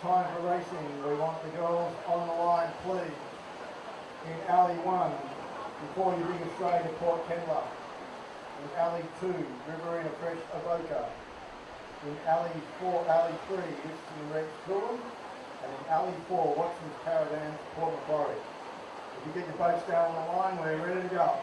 time for racing. We want the girls on the line, please. In alley 1, before you bring Australia to Port Kembla. In alley 2, Riverina Fresh Avoca. In alley 4, alley 3, Winston Rex Coolum. And in alley 4, Watson's Caravan, Port Macquarie. If you get your boats down on the line, we're ready to go.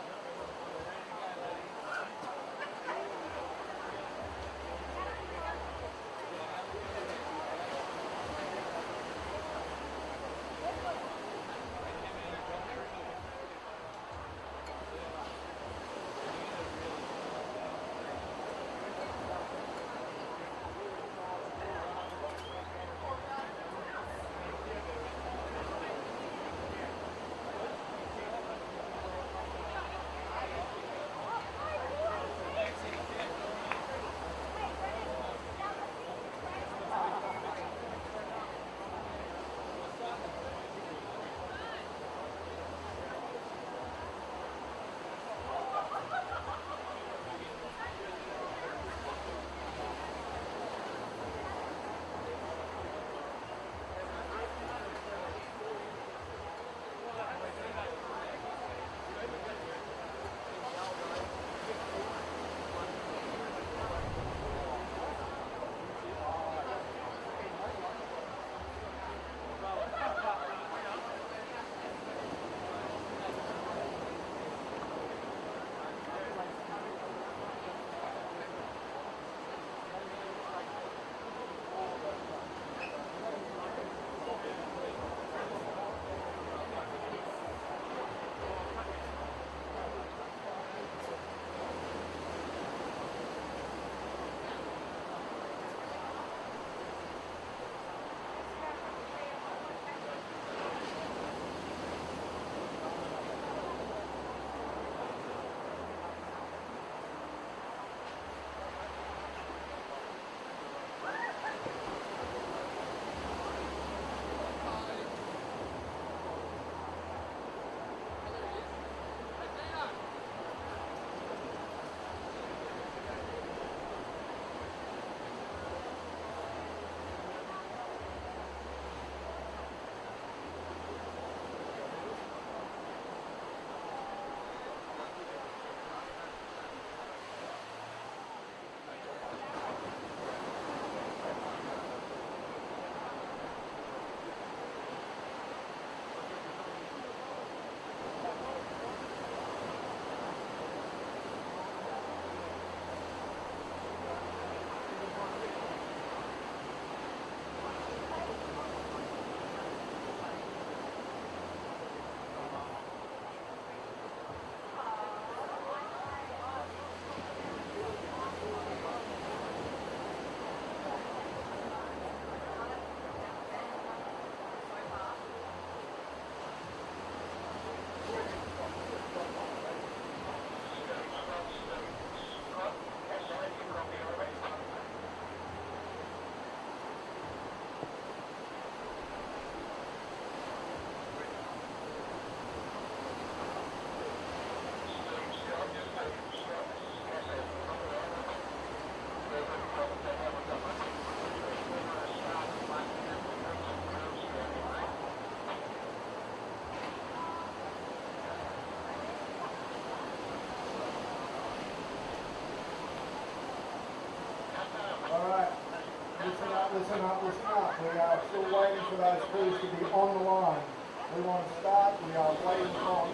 Listen up. We are still waiting for those crews to be on the line. We want to start. We are waiting on.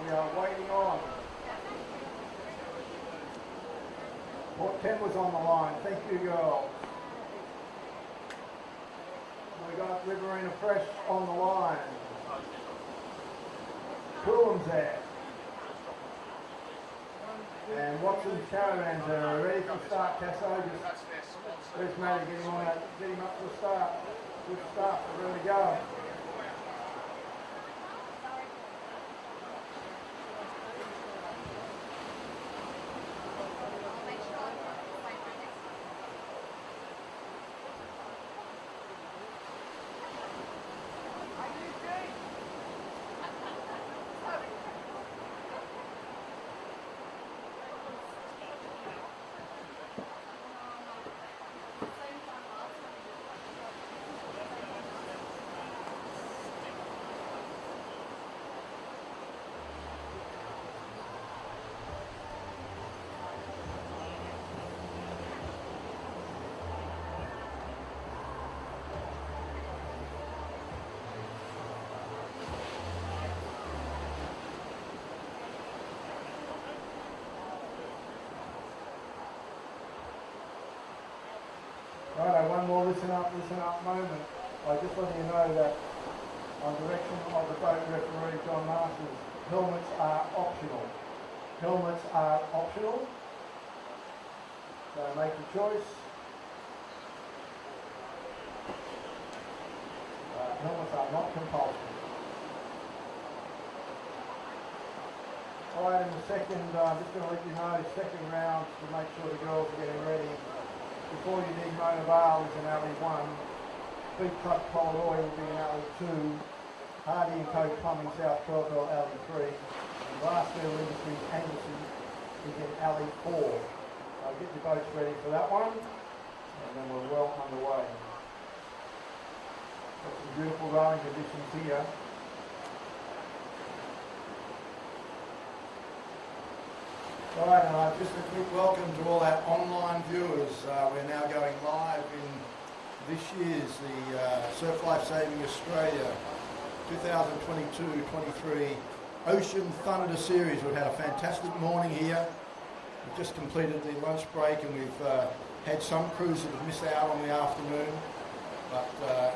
We are waiting on. Port Kembla's on the line. Thank you, girls. We got Riverina Fresh on the line. Coolum's there. And Watson's Caravans are ready to start. Tasso, where's Matty? Get him up to the start. Good start, we're ready to go. Righto, one more listen up moment. I just want you to know that on direction of the boat referee John Masters, helmets are optional. Helmets are optional. So make your choice. Helmets are not compulsory. Alright, in the second, I'm just going to let you know, second round to make sure the girls are getting ready. Before you dig Mona Vale is in alley 1. Big Truck COLLAROY will be in alley 2. Hardy and Co Plumbing South Crocodile alley 3. And Glasgow Industries Anderson is in alley 4. So get your boats ready for that one. And then we're well underway. Got some beautiful rowing conditions here. Right, and just a quick welcome to all our online viewers. We're now going live in this year's the Surf Life Saving Australia 2022-23 Ocean Thunder Series. We've had a fantastic morning here. We've just completed the lunch break and we've had some crews that have missed out on the afternoon. But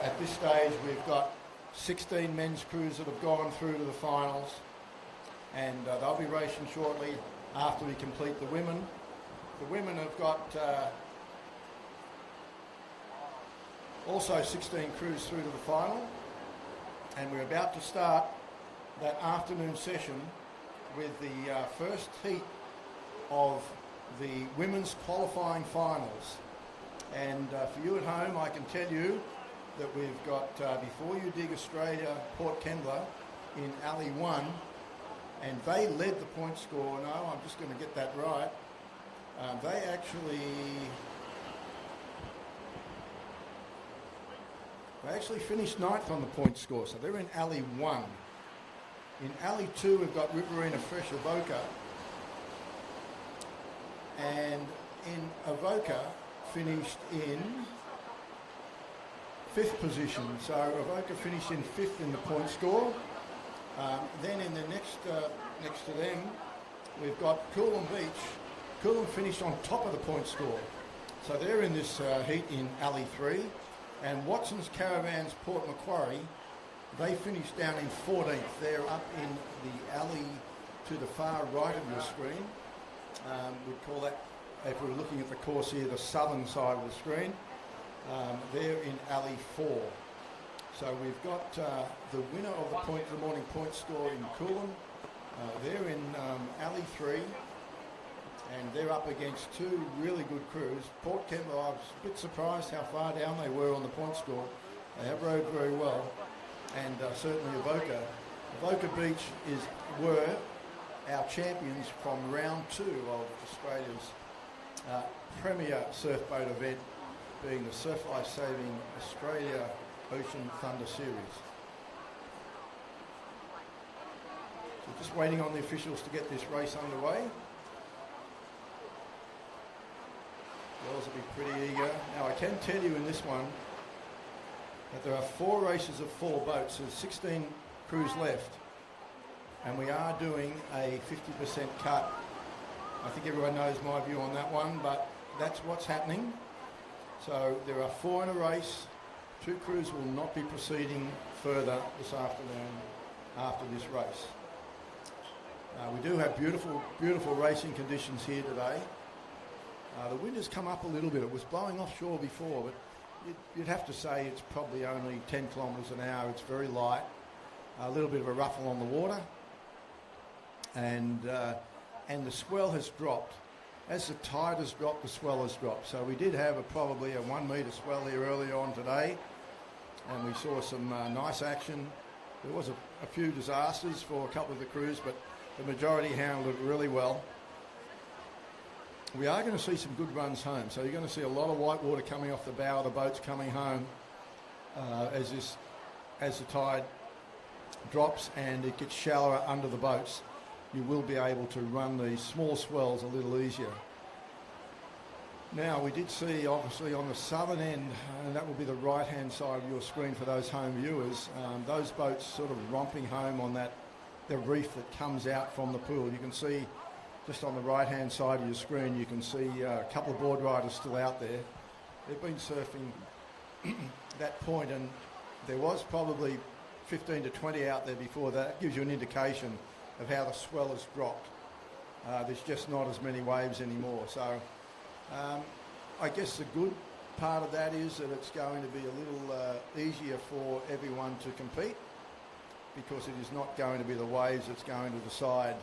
at this stage we've got 16 men's crews that have gone through to the finals, and they'll be racing shortly after we complete the women. The women have got also 16 crews through to the final, and we're about to start that afternoon session with the first heat of the women's qualifying finals. And for you at home, I can tell you that we've got Before You Dig Australia, Port Kembla in alley 1, and they led the point score. No, I'm just going to get that right. They actually finished 9th on the point score, so they're in alley 1. In alley 2, we've got Riverina Fresh Avoca, and in Avoca finished in 5th position. So Avoca finished in 5th in the point score. Then in the next to them, we've got Coolum Beach. Coolum finished on top of the point score. So they're in this heat in alley 3. And Watson's Caravans Port Macquarie, they finished down in 14th. They're up in the alley to the far right of your screen. We'd call that, if we were looking at the course here, the southern side of the screen. They're in alley 4. So we've got the winner of the morning point score in Coolum. They're in alley 3, and they're up against two really good crews. Port Kembla, I was a bit surprised how far down they were on the point score. They have rowed very well, and certainly Avoca. Avoca Beach were our champions from round 2 of Australia's premier surf boat event, being the Surf Life Saving Australia Ocean Thunder Series. So just waiting on the officials to get this race underway. Girls will be pretty eager. Now I can tell you in this one that there are 4 races of 4 boats. There's 16 crews left, and we are doing a 50% cut. I think everyone knows my view on that one, but that's what's happening. So there are 4 in a race. 2 crews will not be proceeding further this afternoon after this race. We do have beautiful racing conditions here today. The wind has come up a little bit. It was blowing offshore before, but you'd have to say it's probably only 10 kilometres an hour. It's very light. A little bit of a ruffle on the water, and the swell has dropped. As the tide has dropped, the swell has dropped. So we did have probably a 1 metre swell here earlier on today, and we saw some nice action. There was a few disasters for a couple of the crews, but the majority handled it really well. We are going to see some good runs home, so you're going to see a lot of white water coming off the bow of the boats coming home as the tide drops and it gets shallower under the boats. You will be able to run these small swells a little easier. Now, we did see, obviously, on the southern end, and that will be the right-hand side of your screen for those home viewers, those boats sort of romping home on the reef that comes out from the pool. You can see, just on the right-hand side of your screen, you can see a couple of board riders still out there. they've been surfing that point, and there was probably 15 to 20 out there before that. That gives you an indication of how the swell has dropped. There's just not as many waves anymore. So I guess the good part of that is that it's going to be a little easier for everyone to compete, because it is not going to be the waves that's going to decide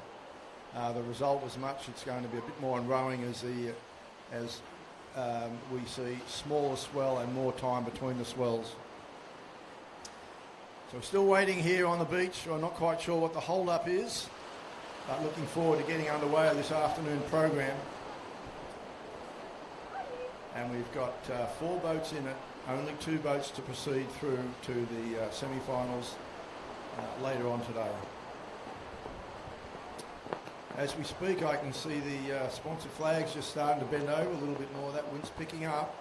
the result as much. It's going to be a bit more on rowing as we see smaller swell and more time between the swells. So we're still waiting here on the beach. I'm not quite sure what the hold-up is, but looking forward to getting underway with this afternoon program. And we've got 4 boats in it, only 2 boats to proceed through to the semi-finals later on today. As we speak, I can see the sponsor flags just starting to bend over a little bit more. That wind's picking up.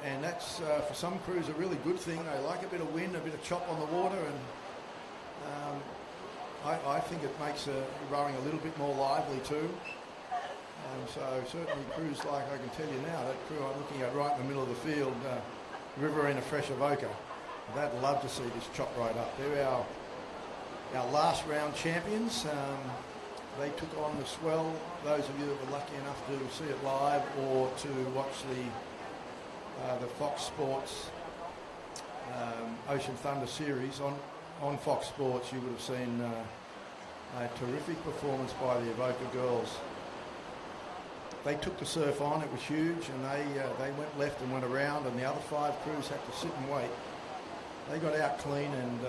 And that's, for some crews, a really good thing. They like a bit of wind, a bit of chop on the water, and I think it makes rowing a little bit more lively too. So certainly crews like, I can tell you now, that crew I'm looking at right in the middle of the field, Riverina Fresh Avoca, they'd love to see this chop right up. They're our last round champions. They took on the swell. Those of you that were lucky enough to see it live or to watch the Fox Sports Ocean Thunder series on Fox Sports, you would have seen a terrific performance by the Avoca girls. They took the surf on, it was huge, and they went left and went around, and the other 5 crews had to sit and wait. They got out clean, and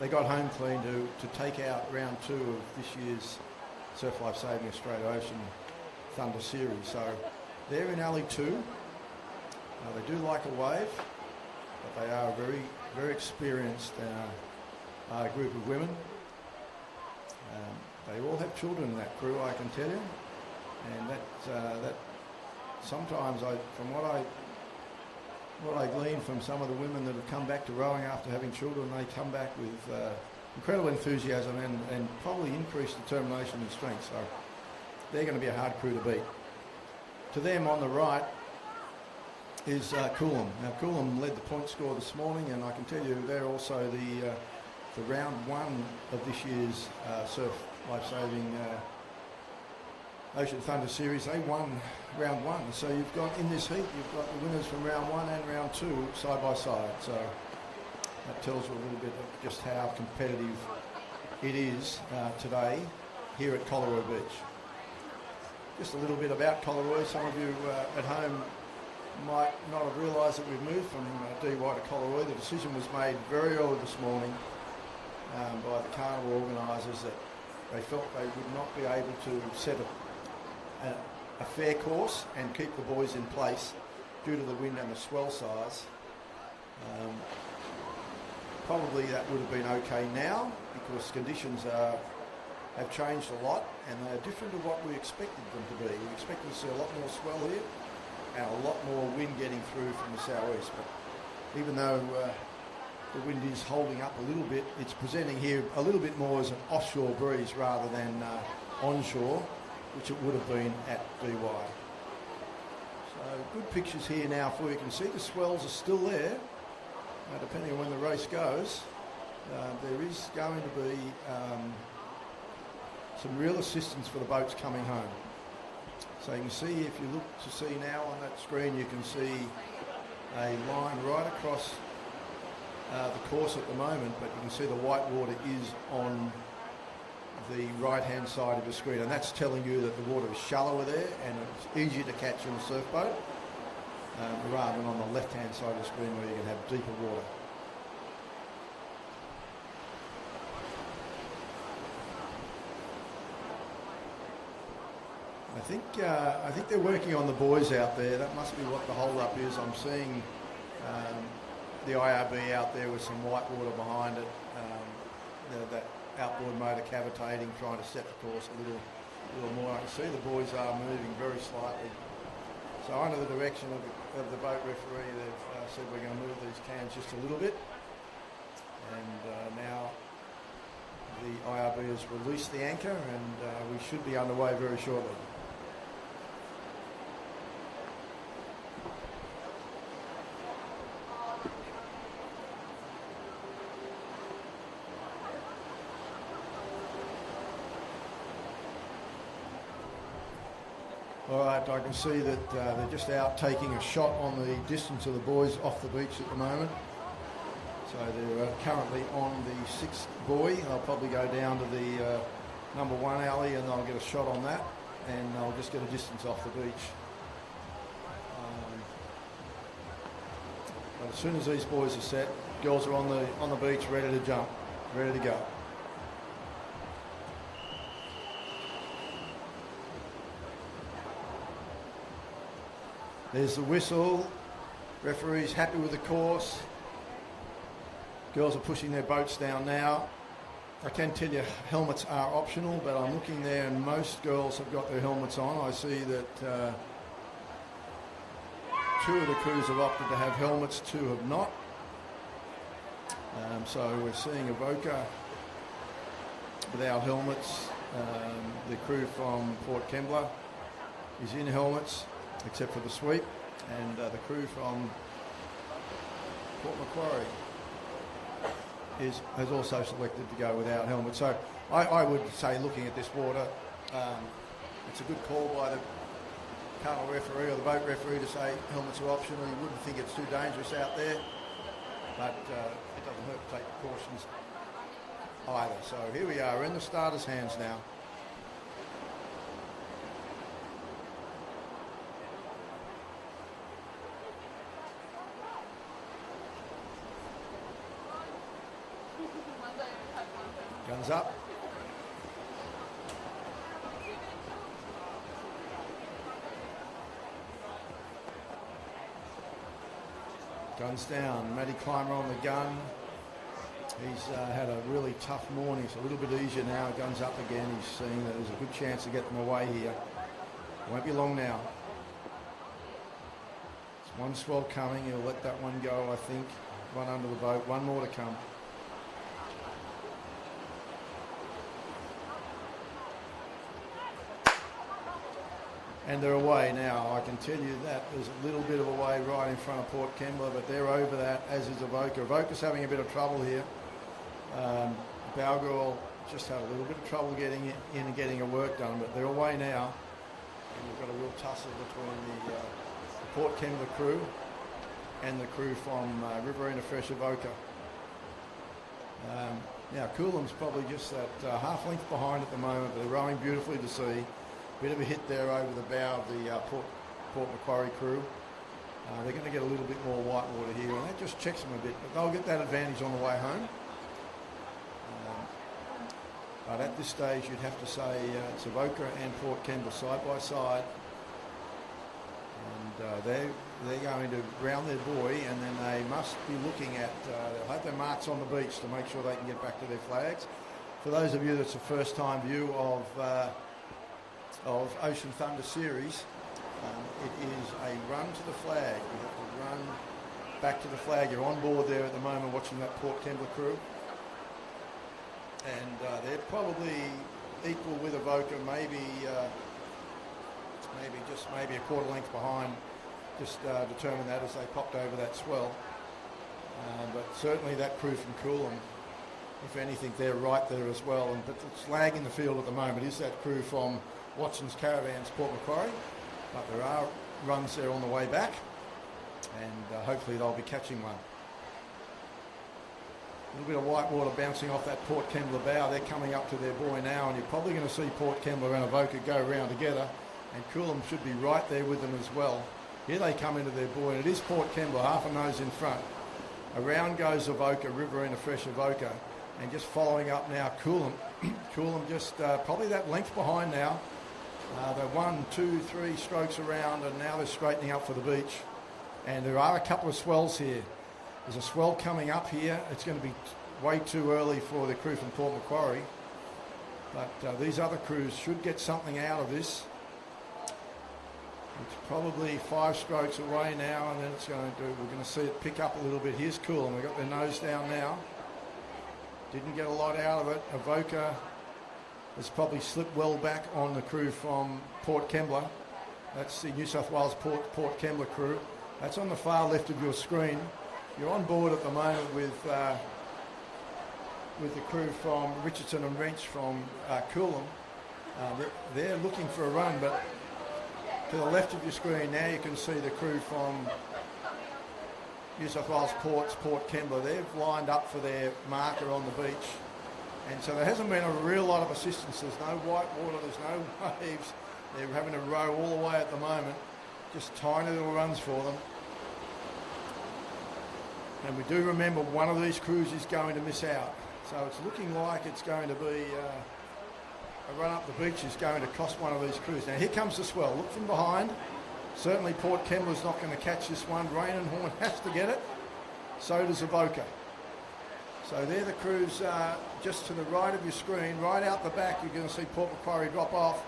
they got home clean to take out round 2 of this year's Surf Life Saving Australia Ocean Thunder series. So they're in alley 2. They do like a wave, but they are a very, very experienced group of women. They all have children in that crew, I can tell you. And that sometimes, from what I glean from some of the women that have come back to rowing after having children, they come back with incredible enthusiasm and probably increased determination and strength. So they're going to be a hard crew to beat. To them on the right is Coolum. Now Coolum led the point score this morning, and I can tell you they're also the round 1 of this year's Surf Life Saving Ocean Thunder series. They won round 1, so you've got in this heat, you've got the winners from round 1 and round 2 side by side. So that tells you a little bit of just how competitive it is today here at Collaroy Beach. Just a little bit about Collaroy. Some of you at home might not have realised that we've moved from DY to Collaroy. The decision was made very early this morning by the carnival organisers that they felt they would not be able to set a fair course and keep the buoys in place due to the wind and the swell size. Probably that would have been okay now, because conditions have changed a lot and they are different to what we expected them to be. We expected to see a lot more swell here and a lot more wind getting through from the southeast. But even though the wind is holding up a little bit, it's presenting here a little bit more as an offshore breeze rather than onshore, which it would have been at DY. So good pictures here now for you. You can see the swells are still there, depending on when the race goes. There is going to be some real assistance for the boats coming home. So you can see, if you look to see now on that screen, you can see a line right across the course at the moment, but you can see the white water is on the right hand side of the screen, and that's telling you that the water is shallower there and it's easier to catch on a surf boat rather than on the left hand side of the screen where you can have deeper water. I think they're working on the buoys out there. That must be what the hold-up is. I'm seeing the IRB out there with some white water behind it. That outboard motor cavitating, trying to set the course a little more. I can see the buoys are moving very slightly. So under the direction of the boat referee, they've said we're going to move these cans just a little bit. And now the IRB has released the anchor, and we should be underway very shortly. All right, I can see that they're just out taking a shot on the distance of the boys off the beach at the moment. So they're currently on the 6th buoy. I'll probably go down to the number 1 alley and I'll get a shot on that, and I'll just get a distance off the beach. But as soon as these boys are set, girls are on the beach, ready to jump, ready to go. There's the whistle. Referee's happy with the course. Girls are pushing their boats down now. I can tell you helmets are optional, but I'm looking there and most girls have got their helmets on. I see that 2 of the crews have opted to have helmets, 2 have not. So we're seeing Avoca without helmets. The crew from Port Kembla is in helmets, except for the sweep, and the crew from Port Macquarie has also selected to go without helmets. So I would say, looking at this water, it's a good call by the canal referee or the boat referee to say helmets are optional. You wouldn't think it's too dangerous out there, but it doesn't hurt to take precautions either. So here we are in the starters' hands now. Guns up. Guns down. Matty Clymer on the gun. He's had a really tough morning. It's a little bit easier now. Guns up again. He's seeing that there's a good chance to get them away here. Won't be long now. It's one swell coming. He'll let that one go, I think. One under the boat. One more to come. And they're away now. I can tell you that there's a little bit of a way right in front of Port Kembla, but they're over that, as is Avoca. Avoca's having a bit of trouble here. Balgirl just had a little bit of trouble getting in and getting her work done, but they're away now. And we've got a real tussle between the Port Kembla crew and the crew from Riverina Fresh Avoca. Now Coolum's probably just that half length behind at the moment, but they're rowing beautifully to see. Bit of a hit there over the bow of the Port Macquarie crew. They're going to get a little bit more white water here, and that just checks them a bit, but they'll get that advantage on the way home. But at this stage, you'd have to say it's Avoca and Port Kembla side by side, and they're going to round their buoy, and then they must be looking at, they'll have their marks on the beach to make sure they can get back to their flags. For those of you that's a first time view of Ocean Thunder Series, it is a run to the flag. You have to run back to the flag. You're on board there at the moment watching that Port Kembla crew, and they're probably equal with Avoca, maybe a quarter length behind. Just determined that as they popped over that swell, but certainly that crew from Coolum, if anything, they're right there as well. But it's lag in the field at the moment is that crew from Watson's Caravans, Port Macquarie, but there are runs there on the way back, and hopefully they'll be catching one. A little bit of white water bouncing off that Port Kembla bow. They're coming up to their buoy now, and you're probably going to see Port Kembla and Avoca go round together, and Coolum should be right there with them as well. Here they come into their buoy, and it is Port Kembla, half a nose in front. Around goes Avoca, Riverina Fresh Avoca, and just following up now Coolum. Coolum just probably that length behind now. They're 1, 2, 3 strokes around, and now they're straightening up for the beach. And there are a couple of swells here. There's a swell coming up here. It's going to be way too early for the crew from Port Macquarie. But these other crews should get something out of this. It's probably 5 strokes away now, and then we're going to see it pick up a little bit. Here's Coolum. They've got their nose down now. Didn't get a lot out of it. Avoca has probably slipped well back on the crew from Port Kembla. That's the New South Wales Port Kembla crew. That's on the far left of your screen. You're on board at the moment with the crew from Richardson and Wrench from Coolum. They're looking for a run, but To the left of your screen now you can see the crew from New South Wales Ports, Port Kembla. They've lined up for their marker on the beach. And so there hasn't been a real lot of assistance. There's no white water, there's no waves. They're having to row all the way at the moment. Just tiny little runs for them. And we do remember one of these crews is going to miss out. So it's looking like it's going to be a run up the beach is going to cost one of these crews. Now here comes the swell. Look from behind. Certainly Port Kembla's not going to catch this one. Rain and Horn has to get it. So does Avoca. So they're the crews just to the right of your screen. Right out the back you're going to see Port Macquarie drop off.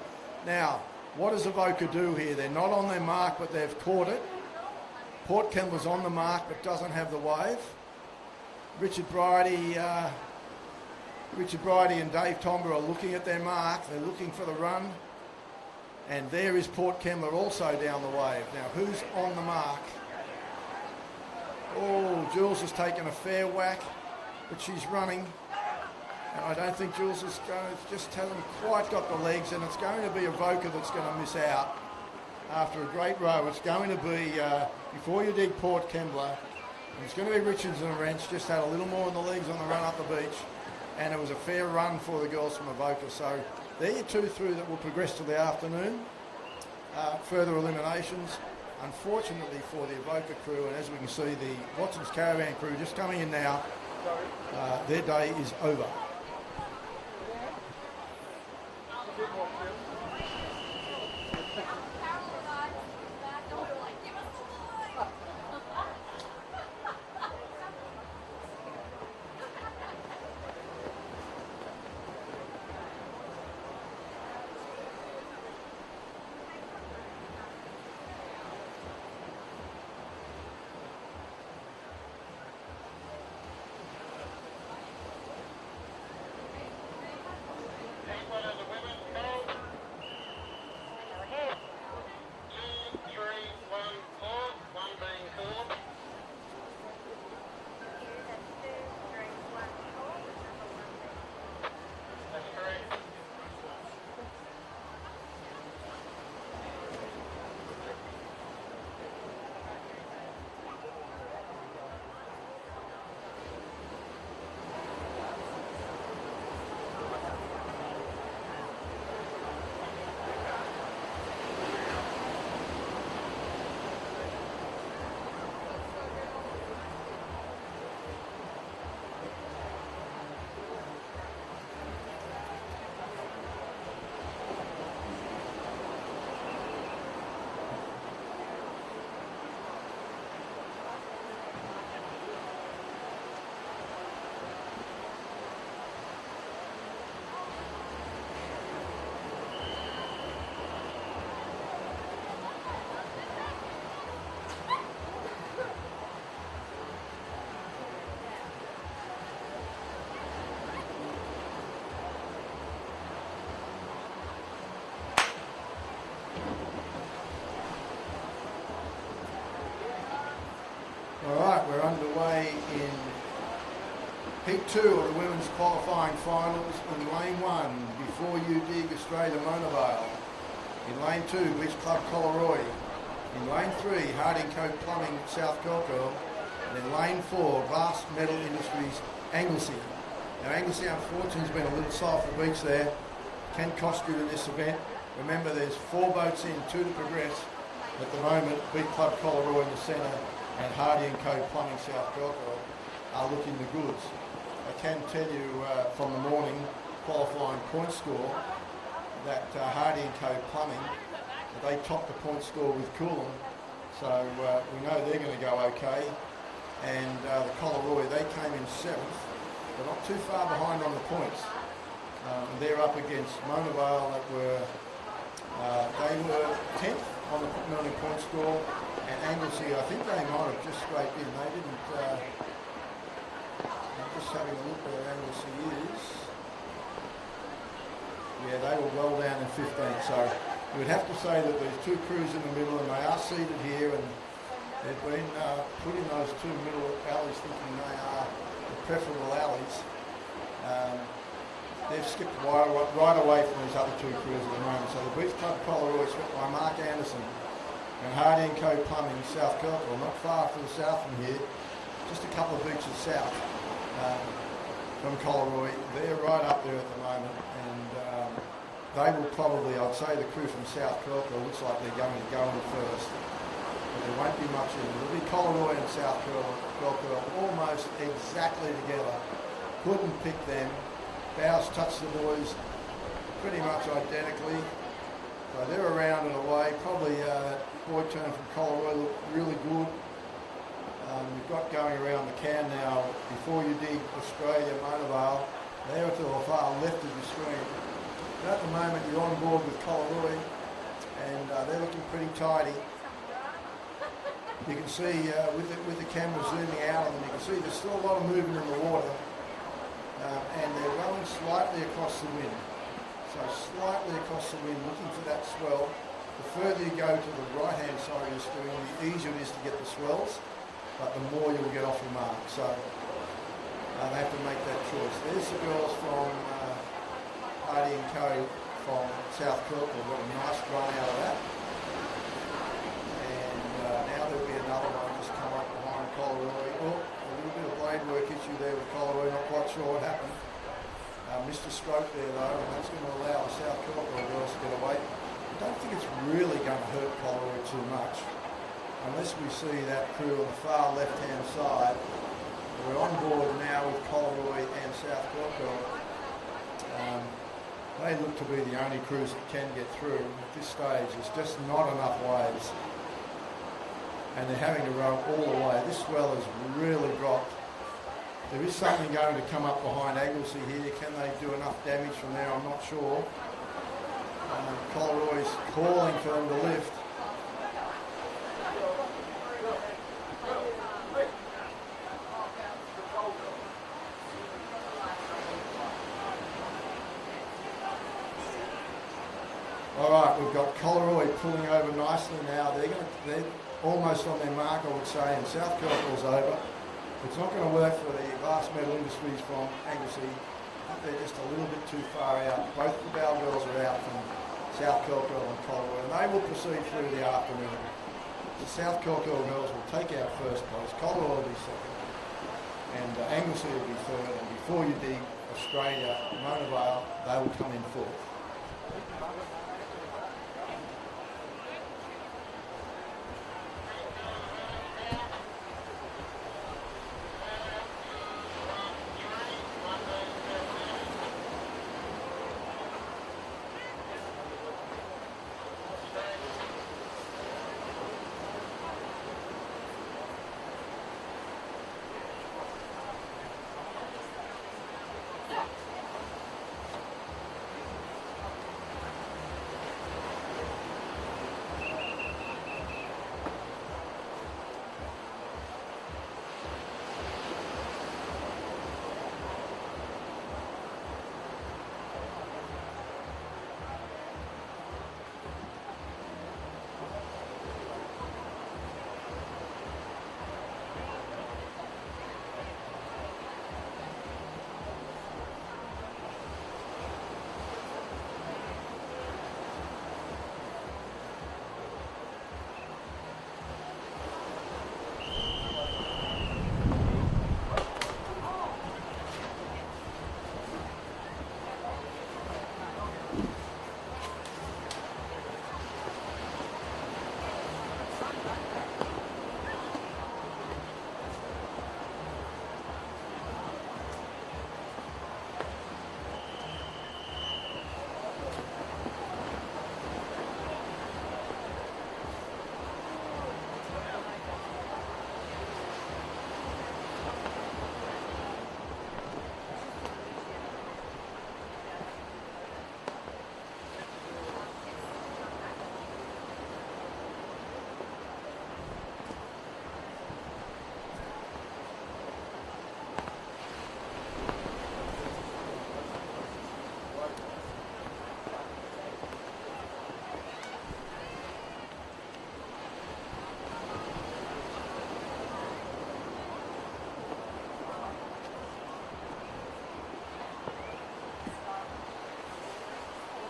Now, what does Avoca do here? They're not on their mark, but they've caught it. Port Kembla's on the mark, but doesn't have the wave. Richard Bridie and Dave Tomber are looking at their mark. They're looking for the run. And there is Port Kembla also down the wave. Now, who's on the mark? Oh, Jules has taken a fair whack, but she's running. And I don't think Jules is just hasn't quite got the legs, and it's going to be Avoca that's going to miss out after a great row. It's going to be, before you dig Port Kembla, it's going to be Richards and Wrench. Just had a little more in the legs on the run up the beach. And it was a fair run for the girls from Avoca. So they're your two through that will progress to the afternoon. Further eliminations. Unfortunately for the Avoca crew, and as we can see, the Watson's Caravan crew just coming in now, their day is over. All right, we're underway in Heat 2 of the women's qualifying finals in Lane 1, Before You Dig Australia Monavale. In Lane 2, Beach Club Collaroy. In Lane 3, Harding Co Plumbing South Kelco. And in Lane 4, Glass Metal Industries Anglesey. Now Anglesey unfortunately has been a little soft for beach there. Can cost you in this event. Remember there's 4 boats in, 2 to progress. At the moment, Beach Club Collaroy in the centre and Hardy & Co Plumbing South Kelco are looking the goods. I can tell you from the morning qualifying point score that Hardy & Co Plumbing, they topped the point score with Coolum, so we know they're going to go okay. And the Collaroy, they came in 7th, but not too far behind on the points. They're up against Monavale that were, they were 10th on the million point score, and Anglesey, I think they might have just scraped in. They didn't, I'm just having a look where Anglesey is. Yeah, they were well down in 15th, so you would have to say that there's 2 crews in the middle and they are seated here, and they've been put in those 2 middle alleys thinking they are the preferable alleys. They've skipped right away from these other 2 crews at the moment. So the Beach Club Collaroy swept by Mark Anderson And Hardy & Co Plumbing, South Kirkwall, not far to the south from here, just a couple of beaches south from Collaroy. They're right up there at the moment, and they will probably, I'd say the crew from South Kirkwall looks like they're going to go in first. But there won't be much in it. It'll be Collaroy and South Kirkwall almost exactly together. Couldn't pick them. Bows touch the boys pretty much identically. So they're around and away. Probably that boy turn from Collaroy looked really good. You've got going around the can now, before you dig Australia, Monavale, there to the far left of your screen. But at the moment you're on board with Collaroy, and they're looking pretty tidy. You can see with the camera zooming out on them, you can see there's still a lot of movement in the water, and they're going slightly across the wind. So slightly across the wind, looking for that swell. The further you go to the right-hand side of your screen, the easier it is to get the swells, but the more you'll get off your mark. So they have to make that choice. There's the girls from Hardy & Co from South Kirkwall. Got a nice run out of that. And now there'll be another one just come up behind Collaroy. Oh, a little bit of blade work issue there with Collaroy, not quite sure what happened. Missed a stroke there though, and that's going to allow the South Kirkwall girls to get away. I don't think it's really going to hurt Collaroy too much, unless we see that crew on the far left-hand side. We're on board now with Collaroy and South Kirkwall. They look to be the only crews that can get through. At this stage, there's just not enough waves, and they're having to row all the way. This swell has really dropped. There is something going to come up behind Anglesey here. Can they do enough damage from there? I'm not sure. Collaroy's calling for them to lift. All right, we've got Collaroy pulling over nicely now. They're almost on their mark, I would say, and South Kirkwall's over. It's not going to work for the Glass Metal Industries from Anglesey. I think they're just a little bit too far out. Both the bow girls are out from South Kirkwall and Collaroy, and they will proceed through the afternoon. The South Kirkwall girls will take out first place, Collaroy will be second, and Anglesey will be third, and before you dig Australia, Mona Vale, they will come in fourth.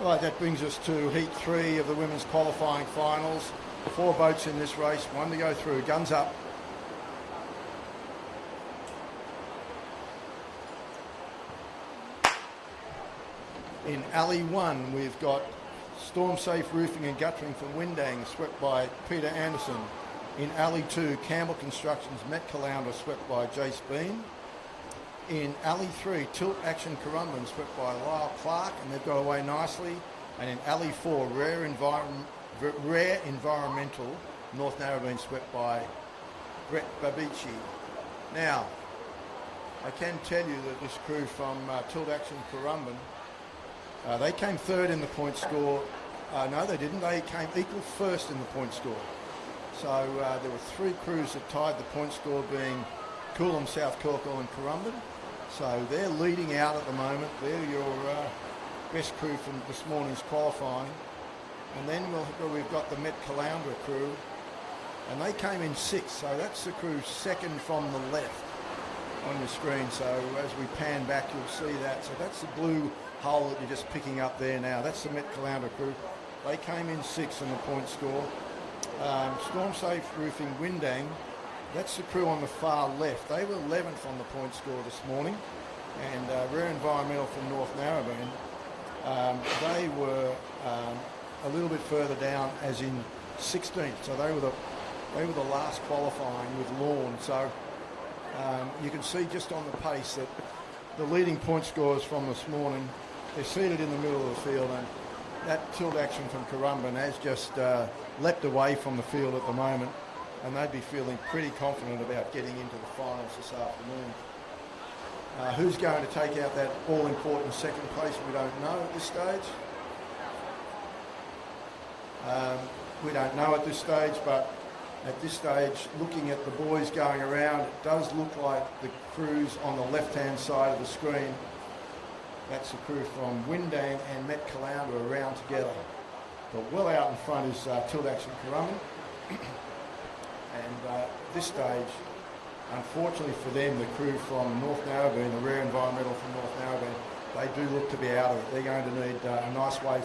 Right, that brings us to Heat 3 of the women's qualifying finals. 4 boats in this race, 1 to go through. Guns up. In Alley 1, we've got Storm Safe Roofing and Guttering from Windang, swept by Peter Anderson. In Alley 2, Campbell Constructions Met Caloundra, swept by Jace Bean. In Alley 3, Tilt Action Currumbin, swept by Lyle Clark, and they've got away nicely. And in Alley 4, Rare Environmental, North Narrabeen, swept by Brett Babici. Now, I can tell you that this crew from Tilt Action Currumbin, they came third in the point score. No, they didn't. They came equal first in the point score. So there were 3 crews that tied the point score, being Coolum, South Corkle and Currumbin. So they're leading out at the moment. They're your best crew from this morning's qualifying. And then we've got the Met Caloundra crew, and they came in 6th. So that's the crew second from the left on your screen. So as we pan back, you'll see that. So that's the blue hole that you're just picking up there now. That's the Met Caloundra crew. They came in 6th in the point score. Storm Safe Roofing Windang, that's the crew on the far left. They were 11th on the point score this morning. And Rare Environmental from North Narrabeen, they were a little bit further down, as in 16th. So they were the last qualifying with Lawn. So you can see just on the pace that the leading point scores from this morning, they're seated in the middle of the field, and that Tilt Action from Currumbin has just leapt away from the field at the moment, and they'd be feeling pretty confident about getting into the finals this afternoon. Who's going to take out that all-important second place, we don't know at this stage. We don't know at this stage, but at this stage, looking at the boys going around, it does look like the crews on the left-hand side of the screen, that's the crew from Windang and Met Caloundra around together. But well out in front is Tilt Action Currumbin. And at this stage, unfortunately for them, the crew from North Narrabeen, the Rare Environmental from North Narrabeen, they do look to be out of it. They're going to need a nice way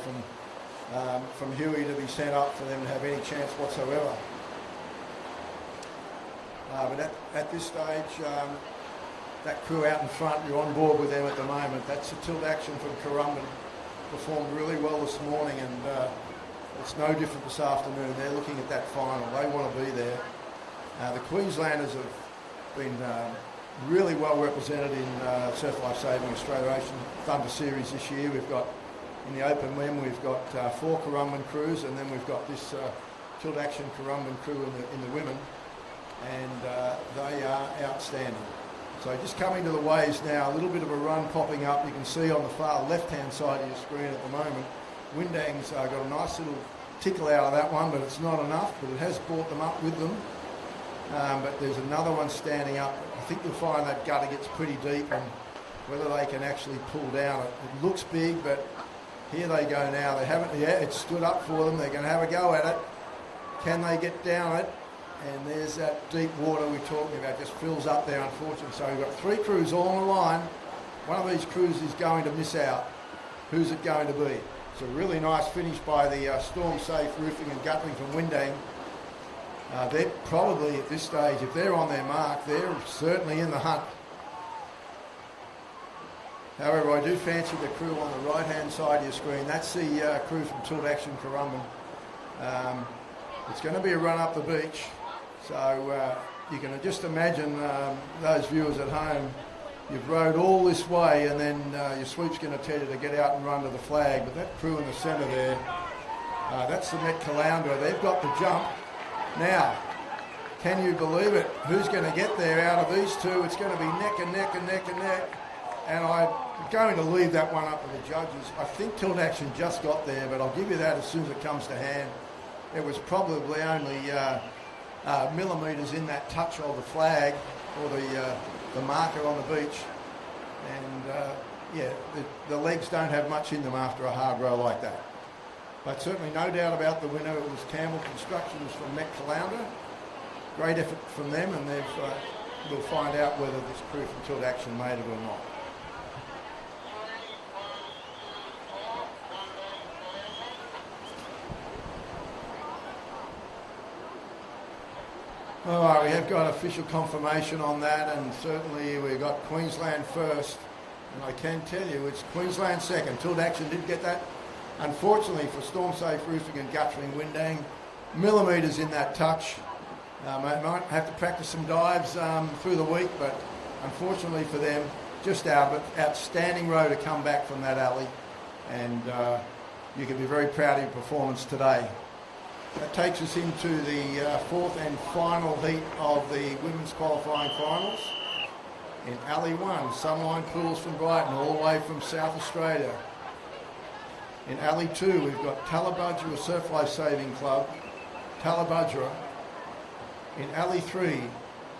from Huey to be sent up for them to have any chance whatsoever. But at this stage, that crew out in front, you're on board with them at the moment. That's the Tilt Action from Currumbin. Performed really well this morning, and it's no different this afternoon. They're looking at that final. They want to be there. The Queenslanders have been really well represented in Surf Life Saving Australian Thunder Series this year. We've got, in the Open Lem, we've got 4 Currumbin crews, and then we've got this Tilt Action Currumbin crew in the women, and they are outstanding. So just coming to the waves now, a little bit of a run popping up. You can see on the far left-hand side of your screen at the moment, Windang's got a nice little tickle out of that one, but it's not enough, but it has brought them up with them. But there's another one standing up. I think you'll find that gutter gets pretty deep, and whether they can actually pull down it. It looks big, but here they go now. They haven't, yeah, it's stood up for them. They're going to have a go at it. Can they get down it? And there's that deep water we're talking about, just fills up there, unfortunately. So we've got 3 crews all on the line. One of these crews is going to miss out. Who's it going to be? It's a really nice finish by the Storm Safe Roofing and Guttering from Windang. They're probably at this stage, if they're on their mark, they're certainly in the hunt. However, I do fancy the crew on the right-hand side of your screen. That's the crew from Tilt Action Currumbin. It's going to be a run up the beach. So you can just imagine those viewers at home, you've rowed all this way, and then your sweep's going to tell you to get out and run to the flag. But that crew in the centre there, that's the Met Caloundra. They've got the jump. Now, can you believe it? Who's going to get there out of these two? It's going to be neck and neck and neck and neck. And I'm going to leave that one up to the judges. I think Tilt Action just got there, but I'll give you that as soon as it comes to hand. It was probably only millimetres in that touch of the flag or the marker on the beach. And yeah, the legs don't have much in them after a hard row like that. But certainly no doubt about the winner. It was Campbell Constructions from Met Caloundra. Great effort from them, and we'll find out whether this crew from Tilt Action made it or not. All right, we have got official confirmation on that, and certainly we've got Queensland first, and I can tell you it's Queensland second. Tilt Action did get that. Unfortunately for Storm Safe Roofing and Guttering Windang, millimetres in that touch. Might have to practice some dives through the week, but unfortunately for them, just outstanding row to come back from that alley, and you can be very proud of your performance today. That takes us into the fourth and final heat of the women's qualifying finals. In Alley 1, Sunline Pools from Brighton, all the way from South Australia. In Alley 2, we've got Tallabudgera Surf Life Saving Club, Tallabudgera. In Alley 3,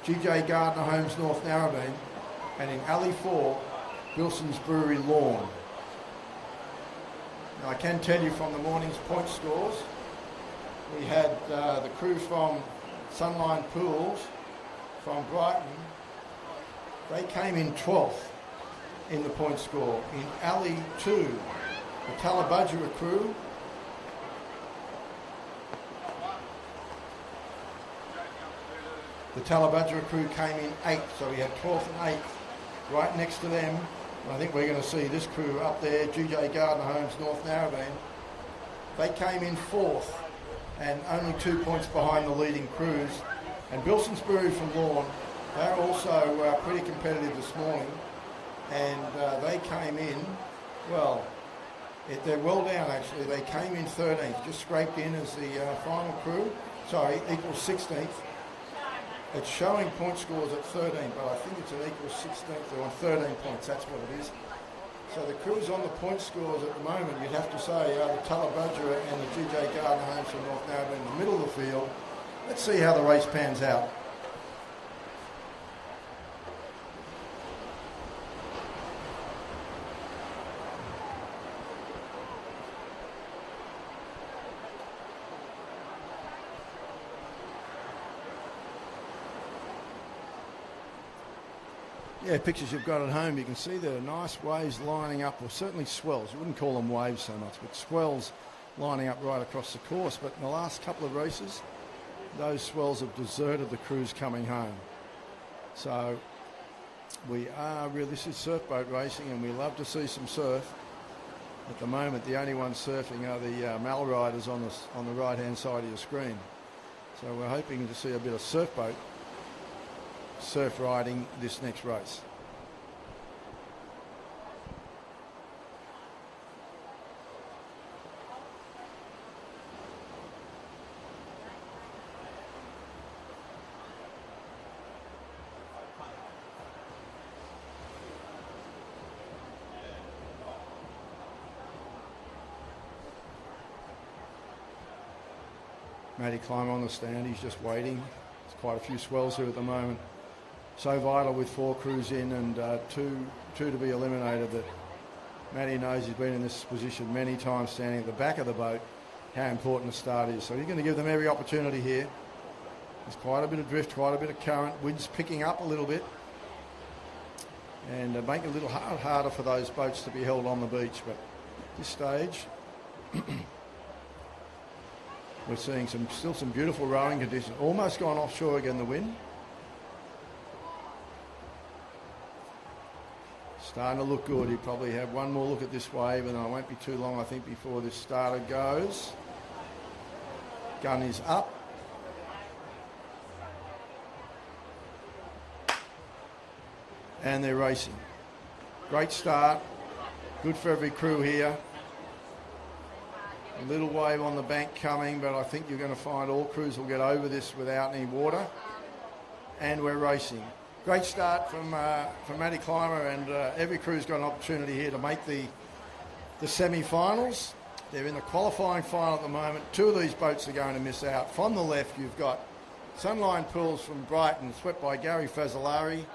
GJ Gardner Homes North Narrabeen. And in Alley 4, Wilson's Brewery Lawn. Now I can tell you from the morning's point scores, we had the crew from Sunline Pools from Brighton. They came in 12th in the point score. In Alley 2, the Tallabudgera crew came in 8th, so we had 12th and 8th. Right next to them, I think we're going to see this crew up there, GJ Gardner Homes North Narrabeen. They came in 4th and only 2 points behind the leading crews. And Bilson's Brewery from Lawn, they're also pretty competitive this morning, and they came in, well, they're well down actually. They came in 13th, just scraped in as the final crew, equals 16th. It's showing point scores at 13, but I think it's an equal 16th. They're on 13 points, that's what it is. So the crews on the point scores at the moment, you'd have to say, the Tallabudgera and the GJ Gardner Homes from North Narrabeen in the middle of the field. Let's see how the race pans out. Yeah, pictures you've got at home, you can see there are nice waves lining up, or certainly swells. You wouldn't call them waves so much, but swells lining up right across the course. But in the last couple of races, those swells have deserted the crews coming home. So this is surfboat racing, and we love to see some surf. At the moment, the only ones surfing are the Mal riders on the right-hand side of your screen. So we're hoping to see a bit of surf riding this next race. Matty Clymer on the stand, he's just waiting. There's quite a few swells here at the moment. So vital with 4 crews in and two to be eliminated that Matty knows he's been in this position many times, standing at the back of the boat, how important the start is. So he's going to give them every opportunity here. There's quite a bit of drift, quite a bit of current, wind's picking up a little bit, and make it a little harder for those boats to be held on the beach. But at this stage, we're seeing still some beautiful rowing conditions. Almost gone offshore again, the wind. Starting to look good. You probably have one more look at this wave, and it won't be too long, I think, before this starter goes. Gun is up. And they're racing. Great start. Good for every crew here. A little wave on the bank coming, but I think you're going to find all crews will get over this without any water. And we're racing. Great start from Matty Clymer, and every crew's got an opportunity here to make the semi-finals. They're in the qualifying final at the moment. 2 of these boats are going to miss out. From the left, you've got Sunline Pools from Brighton, swept by Gary Fazzolari.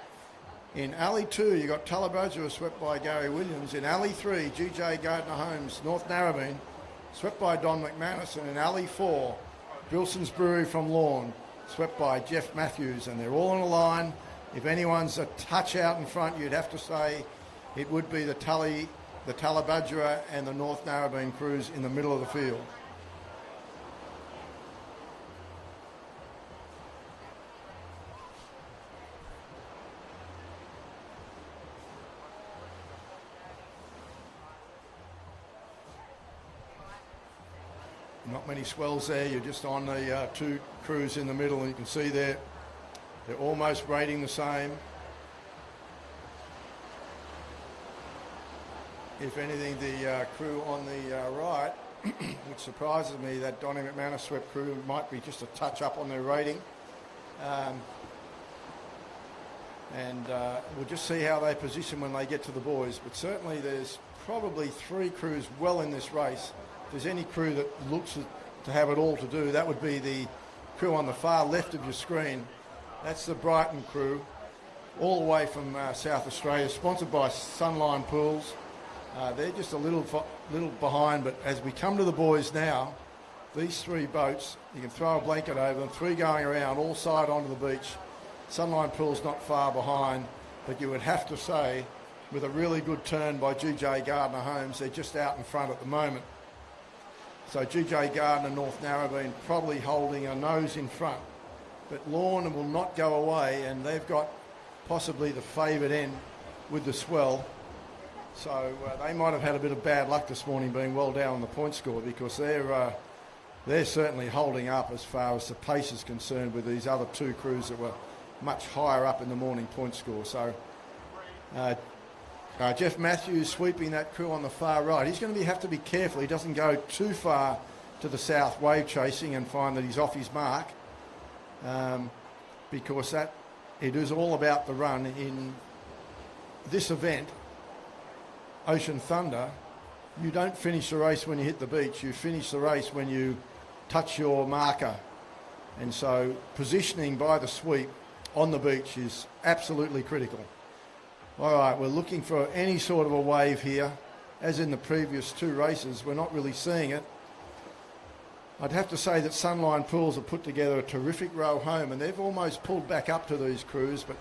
In Alley 2, you've got Tallabudgera, swept by Gary Williams. In Alley 3, GJ Gardner Homes, North Narrabeen, swept by Don McManus. And in Alley 4, Bilson's Brewery from Lawn, swept by Jeff Matthews. And they're all on a line. If anyone's a touch out in front, you'd have to say it would be the Tallabudgera and the North Narrabeen crews in the middle of the field. Not many swells there. You're just on the two crews in the middle, and you can see they're almost rating the same. If anything, the crew on the right, which surprises me, that Donny McManus swept crew might be just a touch up on their rating. And we'll just see how they position when they get to the boys. But certainly there's probably three crews well in this race. If there's any crew that looks to have it all to do, that would be the crew on the far left of your screen. That's the Brighton crew, all the way from South Australia, sponsored by Sunline Pools. They're just a little behind, but as we come to the boys now, these three boats, you can throw a blanket over them, three going around, all side onto the beach. Sunline Pool's not far behind, but you would have to say, with a really good turn by GJ Gardner Holmes, they're just out in front at the moment. So GJ Gardner, North Narrabeen, probably holding a nose in front. But Lorne will not go away, and they've got possibly the favoured end with the swell. So they might have had a bit of bad luck this morning being well down on the point score, because they're certainly holding up as far as the pace is concerned with these other two crews that were much higher up in the morning point score. So Jeff Matthews sweeping that crew on the far right. He's going to have to be careful he doesn't go too far to the south wave chasing and find that he's off his mark, because it is all about the run in this event. Ocean Thunder, you don't finish the race when you hit the beach, you finish the race when you touch your marker. And so positioning by the sweep on the beach is absolutely critical. All right, we're looking for any sort of a wave here. As in the previous two races, we're not really seeing it. I'd have to say that Sunline Pools have put together a terrific row home, and they've almost pulled back up to these crews, but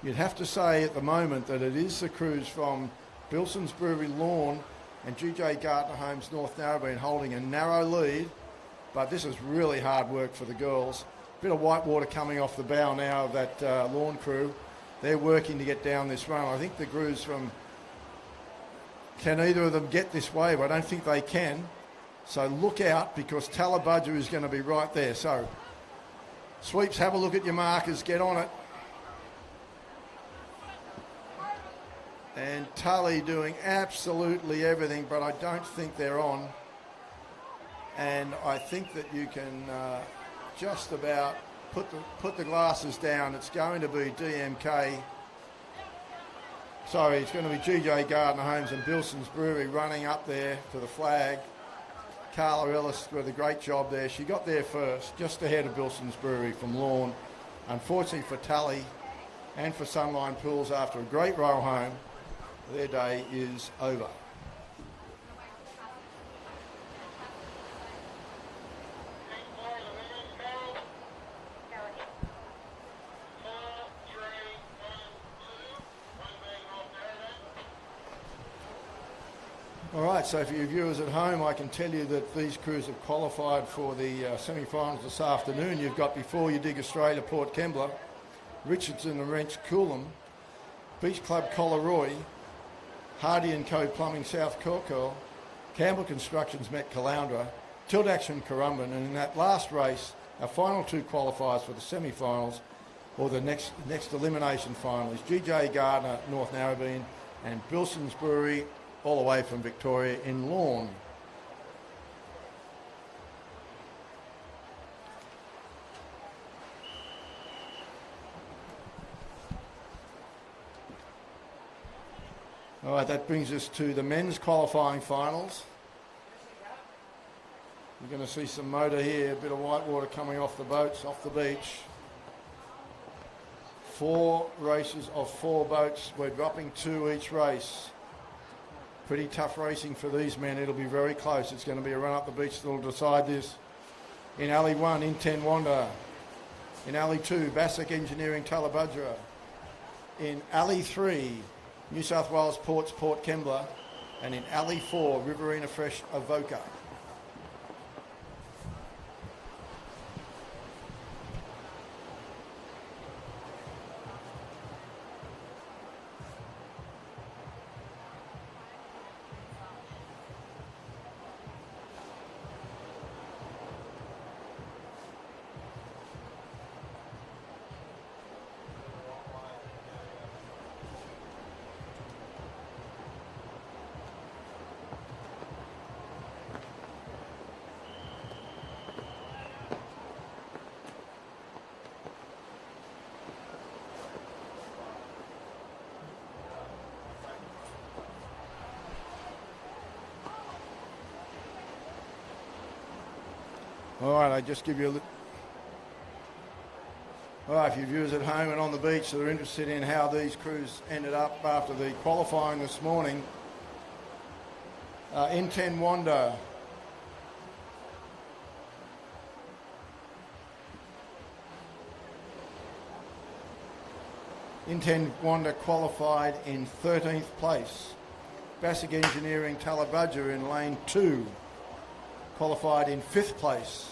you'd have to say at the moment that it is the crews from Bilson's Brewery Lorne and GJ Gardner Holmes North Narrabeen holding a narrow lead, but this is really hard work for the girls. Bit of white water coming off the bow now of that Lorne crew. They're working to get down this run. I think the crews from... Can either of them get this wave? I don't think they can. So look out, because Tallabudger is going to be right there. So sweeps, have a look at your markers, get on it. And Tully doing absolutely everything, but I don't think they're on. And I think that you can just about put the glasses down. It's going to be DMK. Sorry, it's going to be GJ Gardner Holmes and Bilson's Brewery running up there to the flag. Carla Ellis with a great job there. She got there first, just ahead of Bilson's Brewery from Lorne. Unfortunately for Tully and for Sunline Pools, after a great row home, their day is over. All right, so for you viewers at home, I can tell you that these crews have qualified for the semi-finals this afternoon. You've got Before You Dig Australia, Port Kembla, Richardson and Wrench, Coolum, Beach Club, Collaroy, Hardy & Co. Plumbing, South Corkle, Campbell Constructions, Met Caloundra, Tilt Action, Currumbin, and in that last race, our final two qualifiers for the semi-finals, or the next elimination final, is GJ Gardner, North Narrabeen, and Bilson's Brewery, all the way from Victoria in Lorne. All right, that brings us to the men's qualifying finals. We're going to see some motor here, a bit of white water coming off the boats, off the beach. 4 races of 4 boats. We're dropping 2 each race. Pretty tough racing for these men. It'll be very close. It's going to be a run up the beach that'll decide this. In Alley 1, Inten Wanda. In Alley 2, Bassick Engineering, Tallabudgera. In Alley 3, New South Wales Ports, Port Kembla. And in Alley 4, Riverina Fresh, Avoca. All right, I just give you a look. All right, for your viewers at home and on the beach that are interested in how these crews ended up after the qualifying this morning. In-10 Wanda. In-10 Wanda qualified in 13th place. Bassick Engineering Tallabudger in lane 2 qualified in 5th place.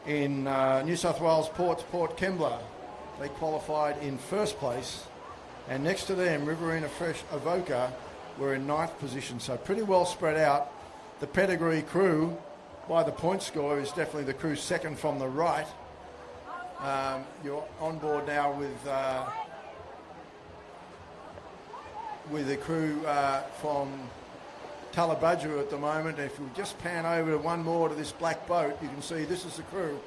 In New South Wales Ports Port Kembla, they qualified in 1st place, and next to them Riverina Fresh Avoca were in 9th position, so pretty well spread out. The pedigree crew by the point score is definitely the crew second from the right. You're on board now with the crew from Tallabudger at the moment. If we just pan over to one more to this black boat, you can see this is the crew.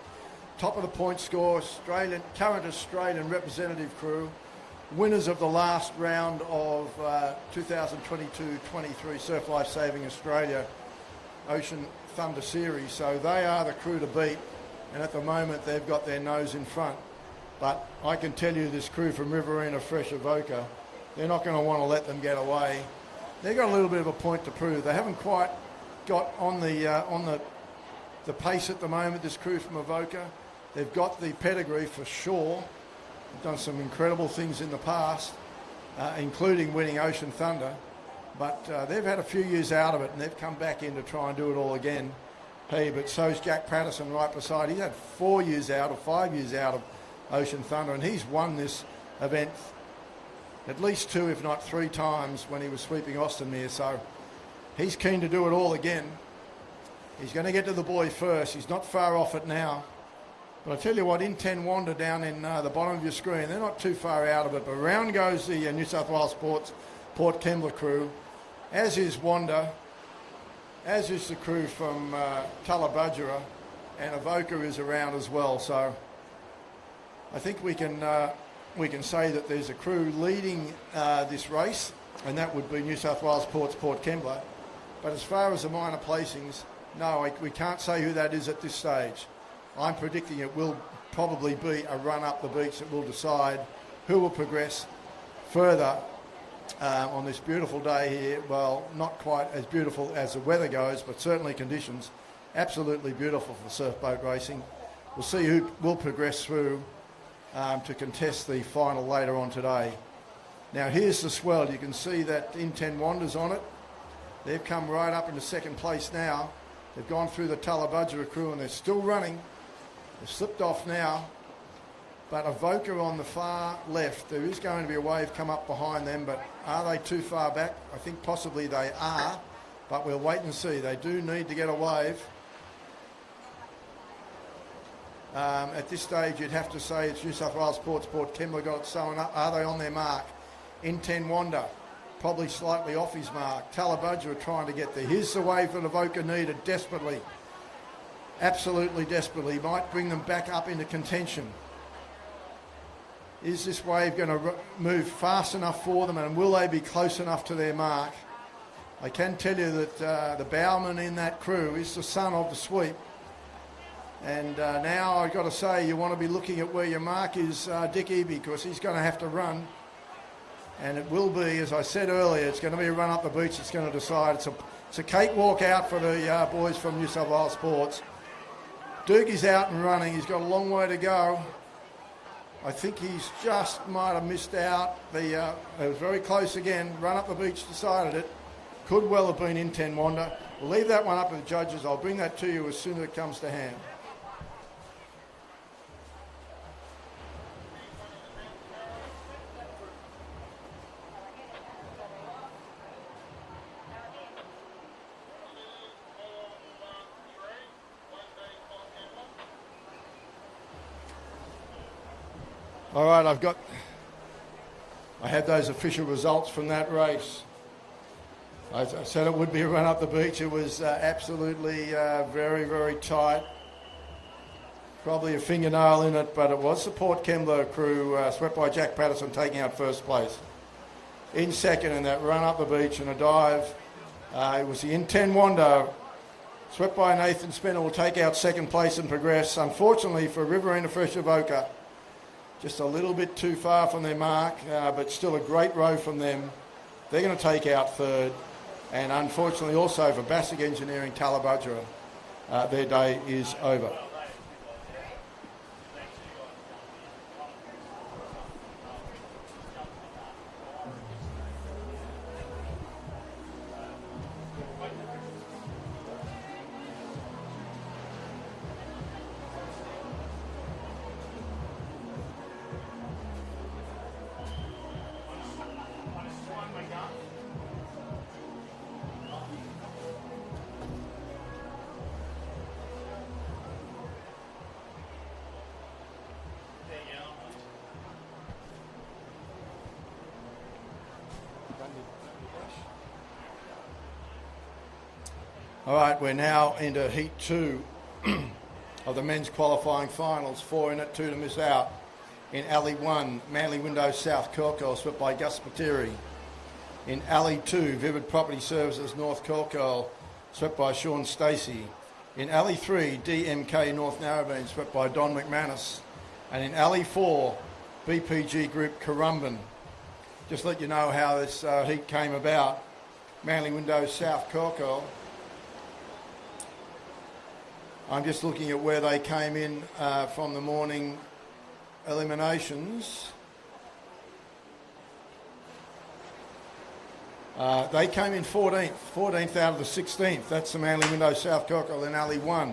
Top of the point score, current Australian representative crew, winners of the last round of 2022-23 Surf Life Saving Australia Ocean Thunder Series. So they are the crew to beat, and at the moment they've got their nose in front. But I can tell you this crew from Riverina Fresh Avoca, they're not going to want to let them get away. They've got a little bit of a point to prove. They haven't quite got on the pace at the moment, this crew from Avoca. They've got the pedigree for sure. They've done some incredible things in the past, including winning Ocean Thunder. But they've had a few years out of it, and they've come back in to try and do it all again. Hey, but so's Jack Patterson right beside. He's had 4 years out or 5 years out of Ocean Thunder, and he's won this event at least 2, if not 3 times when he was sweeping Austinmere. So he's keen to do it all again. He's going to get to the buoy first. He's not far off it now. But I tell you what, In-10 Wanda down in the bottom of your screen, they're not too far out of it. But round goes the New South Wales Port Kembla crew, as is Wanda, as is the crew from Tallabudger, and Avoca is around as well. So I think we can say that there's a crew leading this race, and that would be New South Wales Port Kembla. But as far as the minor placings, no, we can't say who that is at this stage. I'm predicting it will probably be a run up the beach that will decide who will progress further on this beautiful day here. Well, not quite as beautiful as the weather goes, but certainly conditions absolutely beautiful for surf boat racing. We'll see who will progress through to contest the final later on today. Now here's the swell. You can see that In-10 Wanda's on it. They've come right up into 2nd place now. They've gone through the Tallabudger crew and they're still running. They've slipped off now. But Avoca on the far left, there is going to be a wave come up behind them, but are they too far back? I think possibly they are, but we'll wait and see. They do need to get a wave. At this stage, you'd have to say it's New South Wales Port Kembla got it sewn up. Are they on their mark? In-10 Wanda, probably slightly off his mark. Tallabudger are trying to get there. Here's the wave that Avoca needed desperately. Absolutely desperately. Might bring them back up into contention. Is this wave going to move fast enough for them, and will they be close enough to their mark? I can tell you that the bowman in that crew is the son of the sweep. And now I've got to say, you want to be looking at where your mark is, Dickie, because he's going to have to run. And it will be, as I said earlier, it's going to be a run up the beach that's going to decide. It's a cakewalk out for the boys from New South Wales Sports. Dookie's out and running. He's got a long way to go. I think he's just might have missed out. It was very close again. Run up the beach decided it. Could well have been In-10 Wanda. We'll leave that one up to the judges. I'll bring that to you as soon as it comes to hand. All right, I had those official results from that race. I said it would be a run up the beach. It was absolutely very, very tight. Probably a fingernail in it, but it was the Port Kembla crew, swept by Jack Patterson, taking out 1st place. In 2nd in that run up the beach and a dive, it was the In-10 Wanda Swept by Nathan Spinner will take out second place and progress. Unfortunately for Riverina Fresh Avoca, just a little bit too far from their mark, but still a great row from them. They're going to take out third. And unfortunately also for Bassick Engineering Tallabudgera, their day is over. All right, we're now into heat 2 of the men's qualifying finals. 4 in it, 2 to miss out. In Alley 1, Manly Windows South Corkle, swept by Gus Materi. In Alley 2, Vivid Property Services North Corkle, swept by Sean Stacey. In Alley 3, DMK North Narrabeen, swept by Don McManus. And in Alley 4, BPG Group Currumbin. Just let you know how this heat came about. Manly Windows South Corkle. I'm just looking at where they came in from the morning eliminations. They came in 14th out of the 16th. That's the Manly Windows South Corkle in Alley 1.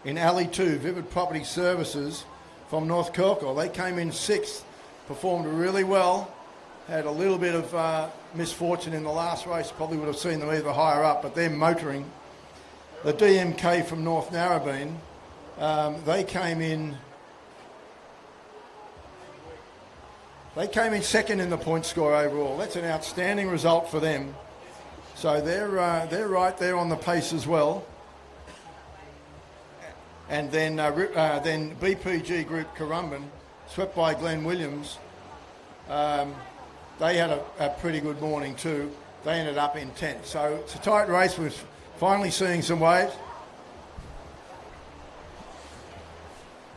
In Alley 2, Vivid Property Services from North Corkle. They came in 6th, performed really well. Had a little bit of misfortune in the last race. Probably would have seen them either higher up, but they're motoring. The DMK from North Narrabeen, they came in second in the point score overall. That's an outstanding result for them. So they're right there on the pace as well. And then BPG Group Currumbin, swept by Glenn Williams. They had a pretty good morning too. They ended up in 10th. So it's a tight race with finally seeing some waves.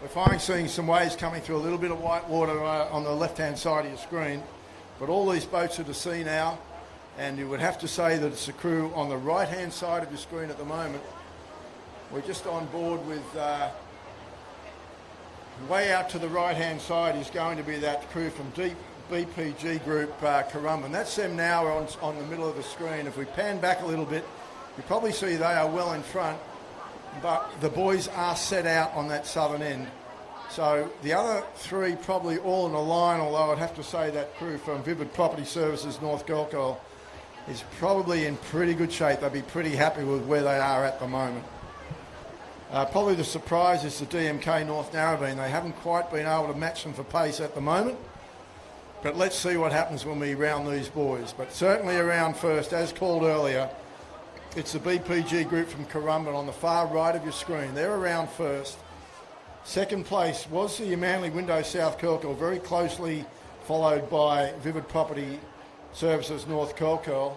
We're finally seeing some waves coming through, a little bit of white water on the left-hand side of your screen. But all these boats are to sea now, and you would have to say that it's a crew on the right-hand side of your screen at the moment. We're just on board with, way out to the right-hand side is going to be that crew from BPG Group Currumbin. That's them now on the middle of the screen. If we pan back a little bit, you probably see they are well in front, but the boys are set out on that southern end. So the other three probably all in a line, although I'd have to say that crew from Vivid Property Services North Corkle is probably in pretty good shape. They'll be pretty happy with where they are at the moment. Probably the surprise is the DMK North Narrabeen. They haven't quite been able to match them for pace at the moment. But let's see what happens when we round these boys. But certainly around first, as called earlier, it's the BPG Group from Currumbin on the far right of your screen. They're around first. Second place was the Manly Windows South Corkle, very closely followed by Vivid Property Services North Corkle.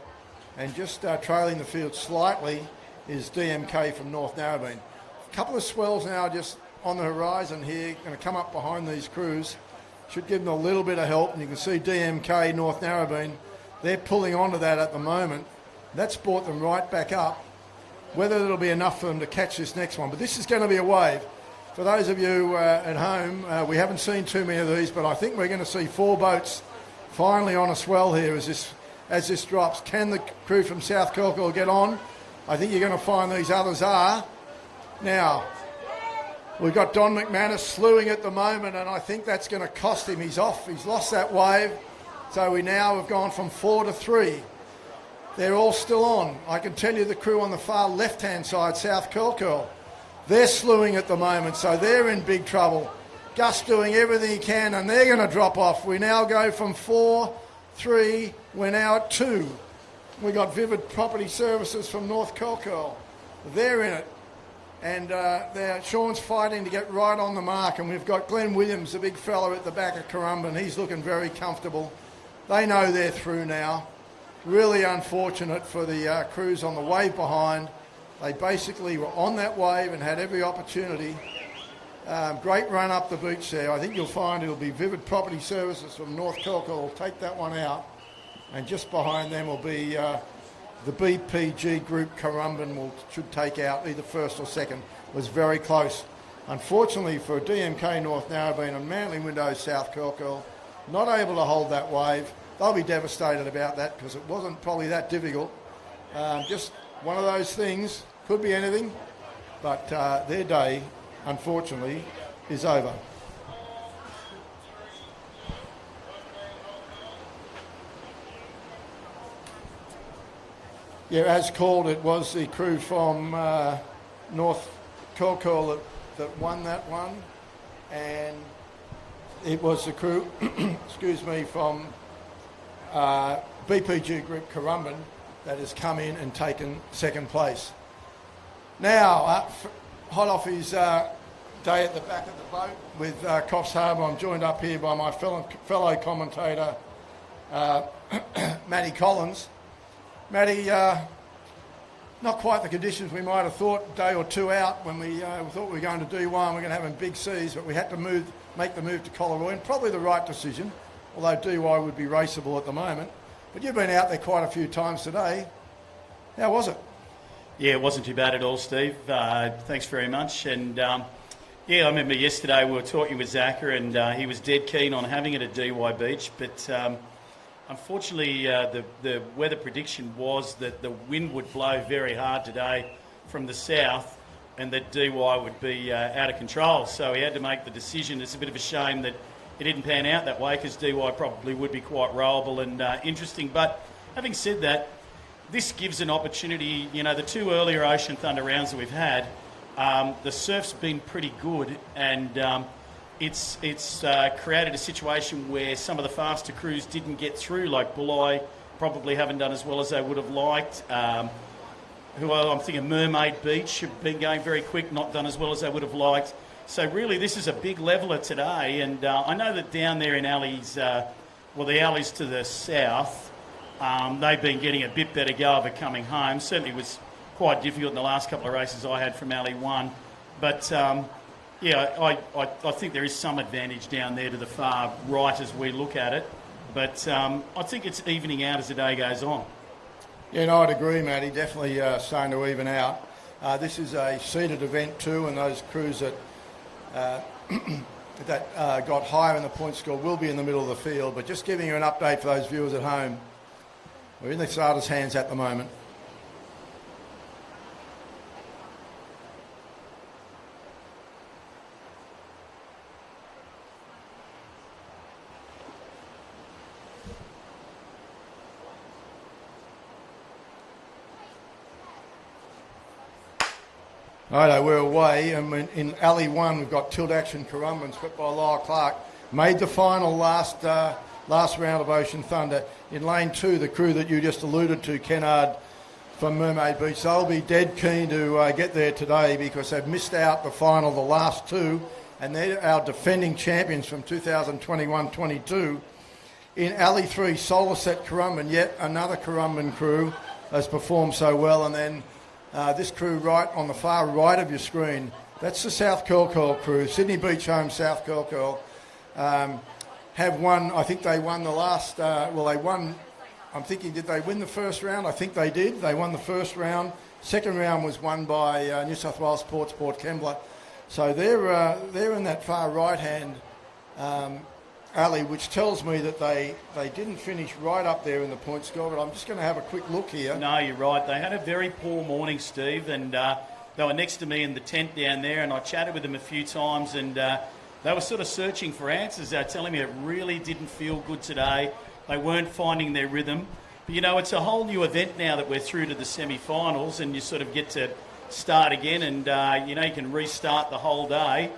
And just trailing the field slightly is DMK from North Narrabeen. A couple of swells now just on the horizon here, going to come up behind these crews. Should give them a little bit of help. And you can see DMK North Narrabeen, they're pulling onto that at the moment. That's brought them right back up. Whether it'll be enough for them to catch this next one. But this is going to be a wave. For those of you at home, we haven't seen too many of these, but I think we're going to see 4 boats finally on a swell here as this drops. Can the crew from South Corkle get on? I think you're going to find these others are. Now, we've got Don McManus slewing at the moment, and I think that's going to cost him. He's off. He's lost that wave. So we now have gone from 4 to 3. They're all still on. I can tell you the crew on the far left-hand side, South Corkle, they're slewing at the moment, so they're in big trouble. Gus doing everything he can, and they're going to drop off. We now go from 4, 3, we're now at 2. We got Vivid Property Services from North Corkle. They're in it. And Sean's fighting to get right on the mark, and we've got Glenn Williams, the big fella at the back of Currumbin. He's looking very comfortable. They know they're through now. Really unfortunate for the crews on the wave behind. They basically were on that wave and had every opportunity. Great run up the beach there. I think you'll find it'll be Vivid Property Services from North Kelko will take that one out. And just behind them will be the BPG Group Currumbin should take out either first or second. It was very close. Unfortunately for DMK North Narrabeen and Manly Windows South Kelko, not able to hold that wave. They'll be devastated about that because it wasn't probably that difficult. Just one of those things, could be anything, but their day, unfortunately, is over. Yeah, as called, it was the crew from North Kelko that won that one, and it was the crew, excuse me, from BPG Group Currumbin that has come in and taken second place. Now, hot off his day at the back of the boat with Coffs Harbour, I'm joined up here by my fellow commentator, Matty Collins. Matty, not quite the conditions we might have thought a day or two out when we thought we were going to D1, we're going to have in big seas, but we had to make the move to Collaroy, and probably the right decision, although DY would be raceable at the moment. But you've been out there quite a few times today. How was it? Yeah, it wasn't too bad at all, Steve. Thanks very much. And yeah, I remember yesterday we were talking with Zachar, and he was dead keen on having it at DY Beach, but unfortunately the weather prediction was that the wind would blow very hard today from the south and that DY would be out of control. So he had to make the decision. It's a bit of a shame that it didn't pan out that way because DY probably would be quite rollable and interesting. But having said that, this gives an opportunity. You know, the two earlier Ocean Thunder rounds that we've had, the surf's been pretty good, and it's created a situation where some of the faster crews didn't get through, like Bulli probably haven't done as well as they would have liked. I'm thinking Mermaid Beach have been going very quick, not done as well as they would have liked. So really this is a big leveller today, and I know that down there in alleys, the alleys to the south, they've been getting a bit better go of it coming home. Certainly was quite difficult in the last couple of races I had from Alley 1. But yeah, I think there is some advantage down there to the far right as we look at it. But I think it's evening out as the day goes on. Yeah, no, I'd agree, Matty. Definitely starting to even out. This is a seeded event too, and those crews that got higher in the point score will be in the middle of the field. But just giving you an update for those viewers at home, we're in the starters' hands at the moment. Righto, we're away, and in Alley 1 we've got Tilt Action Currumbin, swept by Lyle Clark. Made the final last round of Ocean Thunder. In lane 2, the crew that you just alluded to, Kennard from Mermaid Beach, they'll be dead keen to get there today because they've missed out the final, the last two, and they're our defending champions from 2021-22. In Alley 3, Solar Set Currumbin, yet another Currumbin crew has performed so well, and then this crew right on the far right of your screen, that's the South Kelko crew, Sydney Beach Home South Kelko, have won, I think they won the last, they won, I'm thinking, did they win the first round? I think they did. They won the first round. Second round was won by New South Wales Sports Port Kembla. So they're in that far right-hand alley, which tells me that they didn't finish right up there in the point score, but I'm just going to have a quick look here. No, you're right. They had a very poor morning, Steve, and they were next to me in the tent down there, and I chatted with them a few times, and they were sort of searching for answers. They were telling me it really didn't feel good today. They weren't finding their rhythm. But, you know, it's a whole new event now that we're through to the semi-finals, and you sort of get to start again, and, you can restart the whole day.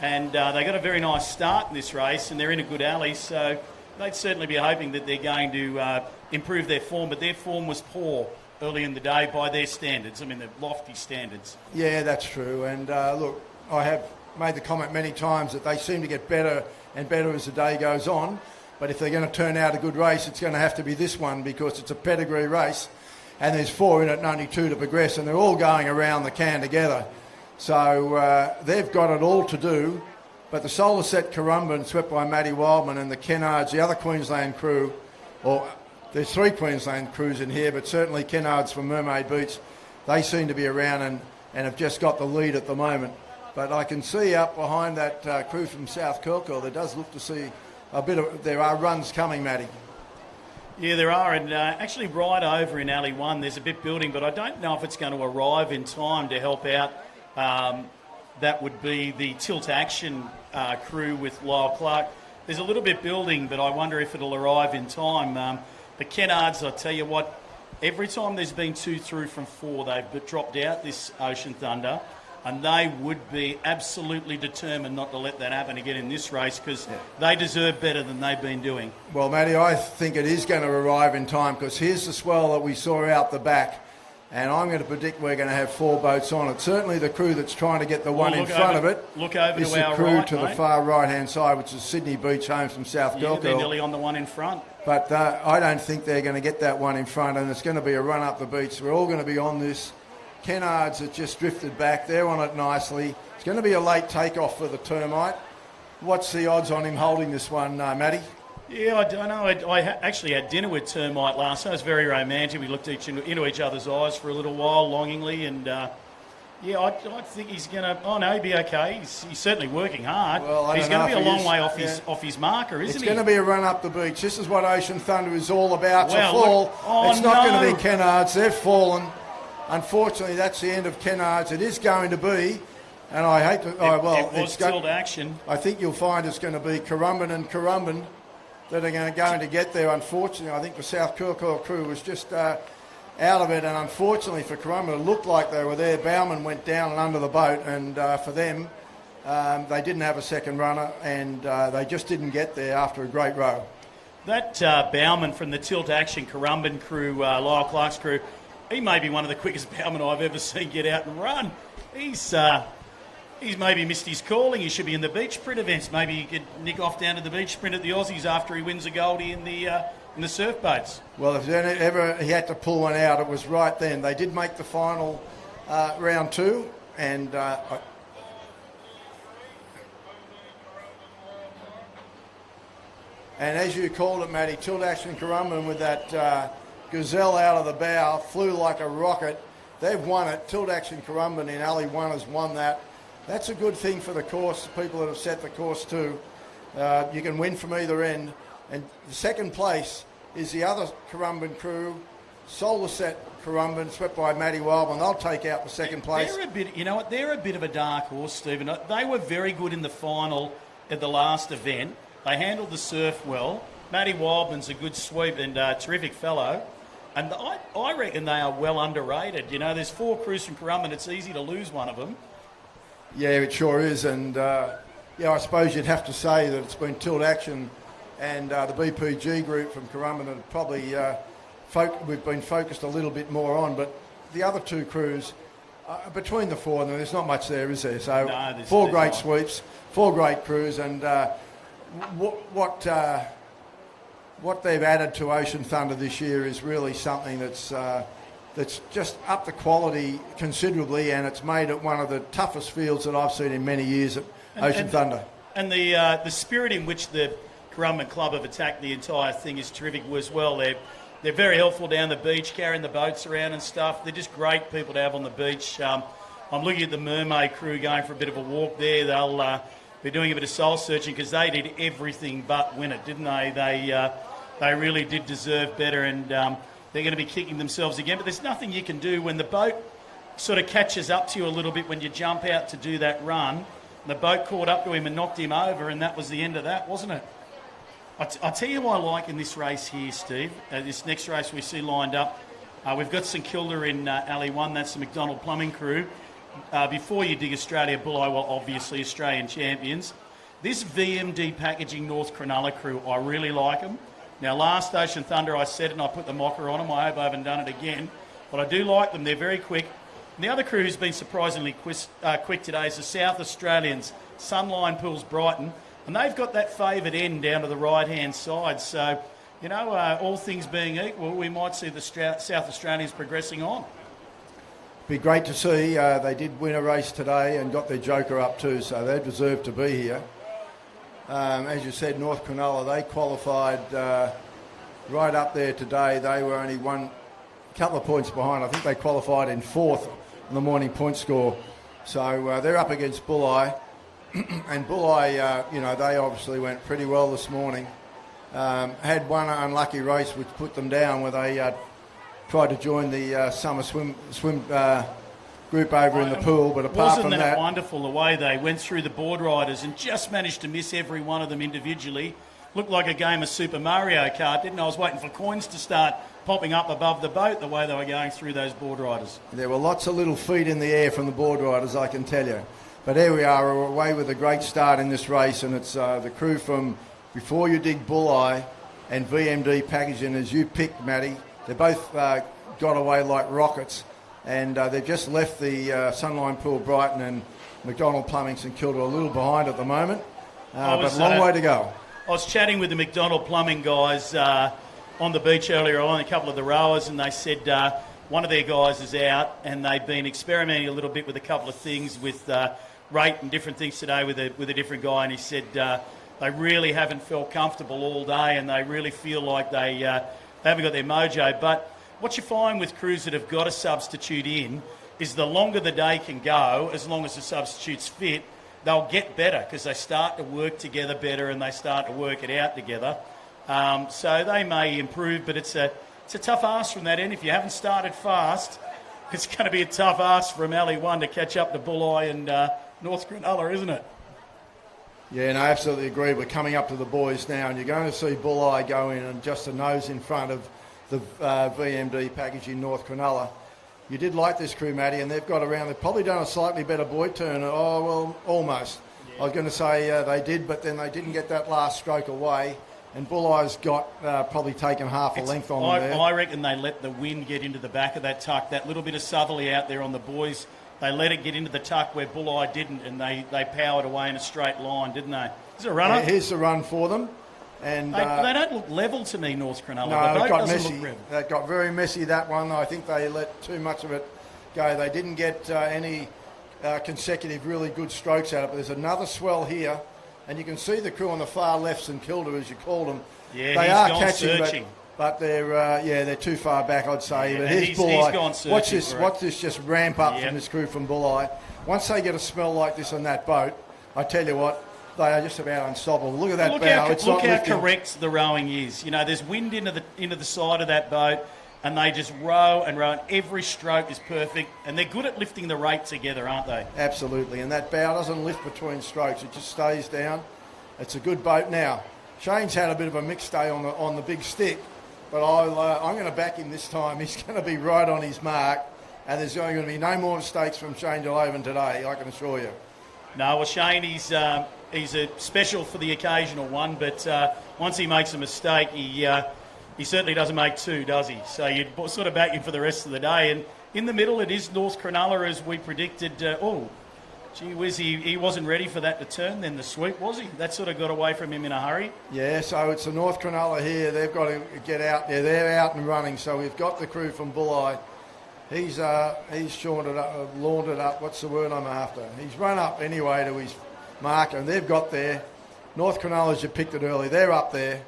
And they got a very nice start in this race, and they're in a good alley, so they'd certainly be hoping that they're going to improve their form, but their form was poor early in the day by their standards. I mean, the lofty standards. Yeah, that's true. And look, I have made the comment many times that they seem to get better and better as the day goes on, but if they're going to turn out a good race, it's going to have to be this one because it's a pedigree race. and there's 4 in it and only 2 to progress, and they're all going around the can together. So they've got it all to do. But the Solar Set Currumbin, swept by Matty Wildman, and the Kennards, the other Queensland crew, or there's 3 Queensland crews in here, but certainly Kennards from Mermaid Beach, they seem to be around and have just got the lead at the moment. But I can see up behind that crew from South Kilcoyle, there does look to see there are runs coming, Matty. Yeah, there are, and actually right over in Alley 1 there's a bit building, but I don't know if it's going to arrive in time to help out. That would be the Tilt Action crew with Lyle Clark. There's a little bit building, but I wonder if it'll arrive in time. The Kennards, I tell you what, every time there's been 2 through from 4, they've dropped out this Ocean Thunder, and they would be absolutely determined not to let that happen again in this race, because they deserve better than they've been doing. Well, Matty, I think it is going to arrive in time, because here's the swell that we saw out the back, and I'm going to predict we're going to have 4 boats on it. Certainly the crew that's trying to get the one in front of it look over is to the our crew right, to the mate. far right-hand side, which is Sydney Beach home from South Kilcoyle. They're nearly on the one in front. But I don't think they're going to get that one in front, and it's going to be a run up the beach. We're all going to be on this. Kennards have just drifted back. They're on it nicely. It's going to be a late takeoff for the Termite. What's the odds on him holding this one, Matty? Yeah, I don't know. I actually had dinner with Termite last night. It was very romantic. We looked into each other's eyes for a little while, longingly, and I think he's going to... Oh, no, he'll be okay. He's certainly working hard. Well, he's going to be a long way off his marker, isn't he? It's going to be a run up the beach. This is what Ocean Thunder is all about, Well, to fall. look, it's not going to be Kennards. They've fallen. Unfortunately, that's the end of Kennards. It is going to be, and I hate to... It was Tilt Action. I think you'll find it's going to be Currumbin and Currumbin that are going to get there. Unfortunately, I think the South Kilcoyle crew was just out of it, and unfortunately for Currumbin, it looked like they were there. Bauman went down and under the boat, and for them, they didn't have a second runner, and they just didn't get there after a great row. That Bauman from the Tilt Action Currumbin crew, Lyle Clark's crew, he may be one of the quickest bowmen I've ever seen get out and run. He's maybe missed his calling. He should be in the beach sprint events. Maybe he could nick off down to the beach sprint at the Aussies after he wins a goldie in the surf boats. Well, if ever he had to pull one out, it was right then. They did make the final round 2, and as you called it, Matty, Tilt Action Currumbin with that gazelle out of the bow, flew like a rocket. They've won it. Tilt Action Currumbin in Alley 1 has won that. That's a good thing for the course, the people that have set the course too. You can win from either end. And the second place is the other Currumbin crew, Solar Set Currumbin, swept by Matty Wildman. They'll take out the second place. They're a bit of a dark horse, Stephen. They were very good in the final at the last event. They handled the surf well. Matty Wildman's a good sweep and a terrific fellow. And I reckon they are well underrated. You know, there's 4 crews from Currumbin. It's easy to lose one of them. Yeah, it sure is. And, I suppose you'd have to say that it's been Tilt Action and the BPG group from Currumbin that probably we've been focused a little bit more on. But the other 2 crews, between the 4 of them, there's not much there, is there? So no, 4 great sweeps, 4 great crews, and what they've added to Ocean Thunder this year is really something that's just upped the quality considerably, and it's made it one of the toughest fields that I've seen in many years at Ocean Thunder. And the spirit in which the Currumbin Club have attacked the entire thing is terrific as well. They're very helpful down the beach, carrying the boats around and stuff. They're just great people to have on the beach. I'm looking at the Mermaid crew going for a bit of a walk there. They'll be doing a bit of soul searching because they did everything but win it, didn't they? They really did deserve better, and they're going to be kicking themselves again. But there's nothing you can do when the boat sort of catches up to you a little bit when you jump out to do that run. And the boat caught up to him and knocked him over, and that was the end of that, wasn't it? I'll tell you what I like in this race here, Steve. This next race we see lined up, we've got St Kilda in Alley 1. That's the McDonald Plumbing crew. Before you dig Australia, Bulli were obviously Australian champions. This VMD Packaging North Cronulla crew, I really like them. Now, last Ocean Thunder, I said it and I put the mocker on them. I hope I haven't done it again. But I do like them. They're very quick. And the other crew who's been surprisingly quick today is the South Australians, Sunline Pools Brighton. And they've got that favoured end down to the right-hand side. So you know, all things being equal, we might see the South Australians progressing on. Be great to see. They did win a race today and got their joker up too, so they deserve to be here. As you said, North Cronulla, they qualified right up there today. They were only one couple of points behind. I think they qualified in 4th in the morning point score. So they're up against Bulli. And Bulli, you know, they obviously went pretty well this morning. Had one unlucky race which put them down where they tried to join the summer swim group over in the pool, but apart from that... Wasn't that wonderful, the way they went through the board riders and just managed to miss every one of them individually? Looked like a game of Super Mario Kart, didn't it? I was waiting for coins to start popping up above the boat the way they were going through those board riders. There were lots of little feet in the air from the board riders, I can tell you. But here we are, we're away with a great start in this race, and it's the crew from Before You Dig Bulli and VMD Packaging, as you picked, Matty. They both got away like rockets, and they've just left the Sunline Pool Brighton and McDonald Plumbing St Kilda a little behind at the moment, but a long way to go. I was chatting with the McDonald Plumbing guys on the beach earlier on, a couple of the rowers, and they said one of their guys is out, and they've been experimenting a little bit with a couple of things with rate and different things today with a different guy, and he said they really haven't felt comfortable all day, and they really feel like they haven't got their mojo. But what you find with crews that have got a substitute in is the longer the day can go, as long as the substitute's fit, they'll get better because they start to work together better and they start to work it out together. So they may improve, but it's a tough ask from that end. If you haven't started fast, it's going to be a tough ask from LE1 to catch up to Bulli and North Cronulla, isn't it? Yeah, no, I absolutely agree. We're coming up to the boys now, and you're going to see Bulli go in and just a nose in front of the VMD Packaging North Cronulla. You did like this crew, Matty, and they've got around. They've probably done a slightly better boy turn. Oh, well, almost. Yeah. I was going to say they did, but then they didn't get that last stroke away. And Bulli's got probably taken half a length on them there. I reckon they let the wind get into the back of that tuck. That little bit of southerly out there on the boys, they let it get into the tuck where Bulli didn't, and they powered away in a straight line, didn't they? Is it a runner? Yeah, here's the run for them. And they don't look level to me, North Cronulla. No, it got messy. That got very messy, that one. I think they let too much of it go. They didn't get any consecutive really good strokes out of it. But there's another swell here, and you can see the crew on the far left, St Kilda, as you call them. Yeah, they are catching, searching. But they're too far back, I'd say. Yeah, but here's Bulli. He's gone searching. Watch this just ramp up from this crew from Bulli. Once they get a smell like this on that boat, I tell you what, they are just about unstoppable. Look at that bow. Look how correct the rowing is. You know, there's wind into the side of that boat, and they just row and row, and every stroke is perfect, and they're good at lifting the rate together, aren't they? Absolutely, and that bow doesn't lift between strokes. It just stays down. It's a good boat now. Shane's had a bit of a mixed day on the big stick, but I'm going to back him this time. He's going to be right on his mark, and there's going to be no more mistakes from Shane DeLoven today, I can assure you. No, well, Shane, he's a special for the occasional one, but once he makes a mistake, he certainly doesn't make two, does he? So you'd sort of back him for the rest of the day. And in the middle, it is North Cronulla, as we predicted. Gee whiz, he wasn't ready for that to turn then, the sweep, was he? That sort of got away from him in a hurry. Yeah, so it's the North Cronulla here. They've got to get out there. They're out and running. So we've got the crew from Bulli. He's laundered up. What's the word I'm after? He's run up anyway to his mark, and they've got there. North Cronulla, as you picked it early, they're up there.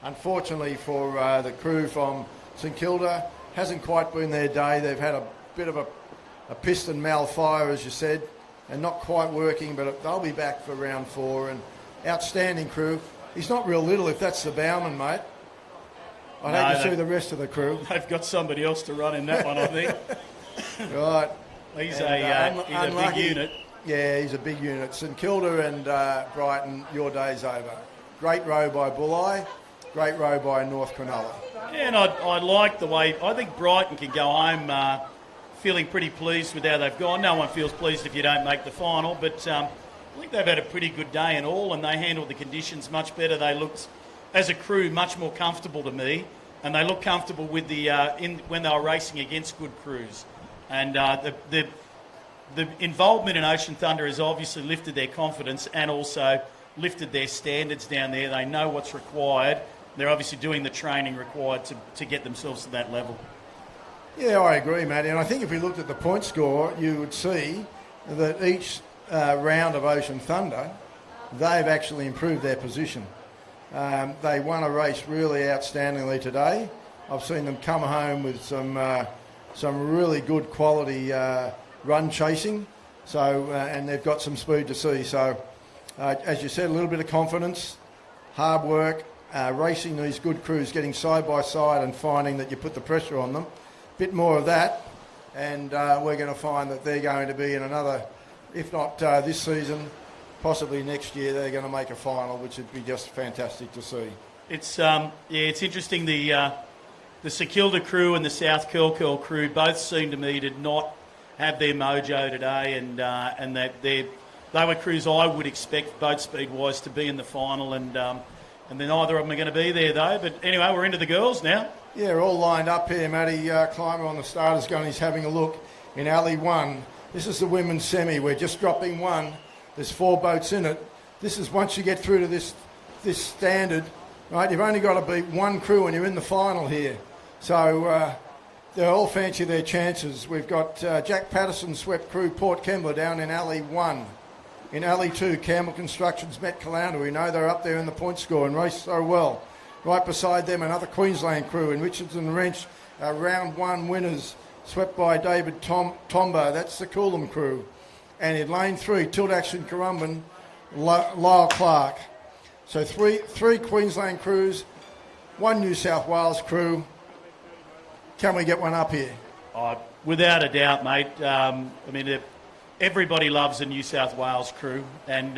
Unfortunately for the crew from St Kilda, hasn't quite been their day. They've had a bit of a piston malfire, as you said, and not quite working, but they'll be back for round 4. And outstanding crew. He's not real little if that's the bowman, mate. I'd hate to see the rest of the crew. They've got somebody else to run in that one, I think. Right. He's a big unit. Yeah, he's a big unit. St Kilda and Brighton, your day's over. Great row by Bulli, great row by North Cronulla. Yeah, and I like the way, I think Brighton can go home feeling pretty pleased with how they've gone. No one feels pleased if you don't make the final, but I think they've had a pretty good day in all, and they handled the conditions much better. They looked, as a crew, much more comfortable to me, and they looked comfortable with when they were racing against good crews. And the involvement in Ocean Thunder has obviously lifted their confidence and also lifted their standards down there. They know what's required, They're obviously doing the training required to get themselves to that level. Yeah, I agree, Matty. And I think if we looked at the point score, you would see that each round of Ocean Thunder, they've actually improved their position. They won a race really outstandingly today. I've seen them come home with some really good quality run chasing. So and they've got some speed to see. So as you said, a little bit of confidence, hard work, racing these good crews, getting side by side and finding that you put the pressure on them. Bit more of that, and we're going to find that they're going to be in another, if not this season, possibly next year, they're going to make a final, which would be just fantastic to see. It's it's interesting. The St Kilda crew and the South Curl crew both seem to me to not have their mojo today, and that they were crews I would expect boat speed wise to be in the final, and then neither of them are going to be there though. But anyway, we're into the girls now. Yeah, all lined up here, Matty. Clymer on the starter's gun. He's having a look in Alley 1. This is the women's semi. We're just dropping one. There's 4 boats in it. This is once you get through to this standard, right? You've only got to beat one crew and you're in the final here. So they all fancy their chances. We've got Jack Patterson swept crew Port Kembla down in Alley 1. In Alley 2, Campbell Constructions met Caloundra. We know they're up there in the point score and raced so well. Right beside them, another Queensland crew in Richardson Wrench, round 1 winners, swept by David Tombo. That's the Coolum crew. And in lane 3, Tilt Action Currumbin, Lyle Clark. So three Queensland crews, 1 New South Wales crew. Can we get one up here? Oh, without a doubt, mate. I mean, everybody loves a New South Wales crew, and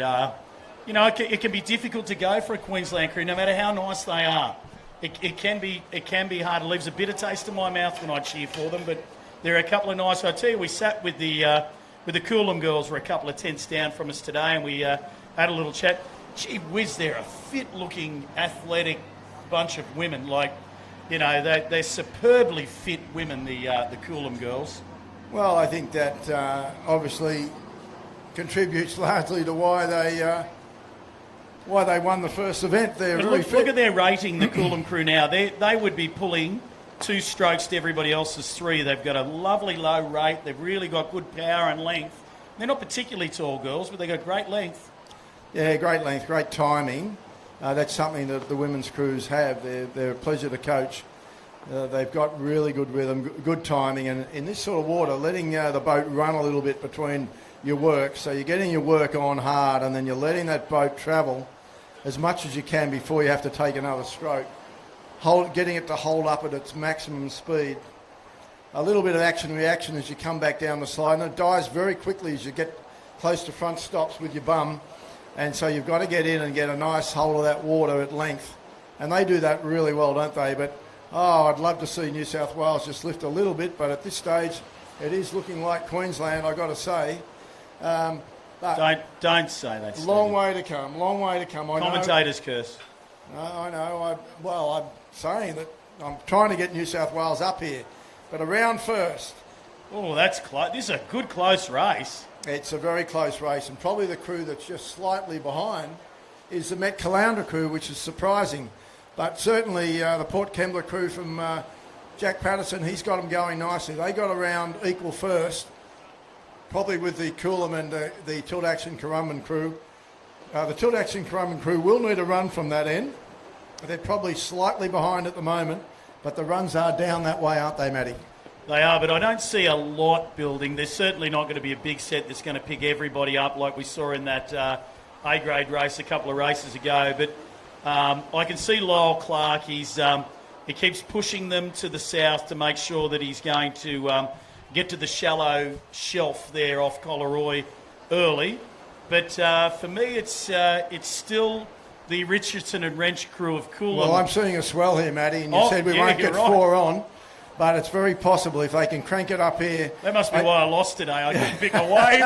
you know, it can be difficult to go for a Queensland crew, no matter how nice they are. It can be hard. It leaves a bitter taste in my mouth when I cheer for them, but there are a couple of nice. I tell you, we sat with the Coolum girls, were a couple of tents down from us today, and we had a little chat. Gee whiz, they're a fit-looking, athletic bunch of women. Like, you know, they're superbly fit women, the Coolum girls. Well, I think that obviously contributes largely to why they won the first event. They're really fit. Look at their rating, the Coolum crew now. They would be pulling 2 strokes to everybody else's 3. They've got a lovely low rate. They've really got good power and length. They're not particularly tall girls, but they've got great length. Yeah, great length, great timing. That's something that the women's crews have. They're a pleasure to coach. They've got really good rhythm, good timing, and in this sort of water, letting the boat run a little bit between your work. So you're getting your work on hard, and then you're letting that boat travel as much as you can before you have to take another stroke. Getting it to hold up at its maximum speed. A little bit of action-reaction as you come back down the slide, and it dies very quickly as you get close to front stops with your bum. And so you've got to get in and get a nice hold of that water at length. And they do that really well, don't they? But, I'd love to see New South Wales just lift a little bit, but at this stage, it is looking like Queensland, I've got to say. But don't say that, Stephen. Long way to come. Commentators curse. I know. I'm saying that I'm trying to get New South Wales up here. But around first. Oh, that's close. This is a good close race. It's a very close race, and probably the crew that's just slightly behind is the Met Caloundra crew, which is surprising. But certainly the Port Kembla crew from Jack Patterson, he's got them going nicely. They got around equal first, probably with the Coolum and the Tilt Action Currumbin crew. The Tilt Action Currumbin crew will need a run from that end. They're probably slightly behind at the moment, but the runs are down that way, aren't they, Matty? They are, but I don't see a lot building. There's certainly not going to be a big set that's going to pick everybody up like we saw in that A-grade race a couple of races ago. But I can see Lyle Clark. He keeps pushing them to the south to make sure that he's going to get to the shallow shelf there off Collaroy early. But for me, it's still the Richardson and Wrench crew of Coolum. Well, I'm seeing a swell here, Matty, and you said we won't get right. 4 on. But it's very possible if they can crank it up here. That must be why I lost today. I couldn't pick a wave.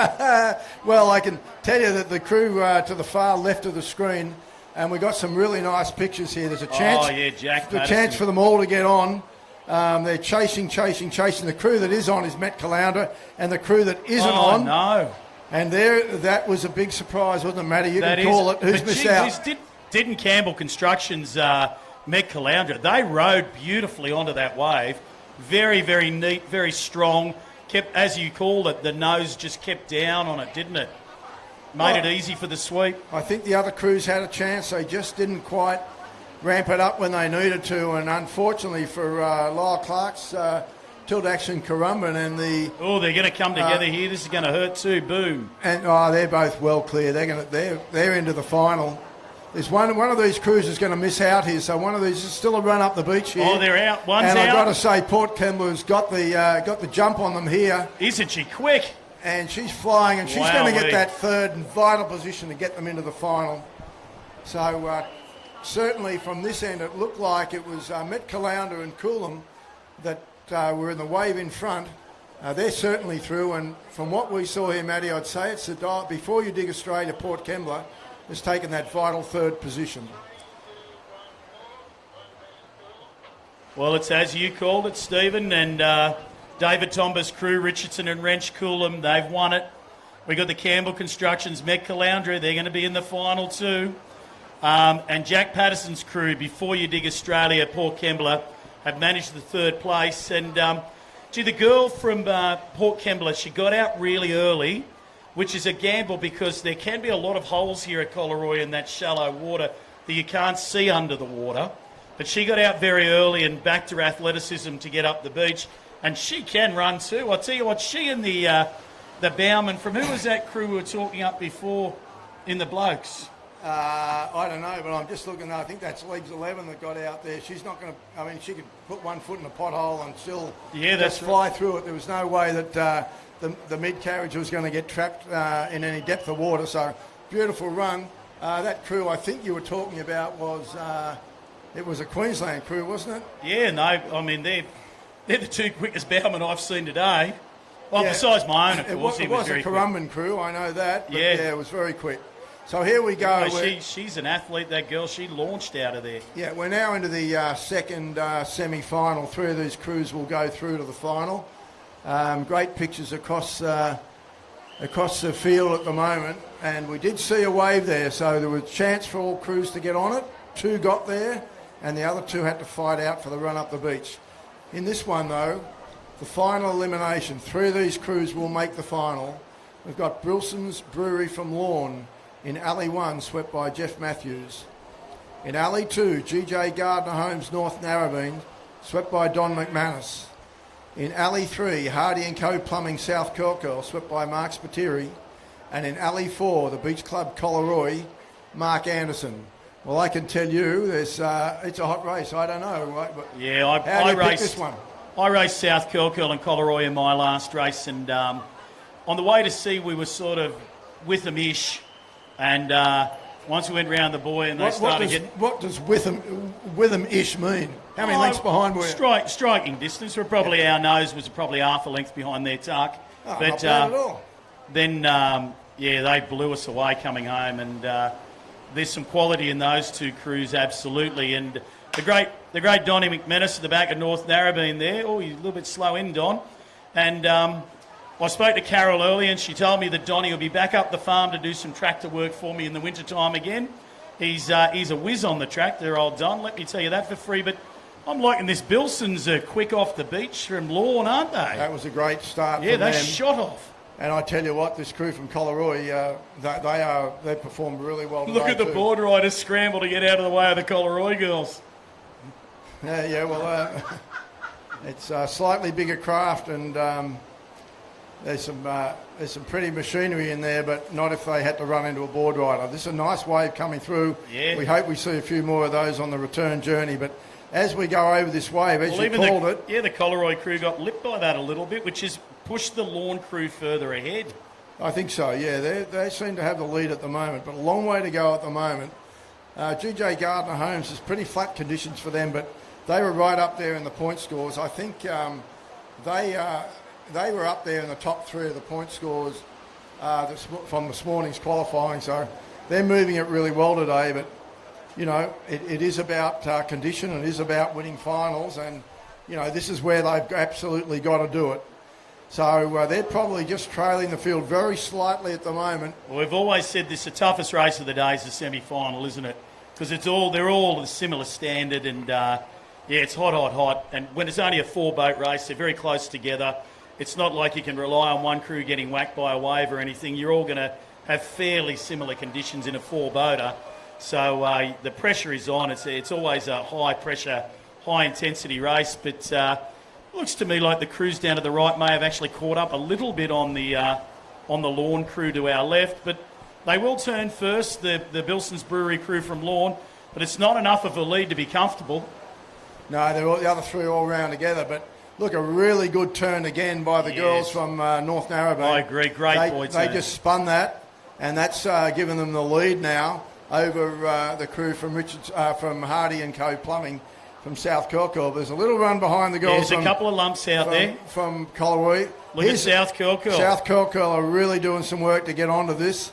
Well, I can tell you that the crew to the far left of the screen, and we've got some really nice pictures here. There's a chance. Oh, yeah, Jack The chance for them all to get on. They're chasing. The crew that is on is Met Caloundra, and the crew that isn't on. Oh, no. And that was a big surprise, wasn't it, Matty? You can call it. Who's missed out? Didn't Campbell Constructions Met Caloundra. They rode beautifully onto that wave. Very, very neat, very strong. Kept, as you called it, the nose just kept down on it, didn't it? Made it easy for the sweep. I think the other crews had a chance. They just didn't quite ramp it up when they needed to. And unfortunately for Lyle Clark's Tilt Action Currumbin and the... Oh, they're going to come together here. This is going to hurt too. Boom. And they're both well clear. They're into the final. There's one of these crews is going to miss out here, so one of these is still a run up the beach here. Oh, they're out. One's out. And I've got to say, Port Kembla's got the jump on them here. Isn't she quick? And she's flying, and she's going to get that third and vital position to get them into the final. So certainly from this end, it looked like it was Met Caloundra and Coolum that were in the wave in front. They're certainly through, and from what we saw here, Matty, I'd say it's before you dig Australia, Port Kembla has taken that vital third position. Well, it's as you called it, Stephen, and David Tomba's crew, Richardson and Wrench Coolum, they've won it. We got the Campbell Constructions, Met Caloundra, they're going to be in the final too. And Jack Patterson's crew, Before You Dig Australia, Port Kembla, have managed the third place. And the girl from Port Kembla, she got out really early, which is a gamble because there can be a lot of holes here at Collaroy in that shallow water that you can't see under the water. But she got out very early and backed her athleticism to get up the beach. And she can run too. I'll tell you what, she and the bowman from, who was that crew we were talking up before in the blokes? I don't know, but I'm just looking. I think that's Legs 11 that got out there. She's not going to. I mean, she could put one foot in a pothole and still just fly through it. There was no way that the mid carriage was going to get trapped in any depth of water. So beautiful run. That crew I think you were talking about was it was a Queensland crew, wasn't it? Yeah, no. I mean they're the two quickest bowmen I've seen today. Well, besides my own, of course. It was a Currumbin crew. I know that. But yeah, it was very quick. So here we go. She's an athlete, that girl. She launched out of there. Yeah, we're now into the second semi-final. Three of these crews will go through to the final. Great pictures across the field at the moment. And we did see a wave there, so there was a chance for all crews to get on it. Two got there, and the other two had to fight out for the run up the beach. In this one, though, the final elimination, three of these crews will make the final. We've got Brilson's Brewery from Lorne in Alley 1, swept by Jeff Matthews. In Alley 2, GJ Gardner Homes North Narrabeen, swept by Don McManus. In Alley 3, Hardy & Co Plumbing South Kirkgirl, swept by Mark Spiteri. And in Alley 4, the Beach Club Collaroy, Mark Anderson. Well, I can tell you, it's a hot race. I don't know. Right? But yeah, I raced this one. I raced South Kirkgirl and Collaroy in my last race, and on the way to sea, we were sort of with them-ish. And once we went round the buoy and they started getting... What does with them-ish mean? How many lengths behind were you? Striking distance. We're probably, our nose was probably half a length behind their tuck. Oh, but, not bad at all. Then, they blew us away coming home. And there's some quality in those two crews, absolutely. And the great Donnie McManus at the back of North Narrabeen there. Oh, he's a little bit slow in, Don. And... I spoke to Carol earlier and she told me that Donnie will be back up the farm to do some tractor work for me in the winter time again. He's a whiz on the tractor, old Don, let me tell you that for free. But I'm liking this. Bilson's quick off the beach from Lorne, aren't they? That was a great start. Yeah, they shot off. And I tell you what, this crew from Collaroy, they performed really well today. Look at the board riders scramble to get out of the way of the Collaroy girls. Well, it's a slightly bigger craft and... There's some pretty machinery in there, but not if they had to run into a board rider. This is a nice wave coming through. Yeah. We hope we see a few more of those on the return journey. But as we go over this wave, as you called it... Yeah, the Collaroy crew got lipped by that a little bit, which has pushed the Lorne crew further ahead. I think so, yeah. They seem to have the lead at the moment, but a long way to go at the moment. GJ Gardner Homes is pretty flat conditions for them, but they were right up there in the point scores. I think they were up there in the top three of the point scores from this morning's qualifying, so they're moving it really well today. But, it is about condition, it is about winning finals, and, this is where they've absolutely got to do it. So they're probably just trailing the field very slightly at the moment. Well, we've always said this, the toughest race of the day is the semi-final, isn't it? because they're all a similar standard, and yeah, it's hot. And when it's only a 4-boat race, they're very close together. It's not like you can rely on one crew getting whacked by a wave or anything. You're all going to have fairly similar conditions in a 4-boater. So the pressure is on. It's always a high pressure, high intensity race. But looks to me like the crews down to the right may have actually caught up a little bit on the Lawn crew to our left. But they will turn first, the Bilson's Brewery crew from Lawn. But it's not enough of a lead to be comfortable. No, the other three all round together. But look, a really good turn again by the girls from North Narrabeen. I agree. Great boy turn. They just spun that, and that's given them the lead now over the crew from from Hardy and Co Plumbing from South Kirkle. There's a little run behind the girls. There's a couple of lumps out there from Collaroy. Look at South Kirkle. South Kirkle are really doing some work to get onto this.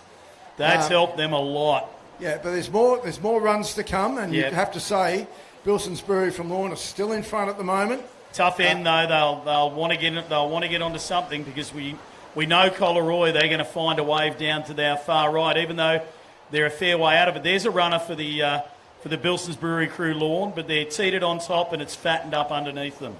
That's helped them a lot. Yeah, but there's more runs to come, and you have to say Bilson's Brewery from Lawn are still in front at the moment. Tough end though. They'll want to get onto something, because we know Collaroy, they're going to find a wave down to their far right, even though they're a fair way out of it. There's a runner for the Bilson's Brewery crew Lawn, but they're teetered on top and it's fattened up underneath them.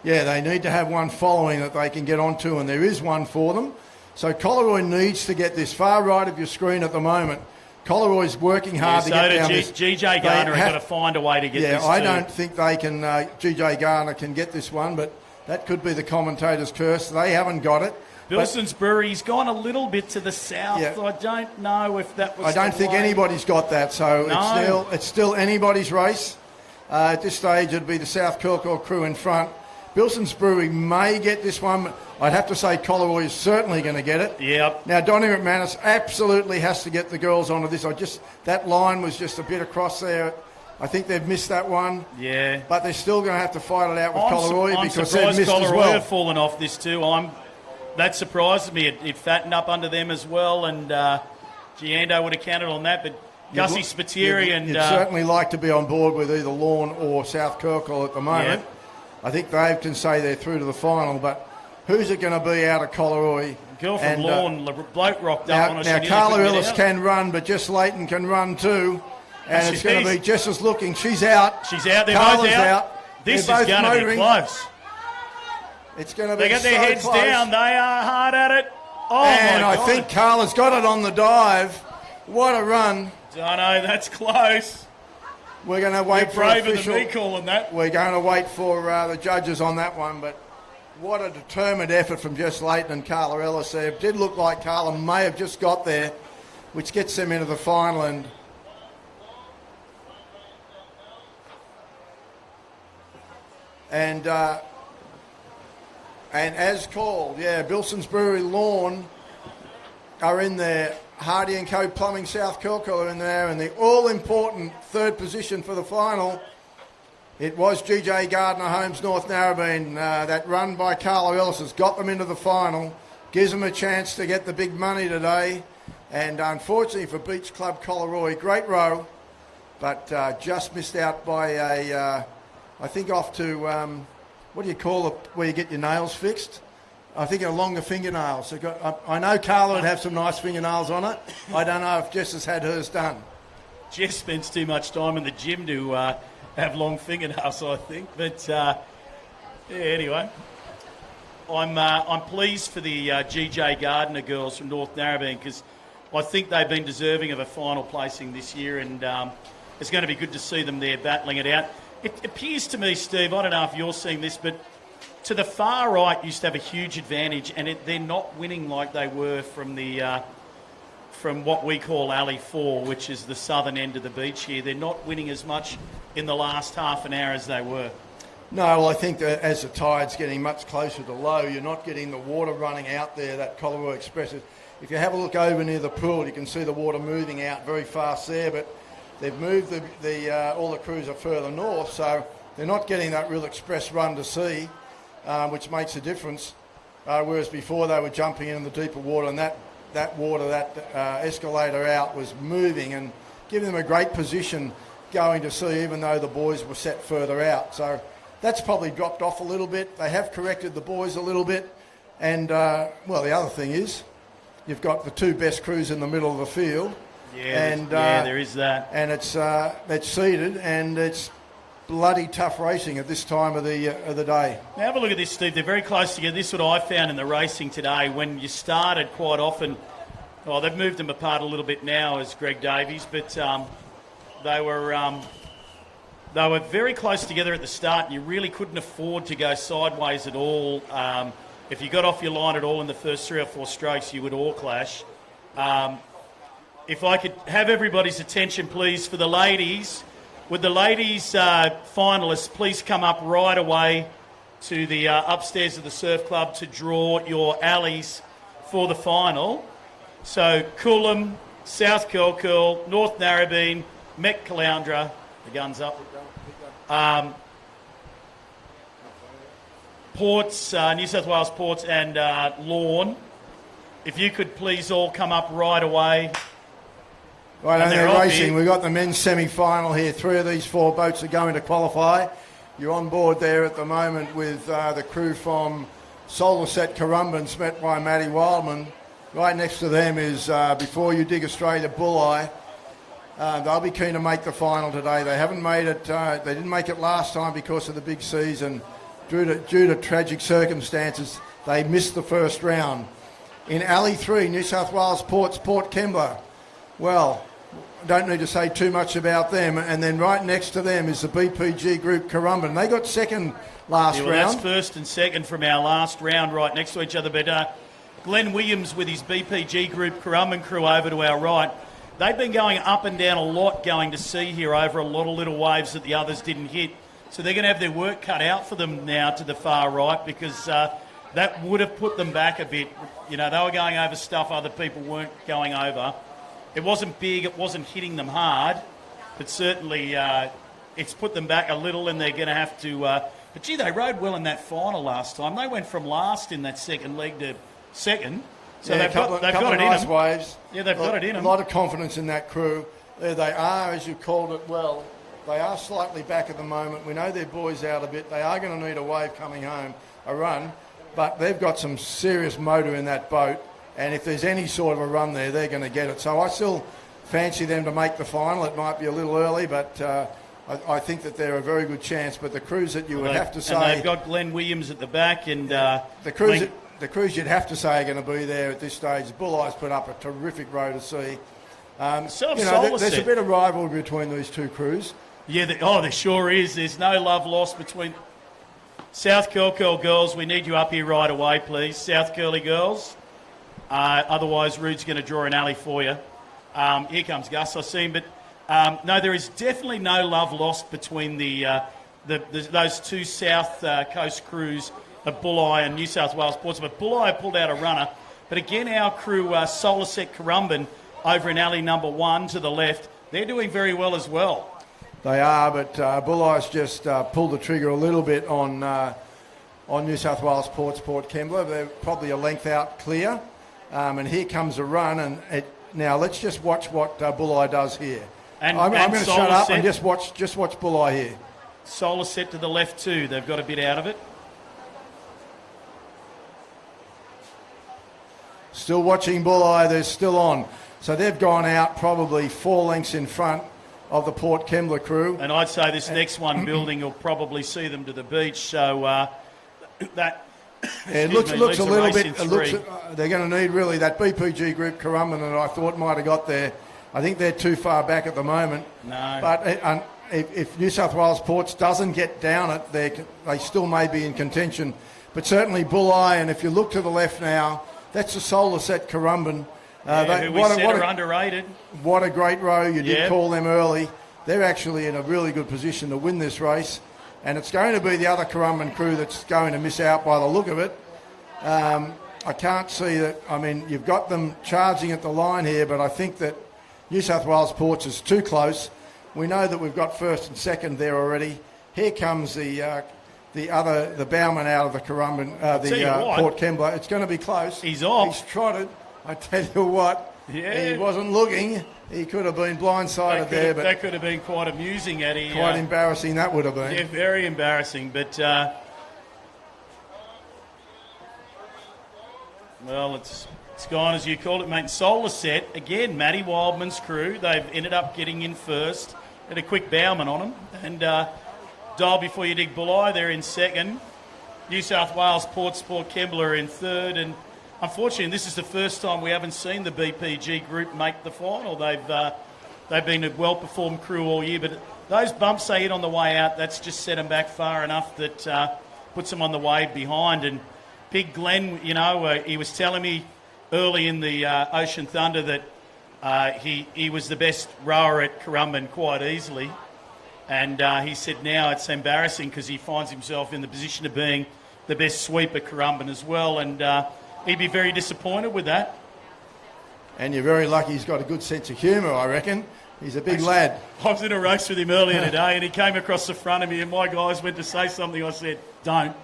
Yeah, they need to have one following that they can get onto, and there is one for them. So Collaroy needs to get this far right of your screen at the moment. Collaroy's working hard to get down this. GJ Garner have got to find a way to get this. Yeah, I don't think they can. GJ Garner can get this one, but that could be the commentator's curse. They haven't got it. Bilson's Brewery's gone a little bit to the south. Yeah. I don't know if that was. I don't think anybody's got that. So no. It's still anybody's race. At this stage, it'd be the South Kirkle crew in front. Bilson's Brewery may get this one. I'd have to say Collaroy is certainly going to get it. Yep. Now, Donny McManus absolutely has to get the girls onto this. That line was just a bit across there. I think they've missed that one. Yeah. But they're still going to have to fight it out with Collaroy because they've missed Collaroy as well. have fallen off this too. That surprised me. It fattened up under them as well, and Giando would have counted on that. But Gussie Spiteri and... You'd certainly like to be on board with either Lawn or South Kirkle at the moment. Yep. I think they can say they're through to the final, but who's it going to be out of Collaroy? Girl from Lawn, bloke rocked up on us. Now Carla Ellis can run, but Jess Layton can run too. And it's going to be Jess is looking. She's out. She's out. They're Carla's both out. This is going to be close. It's going to be They got their heads close. down. They are hard at it. Oh, and my God. I think Carla's got it on the dive. What a run. I know, that's close. We're going to wait for braver official. than me calling that. We're going to wait for the judges on that one, but what a determined effort from Jess Layton and Carla Ellis there. It did look like Carla may have just got there, which gets them into the final. And as called, Bilson's Brewery Lawn are in there. Hardy and Co Plumbing South Kirkle are in there, and the all-important third position for the final. It was GJ Gardner Homes North Narrabeen. That run by Carla Ellis has got them into the final, gives them a chance to get the big money today. And unfortunately for Beach Club Collaroy, great row, but just missed out by I think off to, what do you call it, where you get your nails fixed? I think a longer fingernails. So I know Carla would have some nice fingernails on it. I don't know if Jess has had hers done. Jess spends too much time in the gym to have long fingernails, I think. But anyway, I'm pleased for the GJ Gardner girls from North Narrabeen, because I think they've been deserving of a final placing this year, and it's going to be good to see them there battling it out. It appears to me, Steve, I don't know if you're seeing this, but to the far right used to have a huge advantage, and they're not winning like they were from from what we call Alley 4, which is the southern end of the beach here. They're not winning as much in the last half an hour as they were. No, well, I think that as the tide's getting much closer to low, you're not getting the water running out there that Collaroy expresses. If you have a look over near the pool, you can see the water moving out very fast there, but they've moved all the crews are further north, so they're not getting that real express run to sea. Which makes a difference, whereas before they were jumping in the deeper water, and that water, that escalator out was moving and giving them a great position going to sea, even though the boys were set further out. So that's probably dropped off a little bit. They have corrected the boys a little bit, and the other thing is you've got the two best crews in the middle of the field. and there is that. And it's seeded, and it's bloody tough racing at this time of the day. Now have a look at this, Steve. They're very close together. This is what I found in the racing today. When you started, quite often, they've moved them apart a little bit now as Greg Davies, but they were very close together at the start, and you really couldn't afford to go sideways at all. If you got off your line at all in the first 3 or 4 strokes, you would all clash. If I could have everybody's attention, please, for the ladies. Would the ladies finalists please come up right away to the upstairs of the Surf Club to draw your alleys for the final? So Coolum, South Curl, North Narrabeen, Met Caloundra, the gun's up. Ports, New South Wales Ports and Lorne. If you could please all come up right away. Right, and they're racing. We've got the men's semi-final here. 3 of these 4 boats are going to qualify. You're on board there at the moment with the crew from Solarset Currumbin, met by Matty Wildman. Right next to them is Before You Dig Australia Bulleye. They'll be keen to make the final today. They haven't made it. They didn't make it last time because of the big season. Due to tragic circumstances, they missed the first round. In Alley 3, New South Wales Ports, Port Kembla. Well, don't need to say too much about them. And then right next to them is the BPG Group Currumbin. They got second last round. That's first and second from our last round right next to each other. But Glenn Williams with his BPG Group Currumbin crew over to our right. They've been going up and down a lot going to sea here over a lot of little waves that the others didn't hit. So they're going to have their work cut out for them now to the far right, because that would have put them back a bit. You know, they were going over stuff other people weren't going over. It wasn't big, it wasn't hitting them hard, but certainly it's put them back a little, and they're going to have to... but gee, they rode well in that final last time. They went from last in that second leg to second. So they've got it in them. Waves. Yeah, they've got it in them. A lot of confidence in that crew. There they are, as you called it well. They are slightly back at the moment. We know their boys out a bit. They are going to need a wave coming home, a run, but they've got some serious motor in that boat. And if there's any sort of a run there, they're going to get it. So I still fancy them to make the final. It might be a little early, but I think that they're a very good chance. But the crews that you would have to say... And they've got Glenn Williams at the back, and... the crews you'd have to say are going to be there at this stage. Bulleye's put up a terrific row to see. There's a bit of rivalry between these two crews. Yeah, there sure is. There's no love lost between... South Curl girls, we need you up here right away, please. South Curly girls. Otherwise, Rude's going to draw an alley for you. Here comes Gus, I see him. But no, there is definitely no love lost between those two South Coast crews of Bulleye and New South Wales Ports. But Bulleye pulled out a runner. But again, our crew, Solarset Currumbin, over in alley number 1 to the left, they're doing very well as well. They are, but Bulleye's just pulled the trigger a little bit on New South Wales Ports, Port Kembla. They're probably a length out clear. And here comes a run. Now let's just watch what Bulleye does here. I'm going to shut up and just watch Bulleye here. Solarset to the left too. They've got a bit out of it. Still watching Bulleye. They're still on. So they've gone out probably 4 lengths in front of the Port Kembla crew. And I'd say this next one building will probably see them to the beach. So that... It looks a little bit... they're going to need really that BPG Group Currumbin that I thought might have got there. I think they're too far back at the moment. No. But if New South Wales Ports doesn't get down it, they still may be in contention. But certainly Bulleye, and if you look to the left now, that's the Solarset Currumbin. Are underrated. What a great row. You did call them early. They're actually in a really good position to win this race. And it's going to be the other Currumbin crew that's going to miss out by the look of it. I can't see that. I mean, you've got them charging at the line here, but I think that New South Wales Ports is too close. We know that we've got first and second there already. Here comes the bowman out of the Currumbin, Port Kembla. It's going to be close. He's off. He's trotted. I tell you what, he wasn't looking. He could have been blindsided there. But that could have been quite amusing, Eddie. Quite embarrassing that would have been. Yeah, very embarrassing. But, well, It's gone, as you called it, mate. Solar set. Again, Matty Wildman's crew. They've ended up getting in first. Had a quick bowman on them. And Dial Before You Dig Bulli, they're in second. New South Wales Port Sport Kembla are in third. And unfortunately, this is the first time we haven't seen the BPG group make the final. They've been a well-performed crew all year, but those bumps they hit on the way out, that's just set them back far enough that puts them on the way behind. And Big Glenn, he was telling me early in the Ocean Thunder that he was the best rower at Currumbin quite easily. And he said now it's embarrassing because he finds himself in the position of being the best sweep at Currumbin as well. And he'd be very disappointed with that. And you're very lucky he's got a good sense of humour, I reckon. He's a big lad. I was in a race with him earlier today and he came across the front of me and my guys went to say something. I said, don't.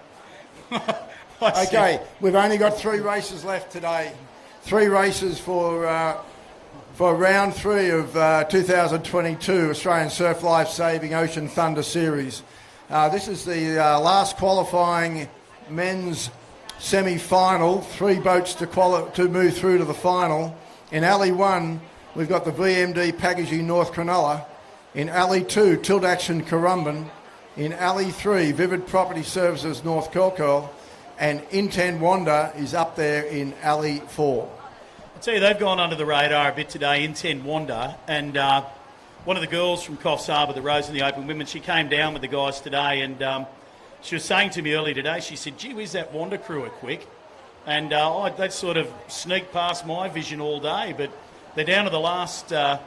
Okay, we've only got 3 races left today. 3 races for round 3 of 2022 Australian Surf Life Saving Ocean Thunder Series. This is the last qualifying men's semi-final. 3 boats to move through to the final. In Alley 1, we've got the VMD Packaging North Cronulla. In Alley 2, Tilt Action Currumbin. In Alley 3, Vivid Property Services North Kalkal. And Inten Wanda is up there in Alley 4. I tell you, they've gone under the radar a bit today, Inten Wanda. And one of the girls from Coffs Harbour that rose in the Open Women, she came down with the guys today and she was saying to me earlier today, she said, gee whiz, that Wanda crew are quick. And they'd sort of sneaked past my vision all day, but they're down to the last, we're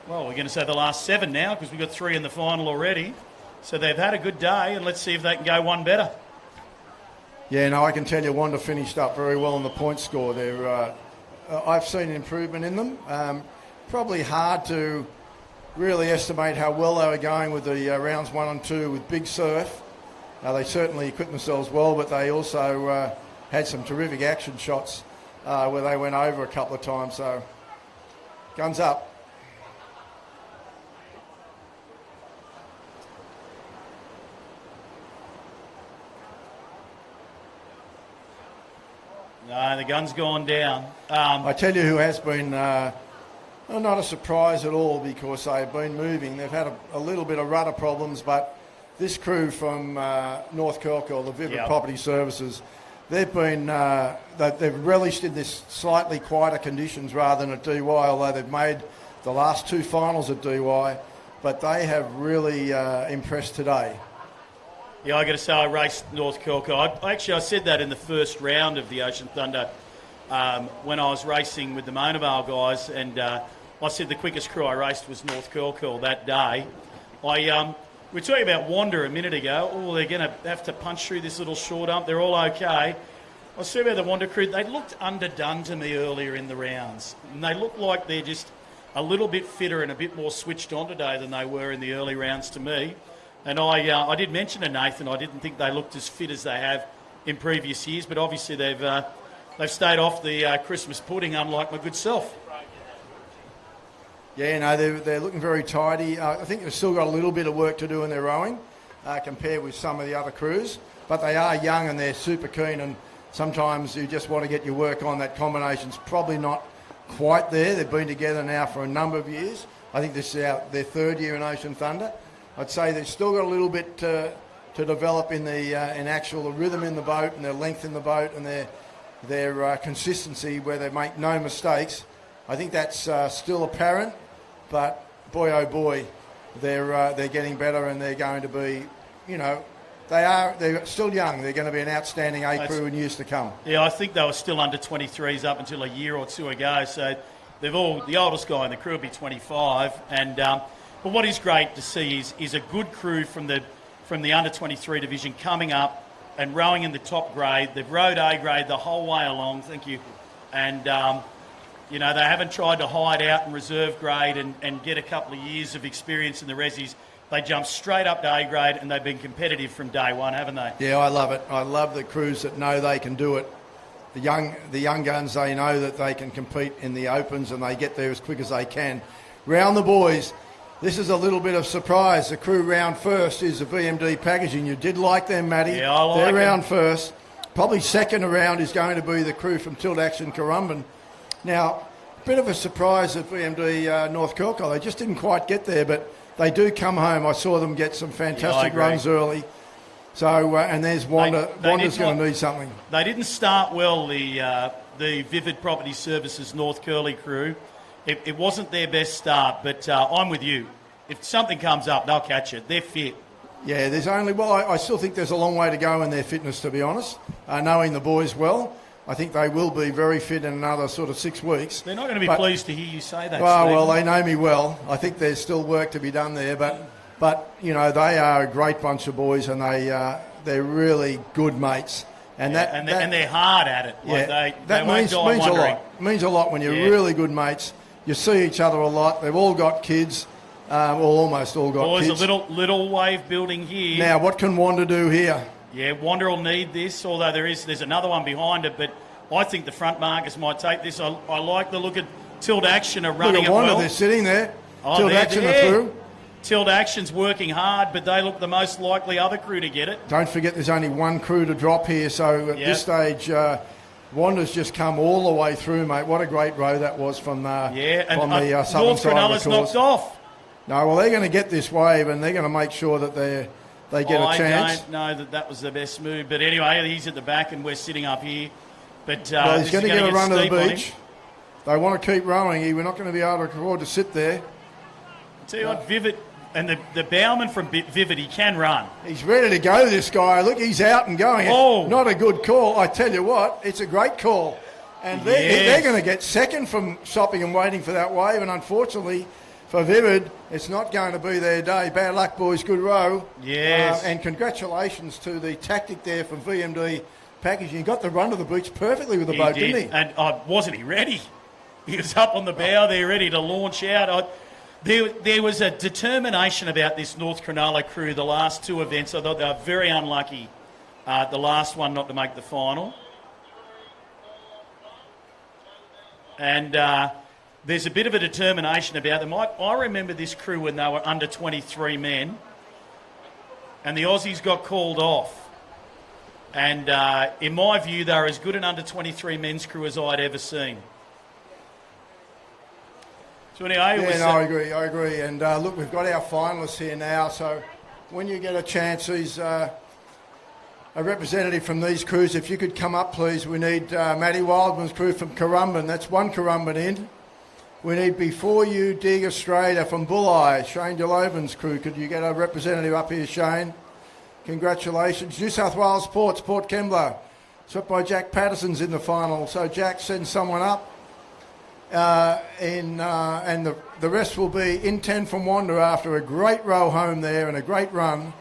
going to say the last 7 now because we've got 3 in the final already. So they've had a good day and let's see if they can go one better. Yeah, no, I can tell you Wanda finished up very well on the point score. I've seen improvement in them. Probably hard to really estimate how well they were going with the rounds 1 and 2 with Big Surf. They certainly equipped themselves well, but they also had some terrific action shots where they went over a couple of times. So, guns up. No, the gun's gone down. I tell you who has been not a surprise at all because they've been moving. They've had a little bit of rudder problems, but this crew from North Kalkal, the Vivid Property Services, they've relished in this slightly quieter conditions rather than at DY, although they've made the last 2 finals at DY, but they have really impressed today. Yeah, I got to say, I raced North Kalkal. I said that in the first round of the Ocean Thunder when I was racing with the Monavale guys, and I said the quickest crew I raced was North Kalkal that day. We were talking about Wanda a minute ago. Oh, they're going to have to punch through this little short ump. They're all okay. I was talking about the Wanda crew. They looked underdone to me earlier in the rounds, and they look like they're just a little bit fitter and a bit more switched on today than they were in the early rounds to me. And I did mention to Nathan I didn't think they looked as fit as they have in previous years, but obviously they've stayed off the Christmas pudding, unlike my good self. Yeah, no, they're looking very tidy. I think they've still got a little bit of work to do in their rowing compared with some of the other crews, but they are young and they're super keen, and sometimes you just want to get your work on. That combination's probably not quite there. They've been together now for a number of years. I think this is their 3rd year in Ocean Thunder. I'd say they've still got a little bit to develop in the actual rhythm in the boat and their length in the boat and their consistency where they make no mistakes. I think that's still apparent, but boy oh boy, they're getting better and they're going to be, they're still young. They're going to be an outstanding A crew in years to come. Yeah, I think they were still under 23s up until a year or 2 ago. So the oldest guy in the crew will be 25 and. But what is great to see is a good crew from the under 23 division coming up and rowing in the top grade. They've rowed A grade the whole way along, thank you. And they haven't tried to hide out in reserve grade and get a couple of years of experience in the resis. They jumped straight up to A grade and they've been competitive from day one, haven't they? Yeah, I love it. I love the crews that know they can do it. The young guns, they know that they can compete in the opens and they get there as quick as they can. Round the boys. This is a little bit of surprise. The crew round first is the VMD Packaging. You did like them, Matty. Yeah, I like They're them. round first. Probably second around is going to be the crew from Tilt Action Currumbin. Now, a bit of a surprise at VMD North Kilcoy. They just didn't quite get there, but they do come home. I saw them get some fantastic runs early. So, and there's Wanda. Wanda's going to need something. They didn't start well, the Vivid Property Services North Curly crew. It wasn't their best start, but I'm with you. If something comes up, they'll catch it. They're fit. Yeah, I still think there's a long way to go in their fitness, to be honest. Knowing the boys well, I think they will be very fit in another sort of 6 weeks. They're not going to be pleased to hear you say that, Well, they know me well. I think there's still work to be done there, but you know, they are a great bunch of boys, and they're really good mates. And they're hard at it. That means a lot. It means a lot when you're really good mates. You see each other a lot. They've all got kids. Almost all got kids. Boys, a little wave building here. Now, what can Wanda do here? Yeah, Wanda will need this, although there's another one behind it, but I think the front markers might take this. I like the look at Tilt Action are running it well. Look at Wanda, they're sitting there. Tilt Action are through. Tilt Action's working hard, but they look the most likely other crew to get it. Don't forget there's only one crew to drop here, so at this stage, Wanda's just come all the way through, mate. What a great row that was from the southern North side of Cronulla's the course. knocked off. No, well, they're going to get this wave, and they're going to make sure that they get a chance. I don't know that was the best move, but anyway, he's at the back, and we're sitting up here. But he's going to get a run to the beach. They want to keep rowing. We're not going to be able to afford to sit there. Tell you what, Vivid. And the bowman from Vivid, he can run. He's ready to go, this guy. Look, he's out and going. Oh. Not a good call. I tell you what, it's a great call. And they're going to get second from stopping and waiting for that wave. And unfortunately for Vivid, it's not going to be their day. Bad luck, boys. Good row. Yes. And congratulations to the tactic there from VMD Packaging. He got the run to the beach perfectly with the boat, didn't he? And wasn't he ready? He was up on the bow there, ready to launch out. There was a determination about this North Cronulla crew the last two events. I thought they were very unlucky, the last one not to make the final. And there's a bit of a determination about them. I remember this crew when they were under 23 men, and the Aussies got called off. And in my view, they were as good an under 23 men's crew as I'd ever seen. So anyway, I agree. And look, we've got our finalists here now. So when you get a chance, a representative from these crews, if you could come up, please. We need Matty Wildman's crew from Currumbin. That's one Currumbin in. We need Before You Dig Australia from Bulli. Shane Delovin's crew. Could you get a representative up here, Shane? Congratulations. New South Wales Ports, Port Kembla. Swept by Jack Patterson's in the final. So Jack sends someone up. And the rest will be in 10 from Wanda after a great row home there and a great run.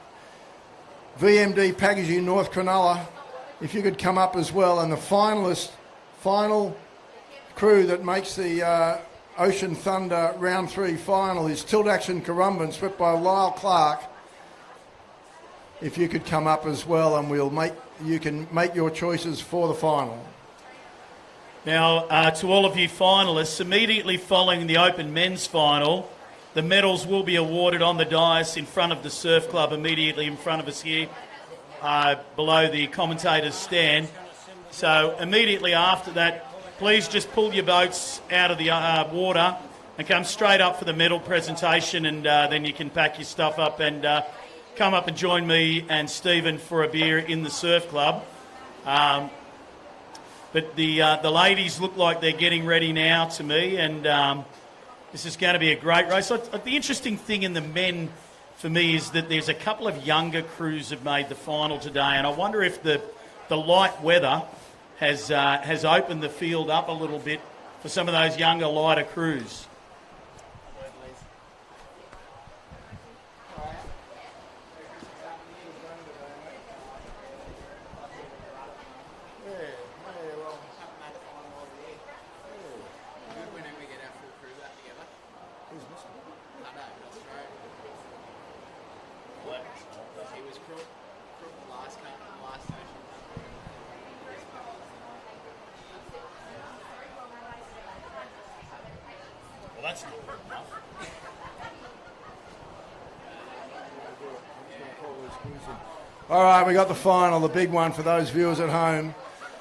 VMD Packaging North Cronulla, if you could come up as well. And the final crew that makes the Ocean Thunder Round 3 final is Tilt Action Currumbin, swept by Lyle Clark. If you could come up as well, and you can make your choices for the final. Now, to all of you finalists, immediately following the Open Men's Final, the medals will be awarded on the dais in front of the Surf Club, immediately in front of us here, below the commentator's stand. So immediately after that, please just pull your boats out of the water and come straight up for the medal presentation, and then you can pack your stuff up and come up and join me and Stephen for a beer in the Surf Club. But the ladies look like they're getting ready now to me, and this is going to be a great race. So the interesting thing in the men for me is that there's a couple of younger crews have made the final today, and I wonder if the light weather has opened the field up a little bit for some of those younger, lighter crews. Well, that's not good enough. All right, we got the final, the big one for those viewers at home.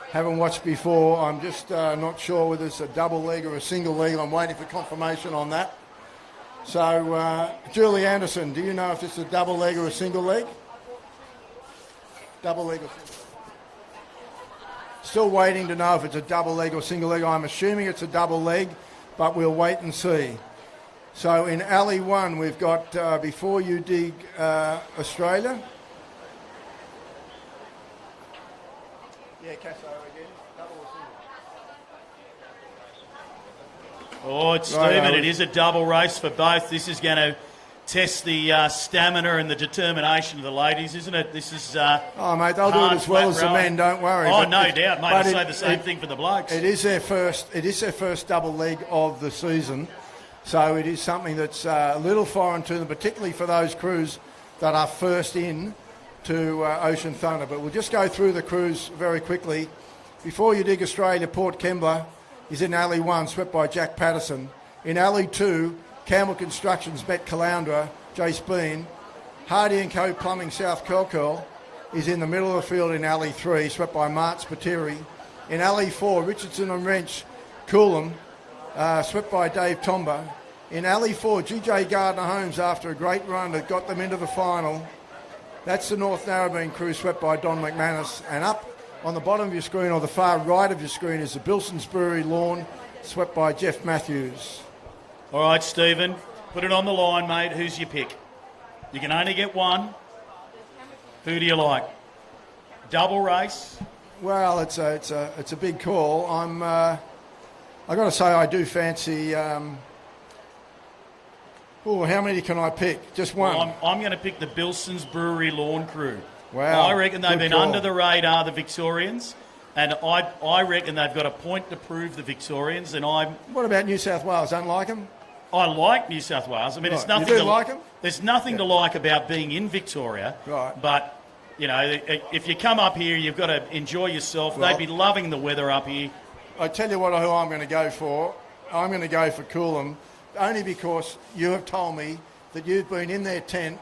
Haven't watched before. I'm just not sure whether it's a double leg or a single leg. I'm waiting for confirmation on that. So, Julie Anderson, do you know if it's a double leg or a single leg? Double leg or single leg? Still waiting to know if it's a double leg or single leg. I'm assuming it's a double leg, but we'll wait and see. So in Alley 1, we've got Before You Dig Australia. Yeah, Casso again. Double or single? Oh, it's Stephen. It is a double race for both. This is going to test the stamina and the determination of the ladies, isn't it? This is oh, mate, they'll do it as well as the men. Don't worry. Oh, no doubt, mate. I say the same thing for the blokes. It is their first double leg of the season, so it is something that's a little foreign to them, particularly for those crews that are first in to Ocean Thunder. But we'll just go through the crews very quickly. Before You Dig Australia, Port Kembla is in Alley 1, swept by Jack Patterson. In Alley 2, Campbell Constructions met Caloundra, Jace Bean. Hardy & Co. Plumbing South Curl is in the middle of the field in Alley 3, swept by Mart Spiteri. In Alley 4, Richardson and Wrench, Coolum, swept by Dave Tomba. In Alley 4, GJ Gardner-Holmes, after a great run that got them into the final. That's the North Narrabeen crew, swept by Don McManus. And up on the bottom of your screen, or the far right of your screen, is the Bilson's Brewery Lawn, swept by Jeff Matthews. All right, Stephen, put it on the line, mate. Who's your pick? You can only get one. Who do you like? Double race? Well, it's a big call. I got to say I do fancy. How many can I pick? Just one. Well, I'm going to pick the Bilson's Brewery Lawn crew. Wow. I reckon they've been call. under the radar, the Victorians, and I reckon they've got a point to prove, the Victorians. And What about New South Wales? Don't like them? I like New South Wales. I mean, Right. it's nothing You do to like them? There's nothing to like about being in Victoria. Right. But you know, if you come up here, you've got to enjoy yourself. Well, They'd be loving the weather up here. I tell you who I'm going to go for. I'm going to go for Coolum, only because you have told me that you've been in their tent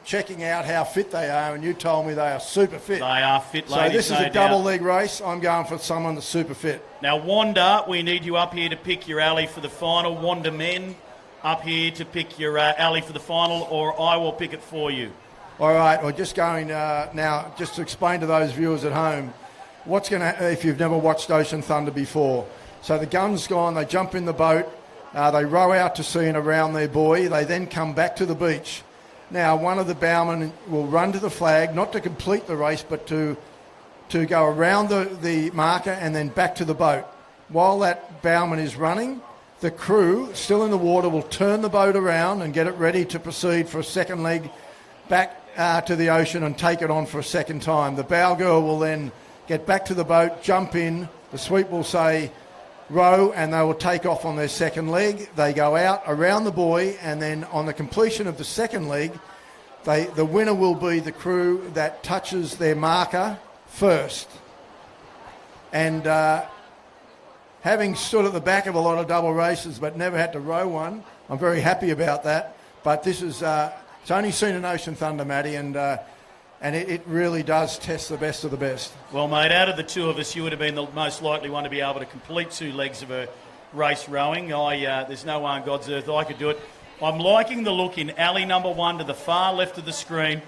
checking out how fit they are, and you told me they are super fit. They are fit, So ladies. this is no a double doubt. leg race. I'm going for someone that's super fit. Now, Wanda, we need you up here to pick your alley for the final. Wanda men up here to pick your alley for the final, or I will pick it for you. All right, we're just going now, just to explain to those viewers at home, what's going to, if you've never watched Ocean Thunder before. So the gun's gone, they jump in the boat, they row out to sea and around their buoy, they then come back to the beach. Now, one of the bowmen will run to the flag, not to complete the race, but to go around the marker and then back to the boat. While that bowman is running, the crew, still in the water, will turn the boat around and get it ready to proceed for a second leg back to the ocean and take it on for a second time. The bow girl will then get back to the boat, jump in, the sweep will say row, and they will take off on their second leg. They go out around the buoy, and then on the completion of the second leg, the winner will be the crew that touches their marker first. And having stood at the back of a lot of double races but never had to row one, I'm very happy about that. But this is it's only seen in Ocean Thunder, Matty, and it really does test the best of the best. Well, mate, out of the two of us, you would have been the most likely one to be able to complete 2 legs of a race rowing. There's no way on God's earth I could do it. I'm liking the look in alley number 1 to the far left of the screen.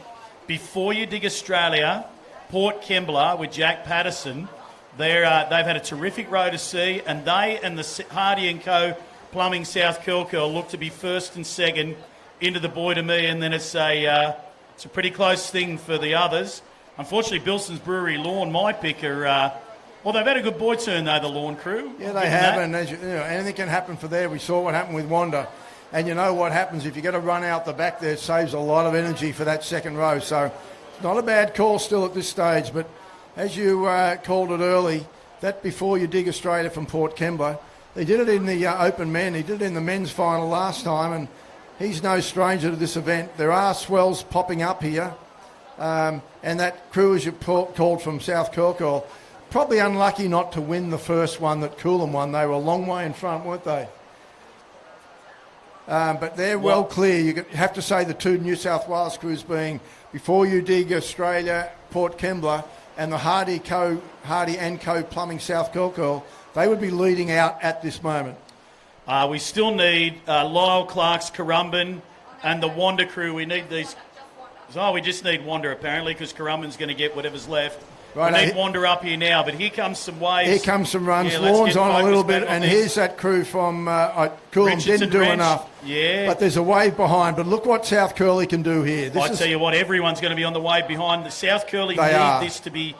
Before You Dig Australia, Port Kembla with Jack Patterson. They've had a terrific row to sea, and they and the Hardy & Co. Plumbing South Curl look to be first and second into the buoy to me, and then it's a pretty close thing for the others. Unfortunately, Bilson's Brewery Lawn, my pick, well, they've had a good boy turn, though, the lawn crew. Yeah, they have, and as you know, anything can happen for there. We saw what happened with Wanda. And you know what happens if you get to run out the back there, it saves a lot of energy for that second row. So it's not a bad call still at this stage, but as you called it early, that Before You Dig Australia from Port Kembla, they did it in the open men. He did it in the men's final last time, and he's no stranger to this event. There are swells popping up here, and that crew, as you called from South Curl, probably unlucky not to win the first one that Coolum won. They were a long way in front, weren't they? But they're well clear. You have to say the two New South Wales crews being Before You Dig Australia, Port Kembla, and the Hardy and Co Plumbing South Kilcoyle, they would be leading out at this moment. We still need Lyle Clark's Currumbin and the Wanda crew. We need these. Oh, we just need Wanda apparently because Currumbin's going to get whatever's left. Right, we need Wanda up here now, but here comes some waves. Here comes some runs. Yeah, Lawn's on a little bit, and here's that crew from Coolum. Didn't do enough. Yeah. But there's a wave behind. But look what South Curly can do here. I tell you what, everyone's going to be on the wave behind. The South Curly need this to be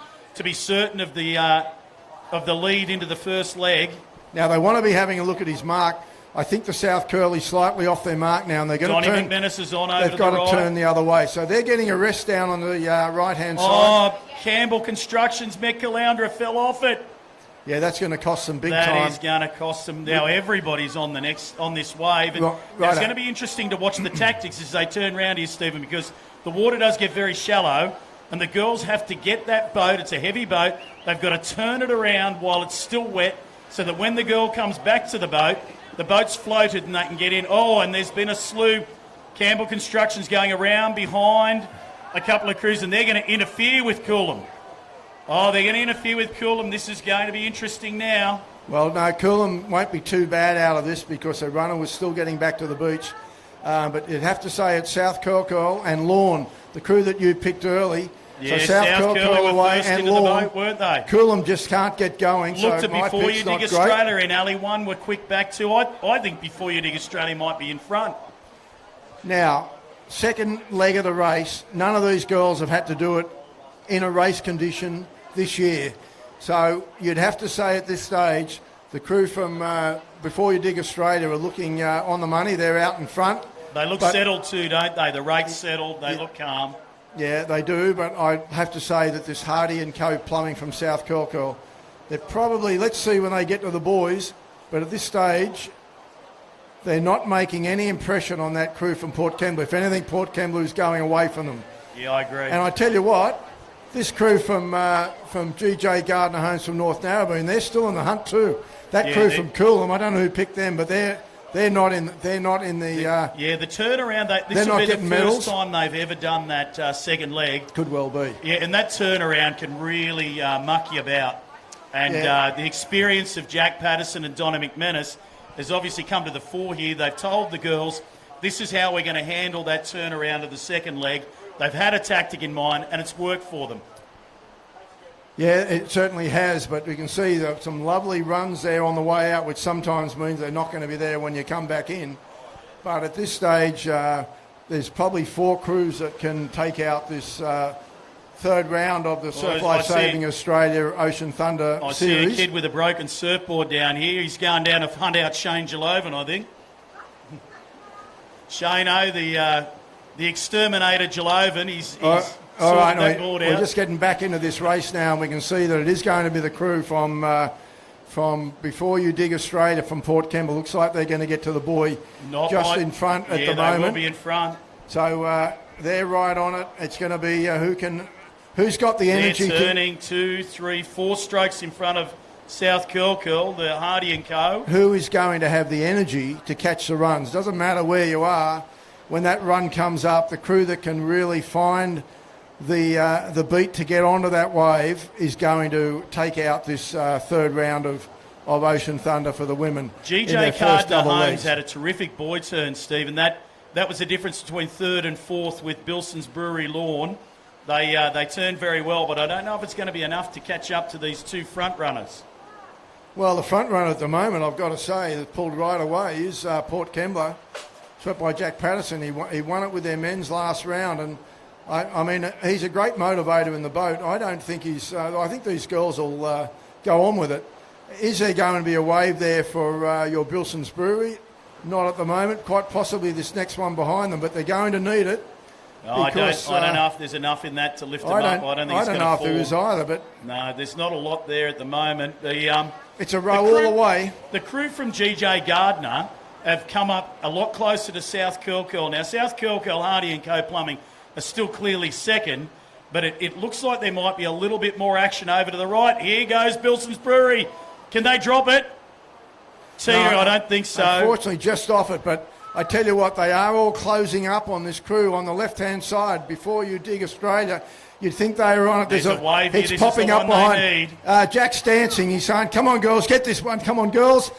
certain of the lead into the first leg. Now they want to be having a look at his mark. I think the South Curly slightly off their mark now, and they're going to turn. McManus is on over they've got to turn the other way, so they're getting a rest down on the right-hand side. Oh, Campbell Constructions, Met Caloundra fell off it. Yeah, that's going to cost them big time. That is going to cost them. Now everybody's on this wave, and it's going to be interesting to watch the tactics as they turn around here, Stephen, because the water does get very shallow, and the girls have to get that boat. It's a heavy boat. They've got to turn it around while it's still wet, so that when the girl comes back to the boat's floated and they can get in. Oh, and there's been a slew. Campbell Construction's going around behind a couple of crews, and they're going to interfere with Coolum. Oh, they're going to interfere with Coolum. This is going to be interesting now. Well, no, Coolum won't be too bad out of this because the runner was still getting back to the beach. But you'd have to say it's South Kilcoyle and Lawn, the crew that you picked early. Yeah, so South Kilcoyle away and Lawn. The boat, weren't they? Coolum just can't get going. Looked so at Before You Dig Australia in Alley 1 were quick back too. I think Before You Dig Australia might be in front. Now, second leg of the race, none of these girls have had to do it in a race condition this year. So you'd have to say at this stage, the crew from Before You Dig Australia are looking on the money. They're out in front. They look settled too, don't they? The rate's settled. They look calm. Yeah, they do, but I have to say that this Hardy and Co Plumbing from South Kilcoyle, they're probably, let's see when they get to the boys, but at this stage, they're not making any impression on that crew from Port Kembla. If anything, Port Kembla is going away from them. Yeah, I agree. And I tell you what, this crew from GJ Gardner Homes from North Narrabeen, they're still in the hunt too. That crew from Coolum, I don't know who picked them, but they're not in the the turnaround. This will be the first time they've ever done that second leg. Could well be. Yeah, and that turnaround can really muck you about. And the experience of Jack Patterson and Donna McManus has obviously come to the fore here. They've told the girls, this is how we're going to handle that turnaround of the second leg. They've had a tactic in mind, and it's worked for them. Yeah, it certainly has, but we can see some lovely runs there on the way out, which sometimes means they're not going to be there when you come back in. But at this stage, there's probably 4 crews that can take out this third round of the Surf Life Saving Australia Ocean Thunder series. I see a kid with a broken surfboard down here. He's going down to hunt out Shane Jalovan, I think. Shane-o, the exterminator Jalovan, he's all right, we're just getting back into this race now, and we can see that it is going to be the crew from Before You Dig Australia from Port Kembla. Looks like they're going to get to the buoy in front at the moment. Yeah, they will be in front. So they're right on it. It's going to be who's got the energy. They're turning 2, 3, 4 strokes in front of South Kilcoyle, the Hardy and Co. Who is going to have the energy to catch the runs? Doesn't matter where you are. When that run comes up, the crew that can really find the beat to get onto that wave is going to take out this third round of Ocean Thunder for the women. GJ Gardner Homes had a terrific buoy turn, Stephen. That was the difference between third and fourth with Bilson's Brewery Lawn. They turned very well, but I don't know if it's going to be enough to catch up to these 2 front runners. Well, the front runner at the moment, I've got to say, that pulled right away is Port Kembla, swept by Jack Patterson. He won it with their men's last round, and I mean, he's a great motivator in the boat. I don't think I think these girls will go on with it. Is there going to be a wave there for your Bilson's Brewery? Not at the moment. Quite possibly this next one behind them, but they're going to need it. Because, I don't know if there's enough in that to lift them up. I don't think it's going to fall. I don't know if there is either, but no, there's not a lot there at the moment. It's a row all the way. The crew from GJ Gardner have come up a lot closer to South Kilcoyle. Now, South Kilcoyle, Hardy and Co Plumbing are still clearly second, but it looks like there might be a little bit more action over to the right. Here goes Bilson's Brewery. Can they drop it? I don't think so. Unfortunately, just off it, but I tell you what, they are all closing up on this crew on the left-hand side. Before you dig Australia, you'd think they were on it. There's a wave here. It's This popping is the up one behind. they need. Jack's dancing. He's saying, come on, girls, get this one. Come on, girls.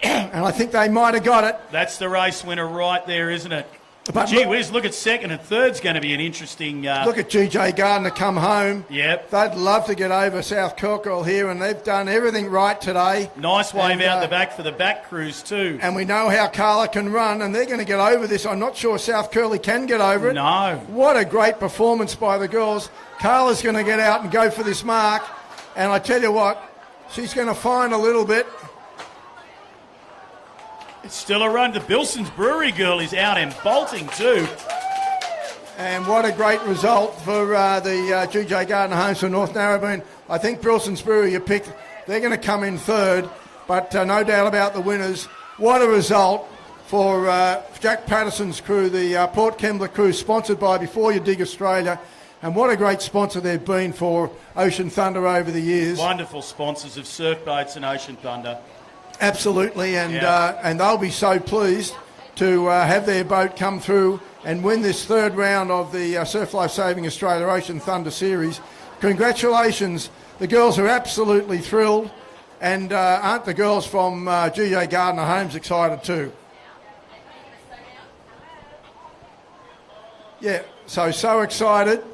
And I think they might have got it. That's the race winner right there, isn't it? But Gee whiz, look at second and third's going to be an interesting... Look at GJ Gardner come home. Yep. They'd love to get over South Kilcoyle here, and they've done everything right today. Nice wave out the back for the back crews too. And we know how Carla can run, and they're going to get over this. I'm not sure South Curly can get over it. No. What a great performance by the girls. Carla's going to get out and go for this mark. And I tell you what, she's going to find a little bit. It's still a run. The Bilson's Brewery girl is out and bolting too. And what a great result for the GJ Gardner Homes for North Narrabeen. I think Bilson's Brewery you picked, they're going to come in third, but no doubt about the winners. What a result for Jack Patterson's crew, the Port Kembla crew, sponsored by Before You Dig Australia. And what a great sponsor they've been for Ocean Thunder over the years. Wonderful sponsors of surf boats and Ocean Thunder. Absolutely, and they'll be so pleased to have their boat come through and win this third round of the Surf Life Saving Australia Ocean Thunder Series. Congratulations. The girls are absolutely thrilled, and aren't the girls from GJ Gardner Homes excited too? Yeah, so excited.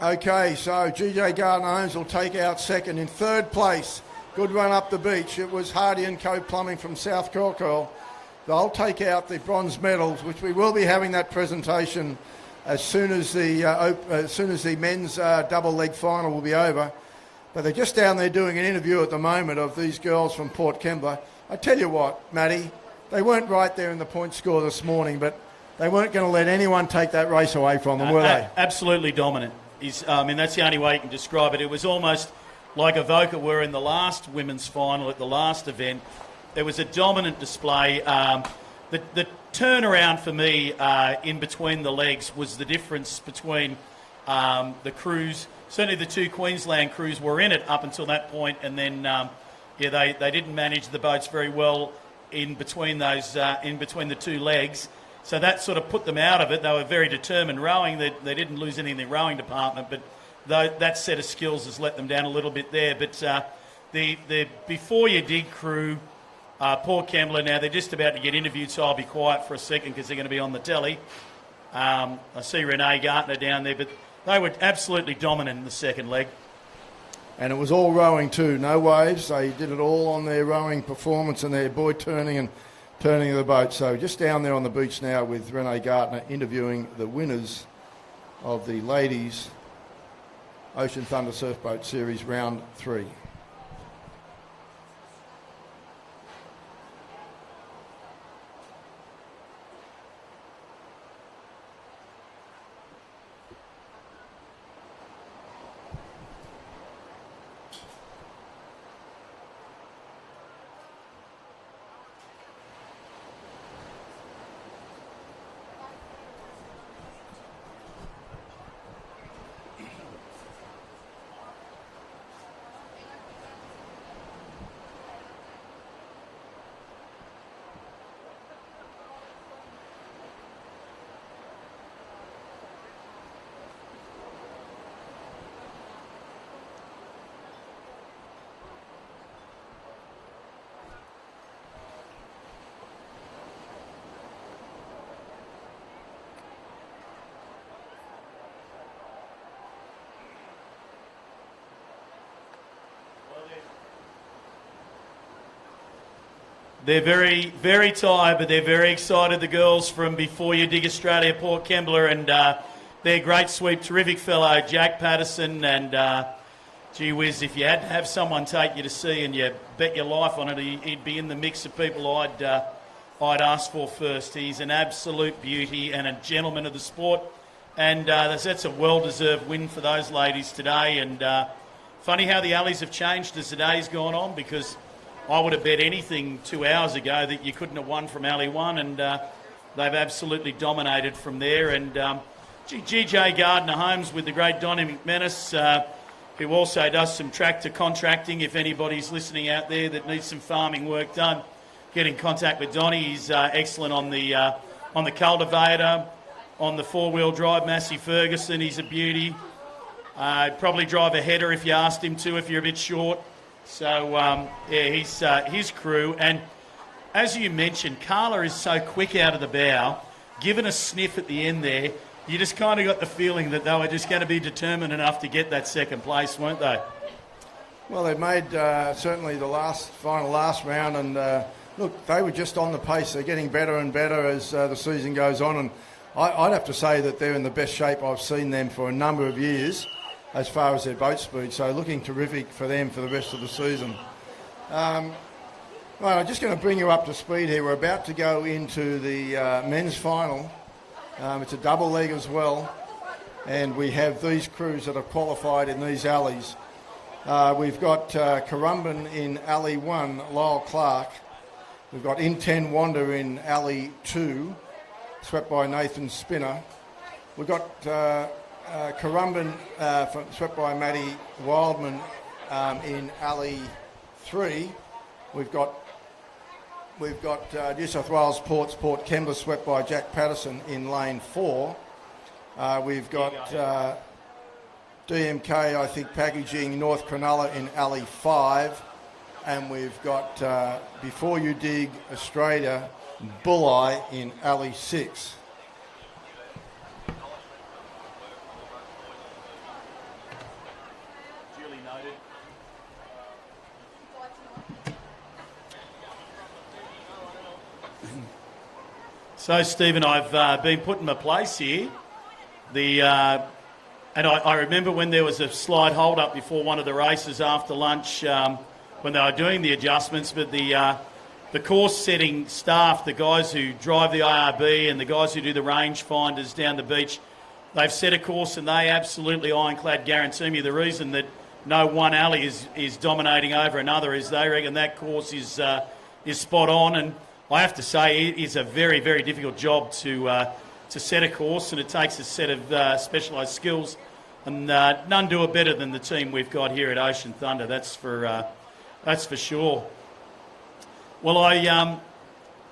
Okay, so GJ Gardner Homes will take out second. In third place, good run up the beach. It was Hardy & Co Plumbing from South Kilcoyle. They'll take out the bronze medals, which we will be having that presentation as soon as the men's double leg final will be over. But they're just down there doing an interview at the moment of these girls from Port Kembla. I tell you what, Matty, they weren't right there in the point score this morning, but they weren't going to let anyone take that race away from them, were they? Absolutely dominant. That's the only way you can describe it. It was almost like Avoca were in the last women's final at the last event. There was a dominant display. The turnaround for me in between the legs was the difference between the crews. Certainly the two Queensland crews were in it up until that point, and then they didn't manage the boats very well in between those in between the two legs. So that sort of put them out of it. They were very determined rowing. They didn't lose any in the rowing department, but that set of skills has let them down a little bit there. But the Before You Dig crew, Port Kembla, now they're just about to get interviewed, so I'll be quiet for a second because they're going to be on the telly. I see Renee Gartner down there, but they were absolutely dominant in the second leg. And it was all rowing too, no waves. They did it all on their rowing performance and their buoy turning of the boat. So just down there on the beach now with Renee Gartner interviewing the winners of the Ladies Ocean Thunder Surfboat Series Round 3. They're very, very tired, but they're very excited, the girls from Before You Dig Australia, Port Kembla, and their great sweep, terrific fellow, Jack Patterson, and gee whiz, if you had to have someone take you to sea and you bet your life on it, he'd be in the mix of people I'd ask for first. He's an absolute beauty and a gentleman of the sport, and that's a well-deserved win for those ladies today. And funny how the alleys have changed as the day's gone on, because I would have bet anything 2 hours ago that you couldn't have won from Alley 1, and they've absolutely dominated from there. And GJ Gardner-Holmes with the great Donny McManus, who also does some tractor contracting. If anybody's listening out there that needs some farming work done, get in contact with Donny. He's excellent on the cultivator, on the four-wheel drive Massey Ferguson. He's a beauty. Probably drive a header if you asked him to, if you're a bit short. So, yeah, he's his crew. And as you mentioned, Carla is so quick out of the bow. Given a sniff at the end there, you just kind of got the feeling that they were just going to be determined enough to get that second place, weren't they? Well, they made certainly the final last round, and look, they were just on the pace. They're getting better and better as the season goes on, and I'd have to say that they're in the best shape I've seen them for a number of years as far as their boat speed, so looking terrific for them for the rest of the season. Right, I'm just going to bring you up to speed here. We're about to go into the men's final. It's a double leg as well, and we have these crews that have qualified in these alleys. We've got Currumbin in Alley 1, Lyle Clark. We've got In 10 Wander in Alley 2, swept by Nathan Spinner. We've got Currumbin swept by Matty Wildman in Alley 3. We've got New South Wales Ports Port Kembla swept by Jack Patterson in Lane 4. We've got DMK, I think, packaging North Cronulla in Alley 5. And we've got Before You Dig Australia, Bulleye in Alley 6. Duly noted. So, Stephen, I've been put in my place here. And I remember when there was a slight hold-up before one of the races after lunch when they were doing the adjustments, but the course-setting staff, the guys who drive the IRB and the guys who do the range finders down the beach, they've set a course and they absolutely ironclad guarantee me the reason that no one alley is dominating over another is they reckon that course is spot on. And I have to say it is a very, very difficult job to set a course, and it takes a set of specialised skills, and none do it better than the team we've got here at Ocean Thunder. That's for sure. Well, I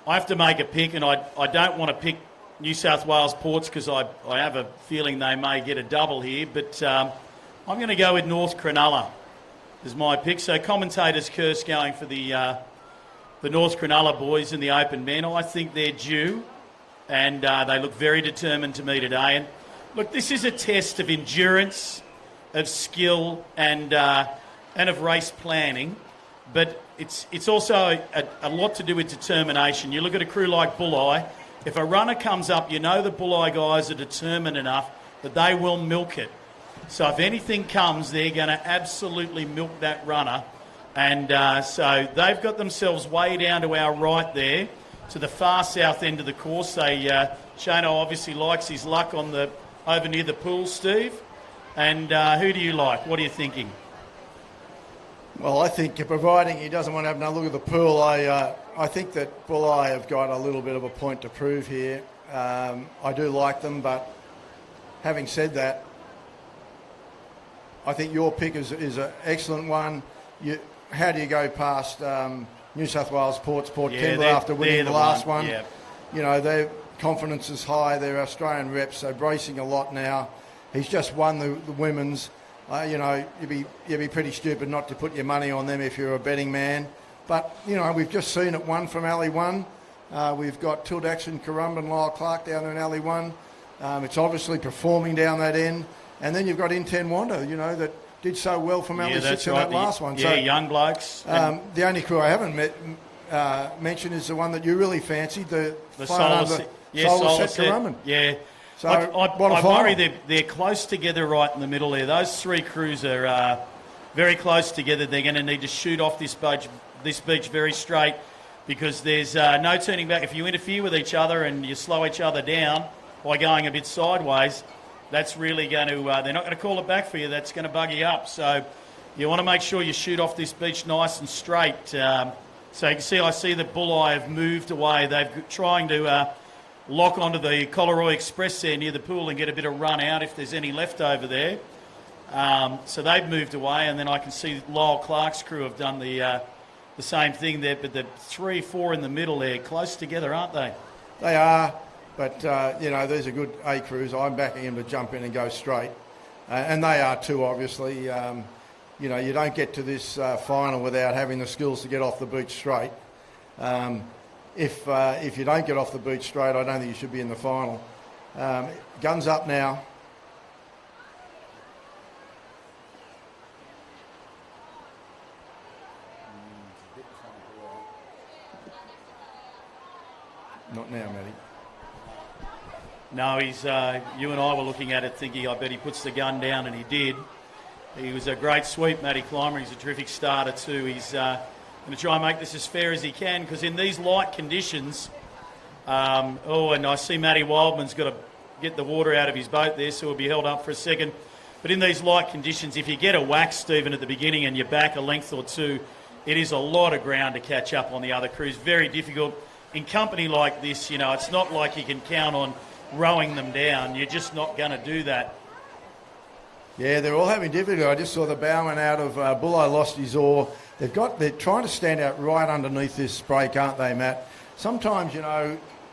have to make a pick, and I don't want to pick New South Wales Ports because I have a feeling they may get a double here, but I'm going to go with North Cronulla as my pick. So commentators curse going for the North Cronulla boys in the open men. I think they're due, and they look very determined to me today. And look, this is a test of endurance, of skill, and of race planning, but it's also a lot to do with determination. You look at a crew like Bulleye. If a runner comes up, you know the Bulleye guys are determined enough that they will milk it. So if anything comes, they're going to absolutely milk that runner. And so they've got themselves way down to our right there, to the far south end of the course. Shano obviously likes his luck over near the pool, Steve. And who do you like? What are you thinking? Well, I think providing he doesn't want to have another look at the pool, I think that Bulleye have got a little bit of a point to prove here. I do like them, but having said that, I think your pick is an excellent one. How do you go past New South Wales Port Kembla after winning the last one? Yeah. You know, their confidence is high. They're Australian reps. They're bracing a lot now. He's just won the women's. You know, you'd be pretty stupid not to put your money on them if you're a betting man. But, you know, we've just seen it won from Alley 1. We've got Tildaxon, Currumbin, Lyle Clark down there in Alley 1. It's obviously performing down that end. And then you've got In 10 Wander, you know, that did so well from Alley 6 in that last one. Yeah, so, young blokes. The only crew I haven't mentioned is the one that you really fancied, the Solar Set Currumbin. Yeah. So I worry they're close together right in the middle there. Those three crews are very close together. They're going to need to shoot off this beach very straight because there's no turning back. If you interfere with each other and you slow each other down by going a bit sideways, that's really going to... they're not going to call it back for you. That's going to bug you up. So you want to make sure you shoot off this beach nice and straight. So you can see, I see that Bulleye have moved away. They're trying to lock onto the Collaroy Express there near the pool and get a bit of run out if there's any left over there. So they've moved away, and then I can see Lyle Clark's crew have done the same thing there. But the 3, 4 in the middle there, close together, aren't they? They are, but these are good A crews. I'm backing them to jump in and go straight, and they are too. Obviously, you don't get to this final without having the skills to get off the beach straight. If you don't get off the beach straight, I don't think you should be in the final. Guns up now. Not now, Matty. No, he's. You and I were looking at it thinking, I bet he puts the gun down, and he did. He was a great sweep, Matty Clymer. He's a terrific starter too. He's going to try and make this as fair as he can, because in these light conditions, and I see Matty Wildman's got to get the water out of his boat there, so he'll be held up for a second. But in these light conditions, if you get a whack, Stephen, at the beginning and you're back a length or two, it is a lot of ground to catch up on the other crews. Very difficult. In company like this, it's not like you can count on rowing them down. You're just not going to do that. Yeah, they're all having difficulty. I just saw the bowman out of Bulli lost his oar. They're trying to stand out right underneath this break, aren't they, Matt? Sometimes,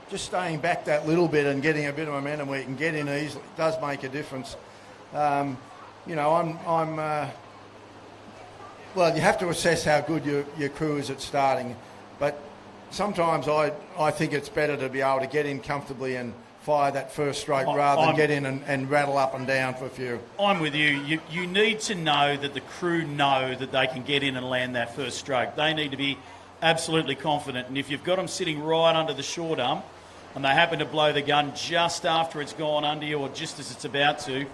just staying back that little bit and getting a bit of momentum where you can get in easily does make a difference. Well, you have to assess how good your crew is at starting, but sometimes I think it's better to be able to get in comfortably and fire that first stroke rather than get in and rattle up and down for a few. I'm with you. You need to know that the crew know that they can get in and land that first stroke. They need to be absolutely confident. And if you've got them sitting right under the shore dump and they happen to blow the gun just after it's gone under you or just as it's about to,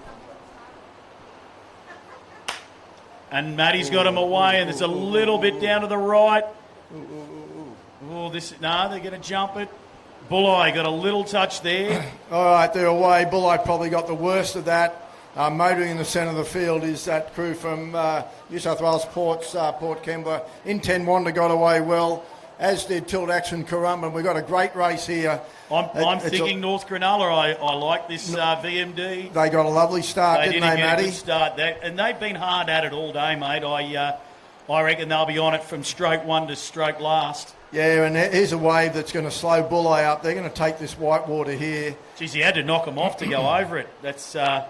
and Matty's got him away, and there's a little bit down to the right. They're going to jump it. Bulli got a little touch there. All right, they're away. Bulli probably got the worst of that. Motoring in the centre of the field is that crew from New South Wales Port Kembla. Inten Wanda got away well, as did Tilt Action Currumbin. We've got a great race here. I'm thinking North Cronulla. I like this VMD. They got a lovely start, didn't they, Matty? A good start. And they've been hard at it all day, mate. I reckon they'll be on it from stroke one to stroke last. Yeah, and here's a wave that's going to slow Bulli up. They're going to take this white water here. Geez, he had to knock him off to go over it. That's going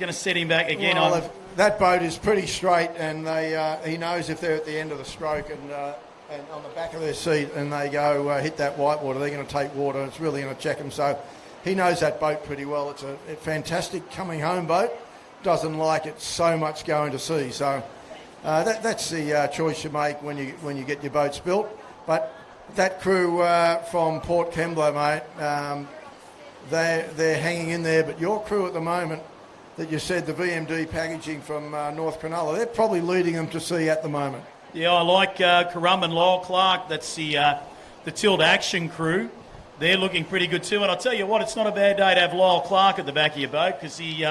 to set him back again. Well, that boat is pretty straight, and he knows if they're at the end of the stroke and on the back of their seat and they go hit that white water, they're going to take water. It's really going to check them. So he knows that boat pretty well. It's a fantastic coming home boat. Doesn't like it so much going to sea. So that's the choice you make when you get your boats built. But that crew from Port Kembla, mate, they're hanging in there. But your crew at the moment, that you said, the VMD packaging from North Cronulla, they're probably leading them to sea at the moment. Yeah, I like Currumbin, Lyle Clark. That's the Tilt Action crew. They're looking pretty good too. And I'll tell you what, it's not a bad day to have Lyle Clark at the back of your boat, because he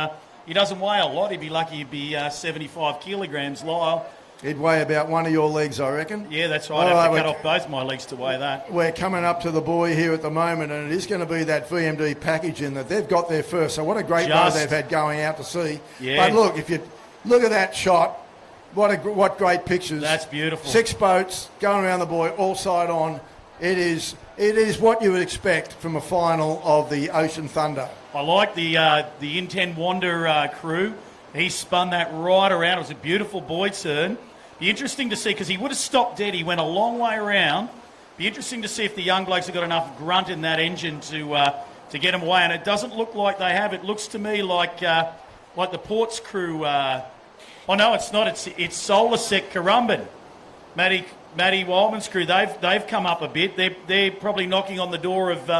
doesn't weigh a lot. He'd be lucky he'd be 75 kilograms, Lyle. He'd weigh about one of your legs, I reckon. Yeah, that's right. I'd have to cut off both my legs to weigh that. We're coming up to the buoy here at the moment, and it is going to be that VMD packaging that they've got there first. So what a great boat they've had going out to sea. Yeah. But look, if you look at that shot, what great pictures. That's beautiful. 6 boats going around the buoy, all side on. It is what you would expect from a final of the Ocean Thunder. I like the Inten Wander crew. He spun that right around. It was a beautiful buoy turn. Be interesting to see, because he would have stopped dead. He went a long way around. Be interesting to see if the young blokes have got enough grunt in that engine to get him away. And it doesn't look like they have. It looks to me like the Ports crew. Oh no, it's not. It's Solar Sec Currumbin. Matty Wildman's crew. They've come up a bit. They're probably knocking on the door of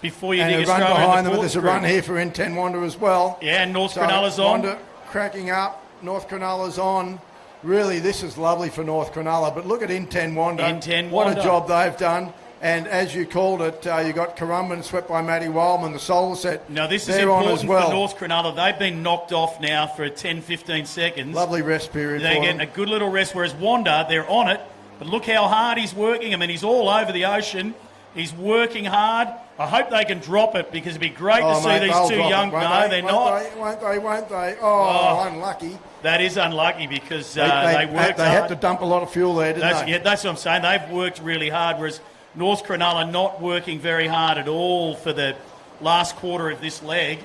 before you dig a run behind them. The There's a run here for Inten Wander as well. Yeah, and North Cronulla's on. Wander cracking up. North Cronulla's on. Really, this is lovely for North Cronulla, but look at Inten Wander. What a job they've done. And as you called it, you got Currumbin swept by Matty Wildman, the Solar Set. Now, this is important for North Cronulla. They've been knocked off now for 10, 15 seconds. Lovely rest period. They're getting a good little rest, whereas Wander, they're on it. But look how hard he's working. I mean, he's all over the ocean. He's working hard. I hope they can drop it because it'd be great to see mate, these they'll two drop young... it, won't No, they? they're Won't not. They? Won't they? Oh, unlucky. That is unlucky because They worked hard. had to dump a lot of fuel there, didn't they? Yeah, that's what I'm saying. They've worked really hard, whereas North Cronulla not working very hard at all for the last quarter of this leg.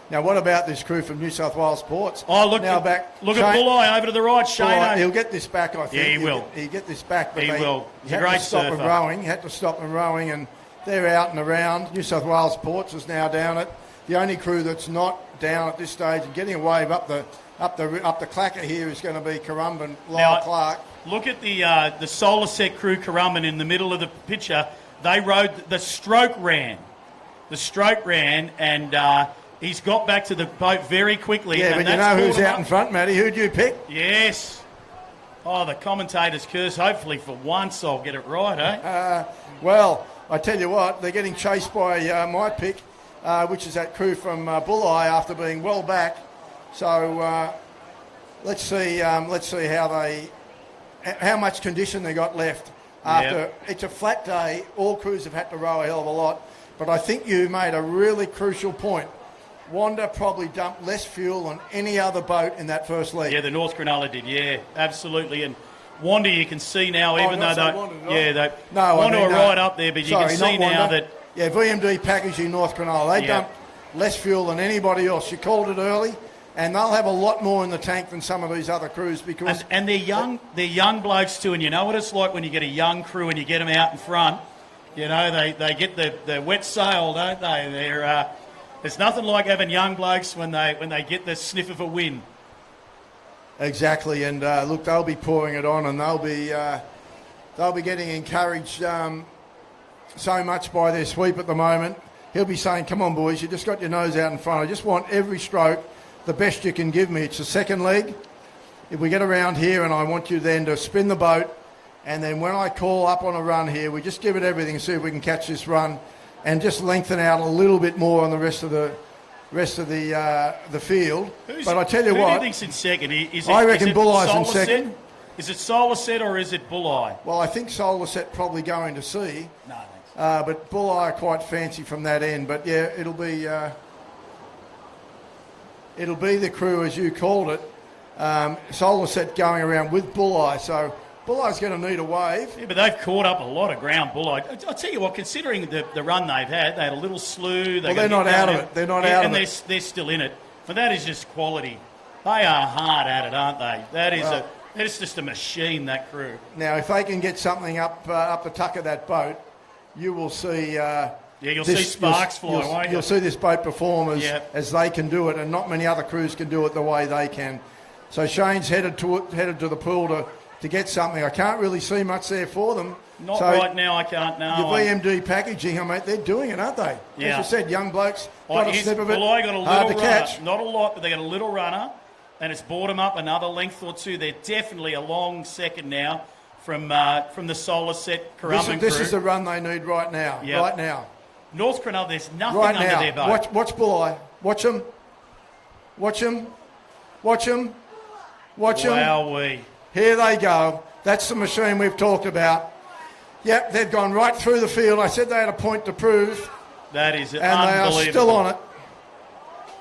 Now, what about this crew from New South Wales Ports? Oh, look, now at Bulleye over to the right. Shane, he'll get this back, I think. Yeah, he will. He'll get this back. But He will. He's a had great to stop surfer. them rowing. Had to stop them rowing, and they're out and around. New South Wales Ports is now down it. The only crew that's not down at this stage and getting a wave up the clacker here is going to be Currumbin, Lyle Clark. Look at the Solar Set crew, Currumbin, in the middle of the picture. They rode the stroke ran. And he's got back to the boat very quickly. Yeah, and but you know who's out in front, Matty? Who'd you pick? Yes. Oh, the commentator's curse. Hopefully for once I'll get it right, eh? Well, I tell you what, they're getting chased by my pick, which is that crew from Bulleye after being well back. So let's see how much condition they got left. It's a flat day. All crews have had to row a hell of a lot. But I think you made a really crucial point. Wanda probably dumped less fuel than any other boat in that first leg. Yeah, the North Cronulla did, yeah, absolutely. And Wanda, you can see now, even though Wanda are right up there, but you can see now that... Yeah, VMD Packaging North Cronulla, they dumped less fuel than anybody else. You called it early, and they'll have a lot more in the tank than some of these other crews because... And they're young blokes too, and you know what it's like when you get a young crew and you get them out in front. You know, they get the wet sail, don't they? They're... It's nothing like having young blokes when they get the sniff of a win. Exactly, and look, they'll be pouring it on, and they'll be getting encouraged so much by their sweep at the moment. He'll be saying, "Come on, boys, you just got your nose out in front. I just want every stroke the best you can give me. It's the second leg. If we get around here, and I want you then to spin the boat, and then when I call up on a run here, we just give it everything and see if we can catch this run." And just lengthen out a little bit more on the rest of the field. But I tell you what, who do you think's in second? I reckon Bulleye's in second. Is it Solar Set or is it Bulleye? Well, I think Solar Set probably going to see. No, thanks. But Bulleye are quite fancy from that end. But yeah, it'll be the crew as you called it. Solar Set going around with Bulleye, so. Bulleye's going to need a wave. Yeah, but they've caught up a lot of ground, Bulleye. I'll tell you what, considering the run they've had, they had a little slew. They're not out of it. They're not out of it. And they're still in it. But that is just quality. They are hard at it, aren't they? That is just a machine, that crew. Now, if they can get something up the tuck of that boat, you will see... you'll see sparks fly, won't you? You'll see this boat perform as they can do it, and not many other crews can do it the way they can. So Shane's headed to the pool to get something. I can't really see much there for them. Not right now, I can't know. Your VMD Packaging, they're doing it, aren't they? Yeah. As I said, young blokes, got a snip of it, Bulleye got a little hard to runner. catch. Not a lot, but they got a little runner, and it's brought them up another length or two. They're definitely a long second now from the Solar Set Currumbin crew. This is the run they need right now. Yep. Right now. North Cronulla, there's nothing right under now. their boat. Watch Bulleye. Watch him. Watch him. Watch him. Watch him. Wowee. Here they go. That's the machine we've talked about. Yep, they've gone right through the field. I said they had a point to prove. That is unbelievable. And they are still on it.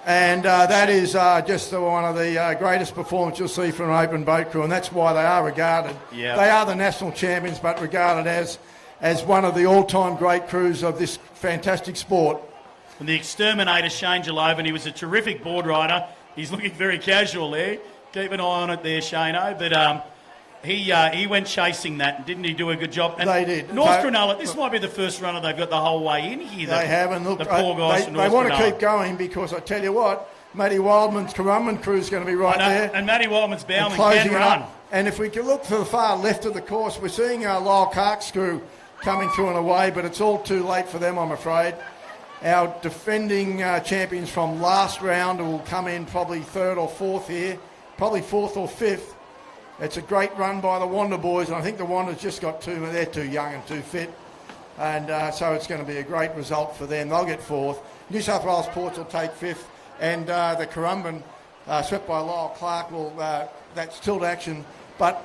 And that is just one of the greatest performances you'll see from an open boat crew, and that's why they are regarded. Yep. They are the national champions, but regarded as one of the all-time great crews of this fantastic sport. And the exterminator, Shane Jalovan, he was a terrific board rider. He's looking very casual there. Keep an eye on it there, Shane-o. But he went chasing that, and didn't he do a good job? And they did. North Cronulla, this might be the first runner they've got the whole way in here. They haven't. Look, the poor guys from North they want to Cronulla. keep going because I tell you what, Matty Wildman's Currumbin crew is going to be right there. And Matty Wildman's Bowman closing can run. And if we can look to the far left of the course, we're seeing Lyle Clark's crew coming through and away, but it's all too late for them, I'm afraid. Our defending champions from last round will come in probably third or fourth here, probably fourth or fifth. It's a great run by the Wanda boys, and I think the Wanda's just got they're too young and too fit. And so it's going to be a great result for them. They'll get fourth. New South Wales Ports will take fifth. And the Currumbin, swept by Lyle Clark, that's tilt action. But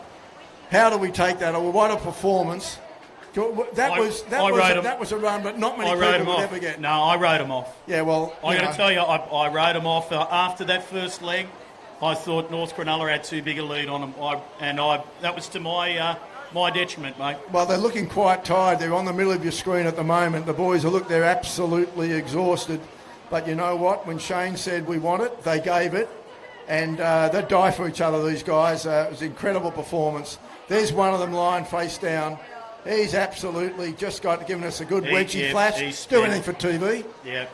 how do we take that? Well, what a performance. That was a run, but not many people would ever get. No, I wrote them off. Yeah, well, I got to tell you, I wrote them off after that first leg. I thought North Cronulla had too big a lead on them, that was to my detriment, mate. Well, they're looking quite tired. They're on the middle of your screen at the moment. The boys they're absolutely exhausted. But you know what? When Shane said we want it, they gave it. And they die for each other, these guys. It was an incredible performance. There's one of them lying face down. He's absolutely just given us a good wedgie flash. Do anything for TV. Yeah.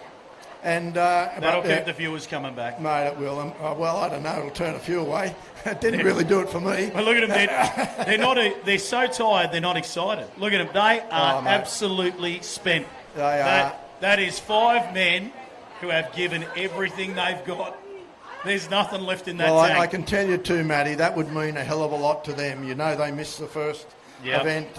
And that'll keep the viewers coming back. Mate, it will. Well, I don't know. It'll turn a few away. It didn't really do it for me. Well, look at them. They're so tired, they're not excited. Look at them. They are absolutely spent. They are. That is 5 men who have given everything they've got. There's nothing left in that tank. I can tell you too, Matty, that would mean a hell of a lot to them. You know, they missed the first event.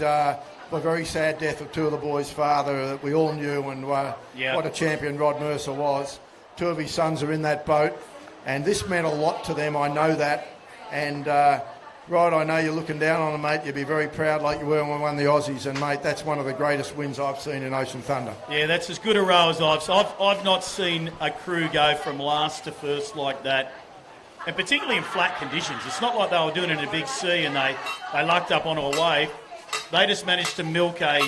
A very sad death of 2 of the boys' father that we all knew, and what a champion Rod Mercer was. 2 of his sons are in that boat, and this meant a lot to them. I know that. And Rod, I know you're looking down on them, mate. You'd be very proud like you were when we won the Aussies, and mate, that's one of the greatest wins I've seen in Ocean Thunder. Yeah, that's as good a row as I've not seen a crew go from last to first like that, and particularly in flat conditions. It's not like they were doing it in a big sea and they lucked up onto a wave. They just managed to milk a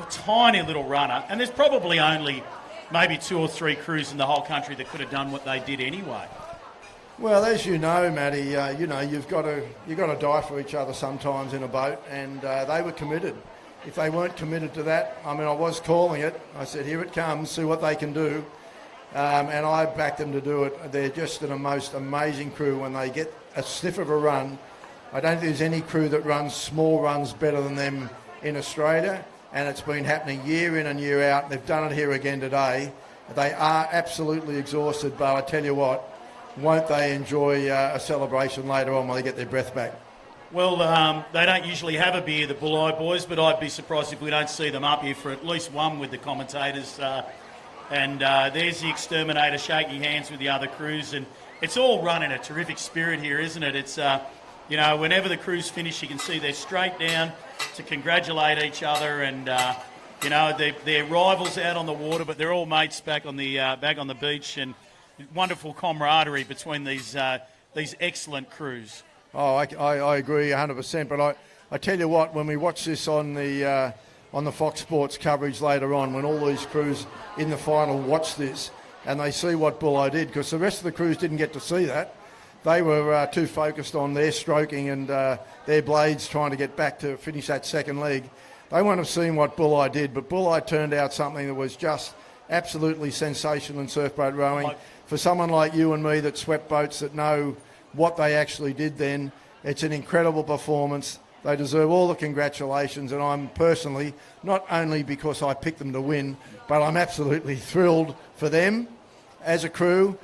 tiny little runner, and there's probably only maybe 2 or 3 crews in the whole country that could have done what they did anyway. Well, as you know, Matty, you've got to die for each other sometimes in a boat, and they were committed. If they weren't committed to that, I was calling it. I said, here it comes, see what they can do, and I backed them to do it. They're just a most amazing crew when they get a sniff of a run. I don't think there's any crew that runs small runs better than them in Australia, and it's been happening year in and year out. They've done it here again today. They are absolutely exhausted, but I tell you what, won't they enjoy a celebration later on when they get their breath back? Well, they don't usually have a beer, the Bulleye boys, but I'd be surprised if we don't see them up here for at least one with the commentators. And there's the Exterminator shaking hands with the other crews, and it's all run in a terrific spirit here, isn't it? It's, whenever the crews finish, you can see they're straight down to congratulate each other, and, they're rivals out on the water, but they're all mates back on the beach, and wonderful camaraderie between these excellent crews. Oh, I agree 100%. But I tell you what, when we watch this on the Fox Sports coverage later on, when all these crews in the final watch this and they see what Bulleye did, because the rest of the crews didn't get to see that. They were too focused on their stroking and their blades trying to get back to finish that second leg. They won't have seen what Bulleye did, but Bulleye turned out something that was just absolutely sensational in surfboat rowing. For someone like you and me that swept boats that know what they actually did then, it's an incredible performance. They deserve all the congratulations, and I'm personally, not only because I picked them to win, but I'm absolutely thrilled for them as a crew,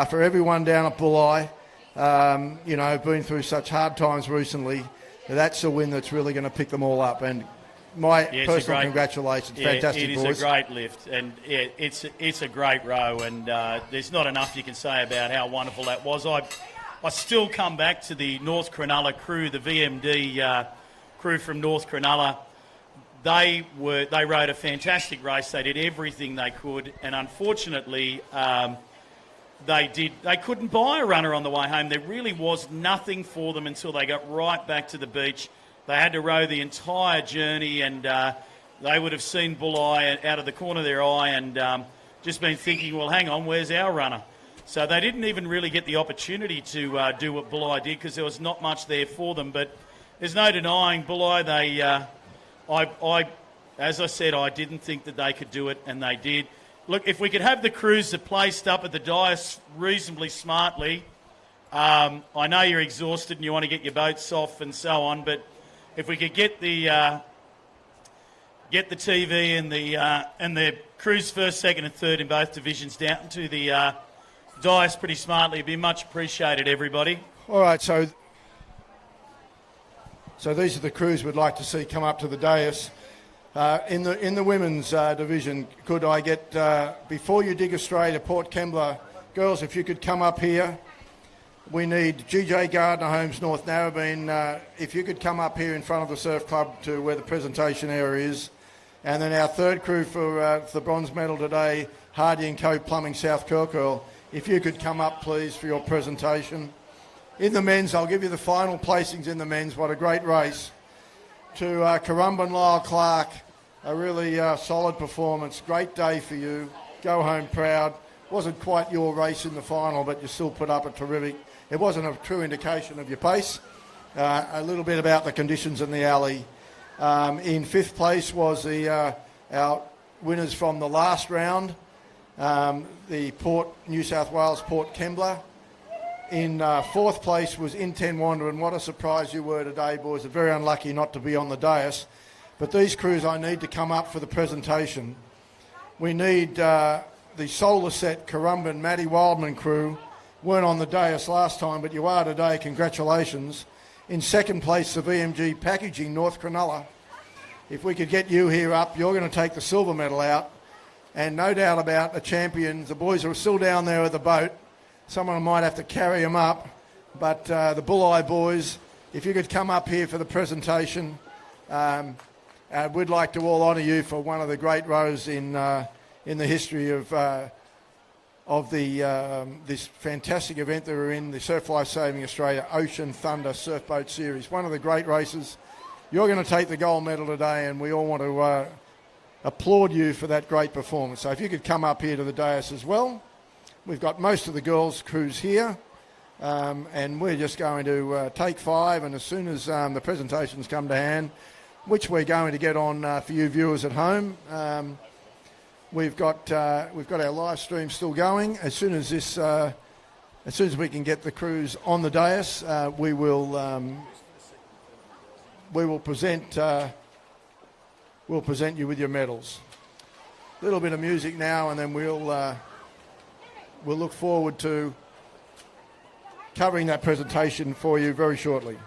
for everyone down at Bulleye, been through such hard times recently. That's a win that's really going to pick them all up, and my personal congratulations. Fantastic, boys. It is a great lift, and it's a great row, and there's not enough you can say about how wonderful that was. I still come back to the North Cronulla crew, the VMD crew from North Cronulla. They rode a fantastic race. They did everything they could, and unfortunately, they couldn't buy a runner on the way home. There really was nothing for them until they got right back to the beach. They had to row the entire journey, and they would have seen Bulleye out of the corner of their eye and just been thinking, well, hang on, where's our runner? So they didn't even really get the opportunity to do what Bulleye did because there was not much there for them. But there's no denying Bulleye, as I said, I didn't think that they could do it, and they did. Look, if we could have the crews that placed up at the dais reasonably smartly, I know you're exhausted and you want to get your boats off and so on, but if we could get the TV and the crews first, second and third in both divisions down to the dais pretty smartly, it'd be much appreciated, everybody. All right, so these are the crews we'd like to see come up to the dais. In the women's division, could I get, before you dig Australia, Port Kembla, girls, if you could come up here. we need GJ Gardner Homes, North Narrabeen. If you could come up here in front of the Surf Club to where the presentation area is. And then our third crew for the bronze medal today, Hardy & Co. Plumbing, South Kirkwall. If you could come up, please, for your presentation. In the men's, I'll give you the final placings in the men's. What a great race. To Currumbin Lyle Clark, a really solid performance. Great day for you. Go home proud. Wasn't quite your race in the final, but you still put up a terrific... It wasn't a true indication of your pace. A little bit about the conditions in the alley. In fifth place was our winners from the last round, the New South Wales Port Kembla. In fourth place was Inten Wander, and what a surprise you were today, boys. They're very unlucky not to be on the dais. But these crews I need to come up for the presentation. We need the Solar Set Currumbin Matty Wildman crew. Weren't on the dais last time, but you are today. Congratulations. In second place, the VMG Packaging, North Cronulla. If we could get you here up, you're going to take the silver medal out. And no doubt about the champions. The boys are still down there with the boat. Someone might have to carry them up. But the Bulleye boys, if you could come up here for the presentation, we'd like to all honour you for one of the great rows in the history of this fantastic event that we're in, the Surf Life Saving Australia Ocean Thunder Surfboat Series. One of the great races. You're going to take the gold medal today, and we all want to applaud you for that great performance. So if you could come up here to the dais as well. We've got most of the girls' crews here, and we're just going to take 5, and as soon as the presentations come to hand, which we're going to get on for you viewers at home, we've got our live stream still going. As soon as we can get the crews on the dais, we will present you with your medals. A little bit of music now, and then we'll look forward to covering that presentation for you very shortly.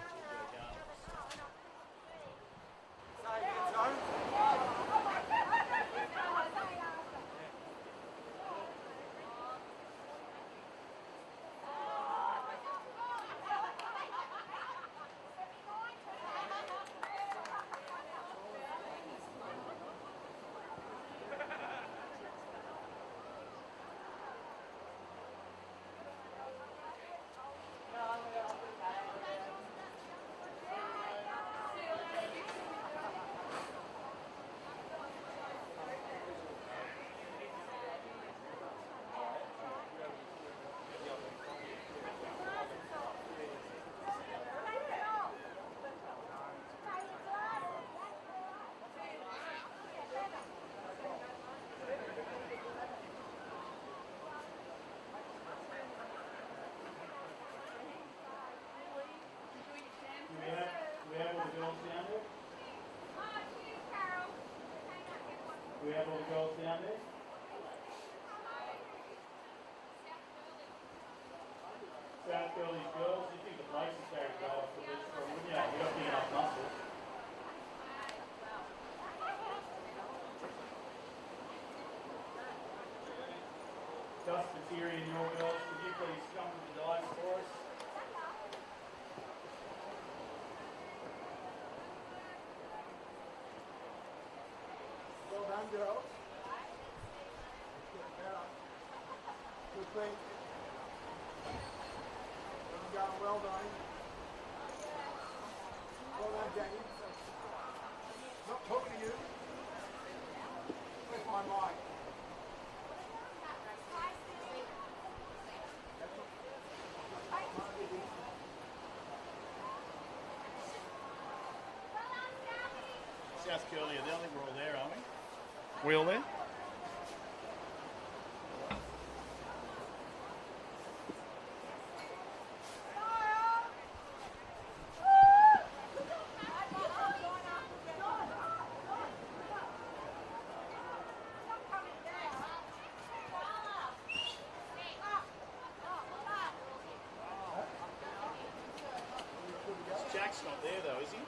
we have all the girls down there? South Curly's girls, you think the place is very well for this, wouldn't you? You've got big enough muscle. Dustin, Thierry and your girls, could you please come to the dais for us? Well done, girls. Good thing. Well done. Well done, Jackie. Not talking to you. Where's my mic? South Curly, I think we're all there, aren't we? We all there? Jack's not there though, is he?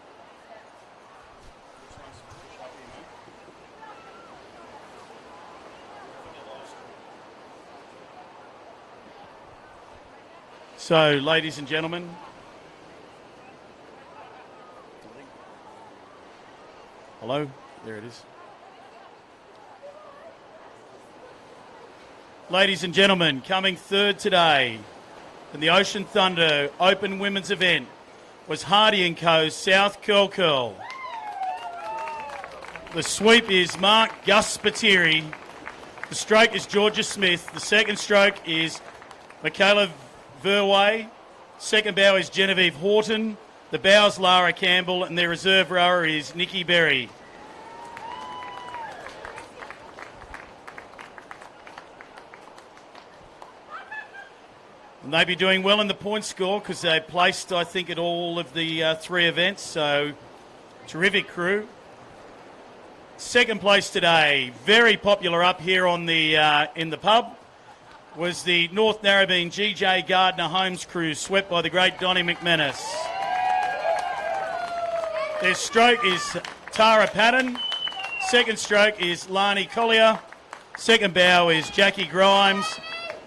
So, ladies and gentlemen, hello, there it is. Ladies and gentlemen, coming third today in the Ocean Thunder Open Women's event was Hardy & Co. South Curl Curl. The sweep is Mark Gus Spiteri. The stroke is Georgia Smith. The second stroke is Michaela Verway. Second bow is Genevieve Horton. The bow is Lara Campbell, and their reserve rower is Nikki Berry. And they'd be doing well in the point score because they placed, I think, at all of the three events. So, terrific crew. Second place today, very popular up here on the in the pub, was the North Narrabeen GJ Gardner Homes crew, swept by the great Donnie McManus. Their stroke is Tara Patton. Second stroke is Lani Collier. Second bow is Jackie Grimes.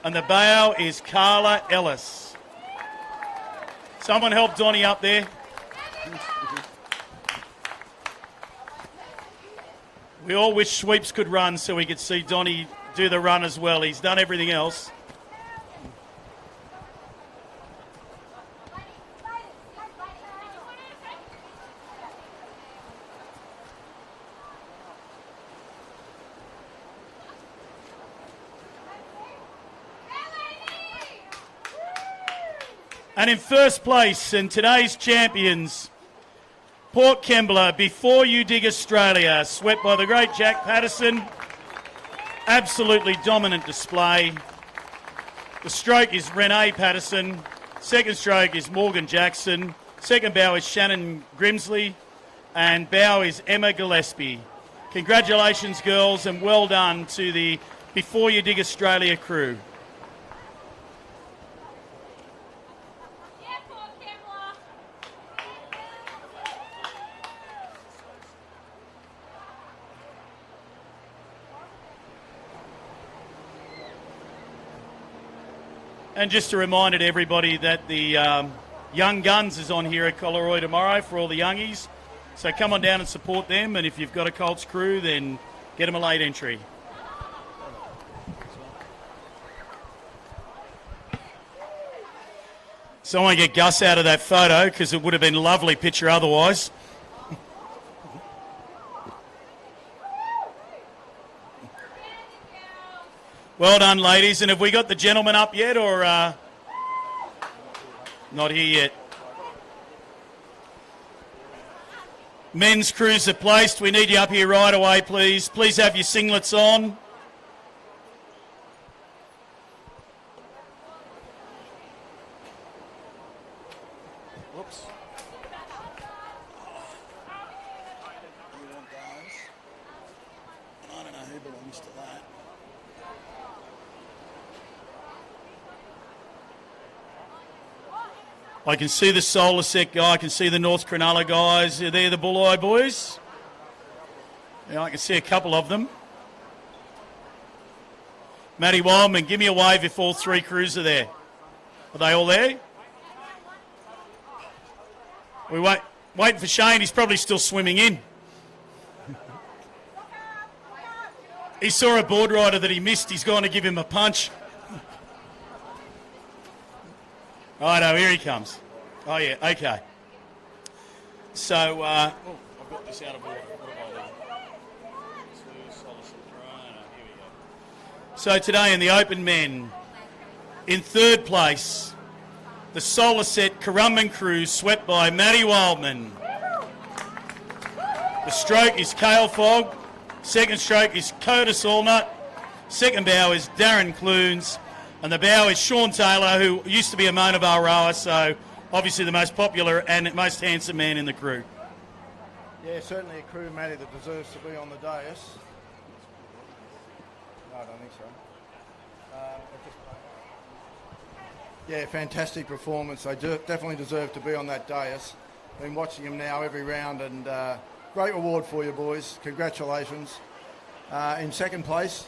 And the bow is Carla Ellis. Someone help Donnie up there. We all wish sweeps could run so we could see Donnie do the run as well. He's done everything else. And in first place, and today's champions, Port Kembla, Before You Dig Australia, swept by the great Jack Patterson. Absolutely dominant display. The stroke is Renee Patterson. Second stroke is Morgan Jackson. Second bow is Shannon Grimsley. And bow is Emma Gillespie. Congratulations, girls, and well done to the Before You Dig Australia crew. And just a reminder to everybody that the Young Guns is on here at COLLAROY tomorrow for all the youngies. So come on down and support them. And if you've got a Colts crew, then get them a late entry. Someone get Gus out of that photo because it would have been a lovely picture otherwise. Well done, ladies. And have we got the gentleman up yet or not here yet? Men's crews are placed. We need you up here right away, please. Please have your singlets on. Whoops. I don't know who belongs to that. I can see the Solar Set guy, I can see the North Cronulla guys. Are they the Bulleye boys? Yeah, I can see a couple of them. Matty Wildman, give me a wave if all three crews are there. Are they all there? We waiting for Shane, he's probably still swimming in. He saw a board rider that he missed, he's gone to give him a punch. Righto, here he comes. Oh, yeah, okay. So, I've got this out of order. What have I done? Here we go. So today in the Open Men, in third place, the Solar Set Currumbin crew swept by Matty Wildman. The stroke is Cale Fogg. Second stroke is Curtis Allnut. Second bow is Darren Clunes. And the bow is Sean Taylor, who used to be a Mona Vale rower, so obviously the most popular and most handsome man in the crew. Yeah, certainly a crew, Matty, that deserves to be on the dais. No, I don't think so. Yeah, fantastic performance. They definitely deserve to be on that dais. Been watching them now every round, and great reward for you boys. Congratulations. In second place,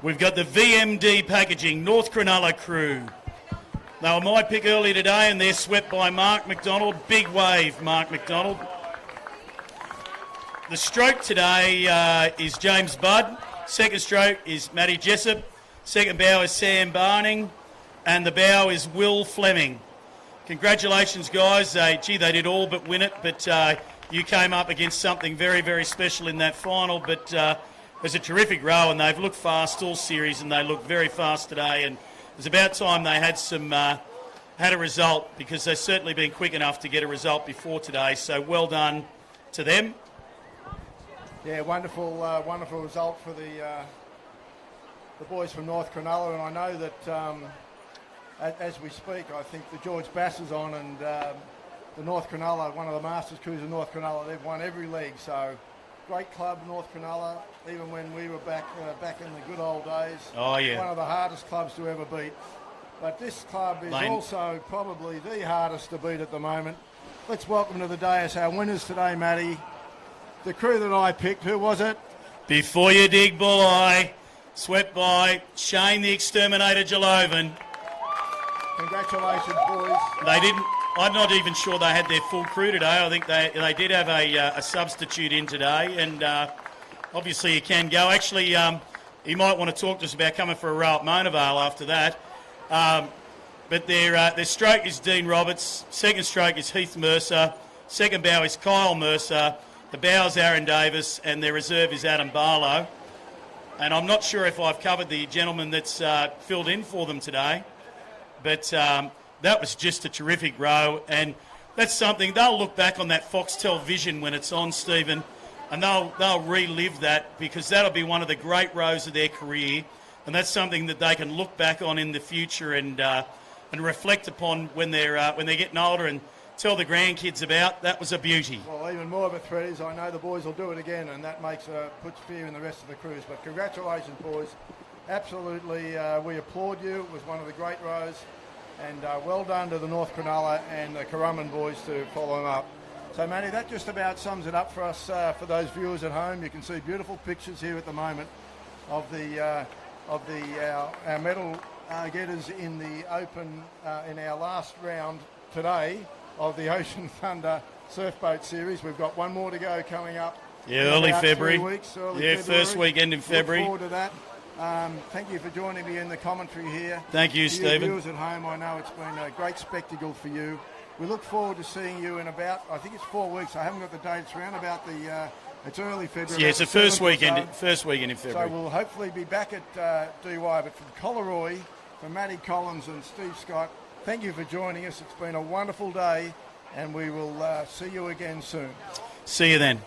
we've got the VMD Packaging North Cronulla crew. They were my pick early today, and they're swept by Mark McDonald. Big wave, Mark McDonald. The stroke today is James Budd. Second stroke is Matty Jessup. Second bow is Sam Barning. And the bow is Will Fleming. Congratulations, guys. They did all but win it, but you came up against something very, very special in that final. But it was a terrific row, and they've looked fast all series, and they look very fast today. And it was about time they had had a result, because they've certainly been quick enough to get a result before today. So well done to them. Yeah, wonderful result for the boys from North Cronulla, and I know that as we speak, I think the George Bass is on, and the North Cronulla, one of the Masters crews of North Cronulla, they've won every league. So great club, North Cronulla, even when we were back in the good old days. Oh yeah, one of the hardest clubs to ever beat. But this club is also probably the hardest to beat at the moment. Let's welcome to the dais our winners today, Matty. The crew that I picked, who was it? Before you dig, Bulleye, swept by Shane the Exterminator Jalovan. Congratulations, boys. They didn't. I'm not even sure they had their full crew today. I think they did have a substitute in today, and obviously you can go. Actually, you might want to talk to us about coming for a row at Monavale after that. But their stroke is Dean Roberts. Second stroke is Heath Mercer. Second bow is Kyle Mercer. The bow is Aaron Davis, and their reserve is Adam Barlow. And I'm not sure if I've covered the gentleman that's filled in for them today. But that was just a terrific row, and that's something they'll look back on that Foxtel vision when it's on, Stephen, and they'll relive that, because that'll be one of the great rows of their career, and that's something that they can look back on in the future and reflect upon when they're getting older and tell the grandkids about. That was a beauty. Well, even more of a threat is I know the boys will do it again, and that puts fear in the rest of the crews. But congratulations, boys. Absolutely, we applaud you. It was one of the great rows, and well done to the North Cronulla and the Currumbin boys to follow them up. So, Matty, that just about sums it up for us, for those viewers at home. You can see beautiful pictures here at the moment of our medal getters in the Open in our last round today of the Ocean Thunder Surfboat Series. We've got one more to go coming up. Yeah, early February. 3 weeks, February. First weekend in February. Look forward to that. Thank you for joining me in the commentary here. Thank you, Stephen. Viewers at home, I know it's been a great spectacle for you. We look forward to seeing you in about, I think it's 4 weeks. I haven't got the dates around about the. It's early February. Yeah, it's the first weekend in February. So we'll hopefully be back at DY. But from Collaroy, from Matty Collins and Steve Scott, thank you for joining us. It's been a wonderful day, and we will see you again soon. See you then.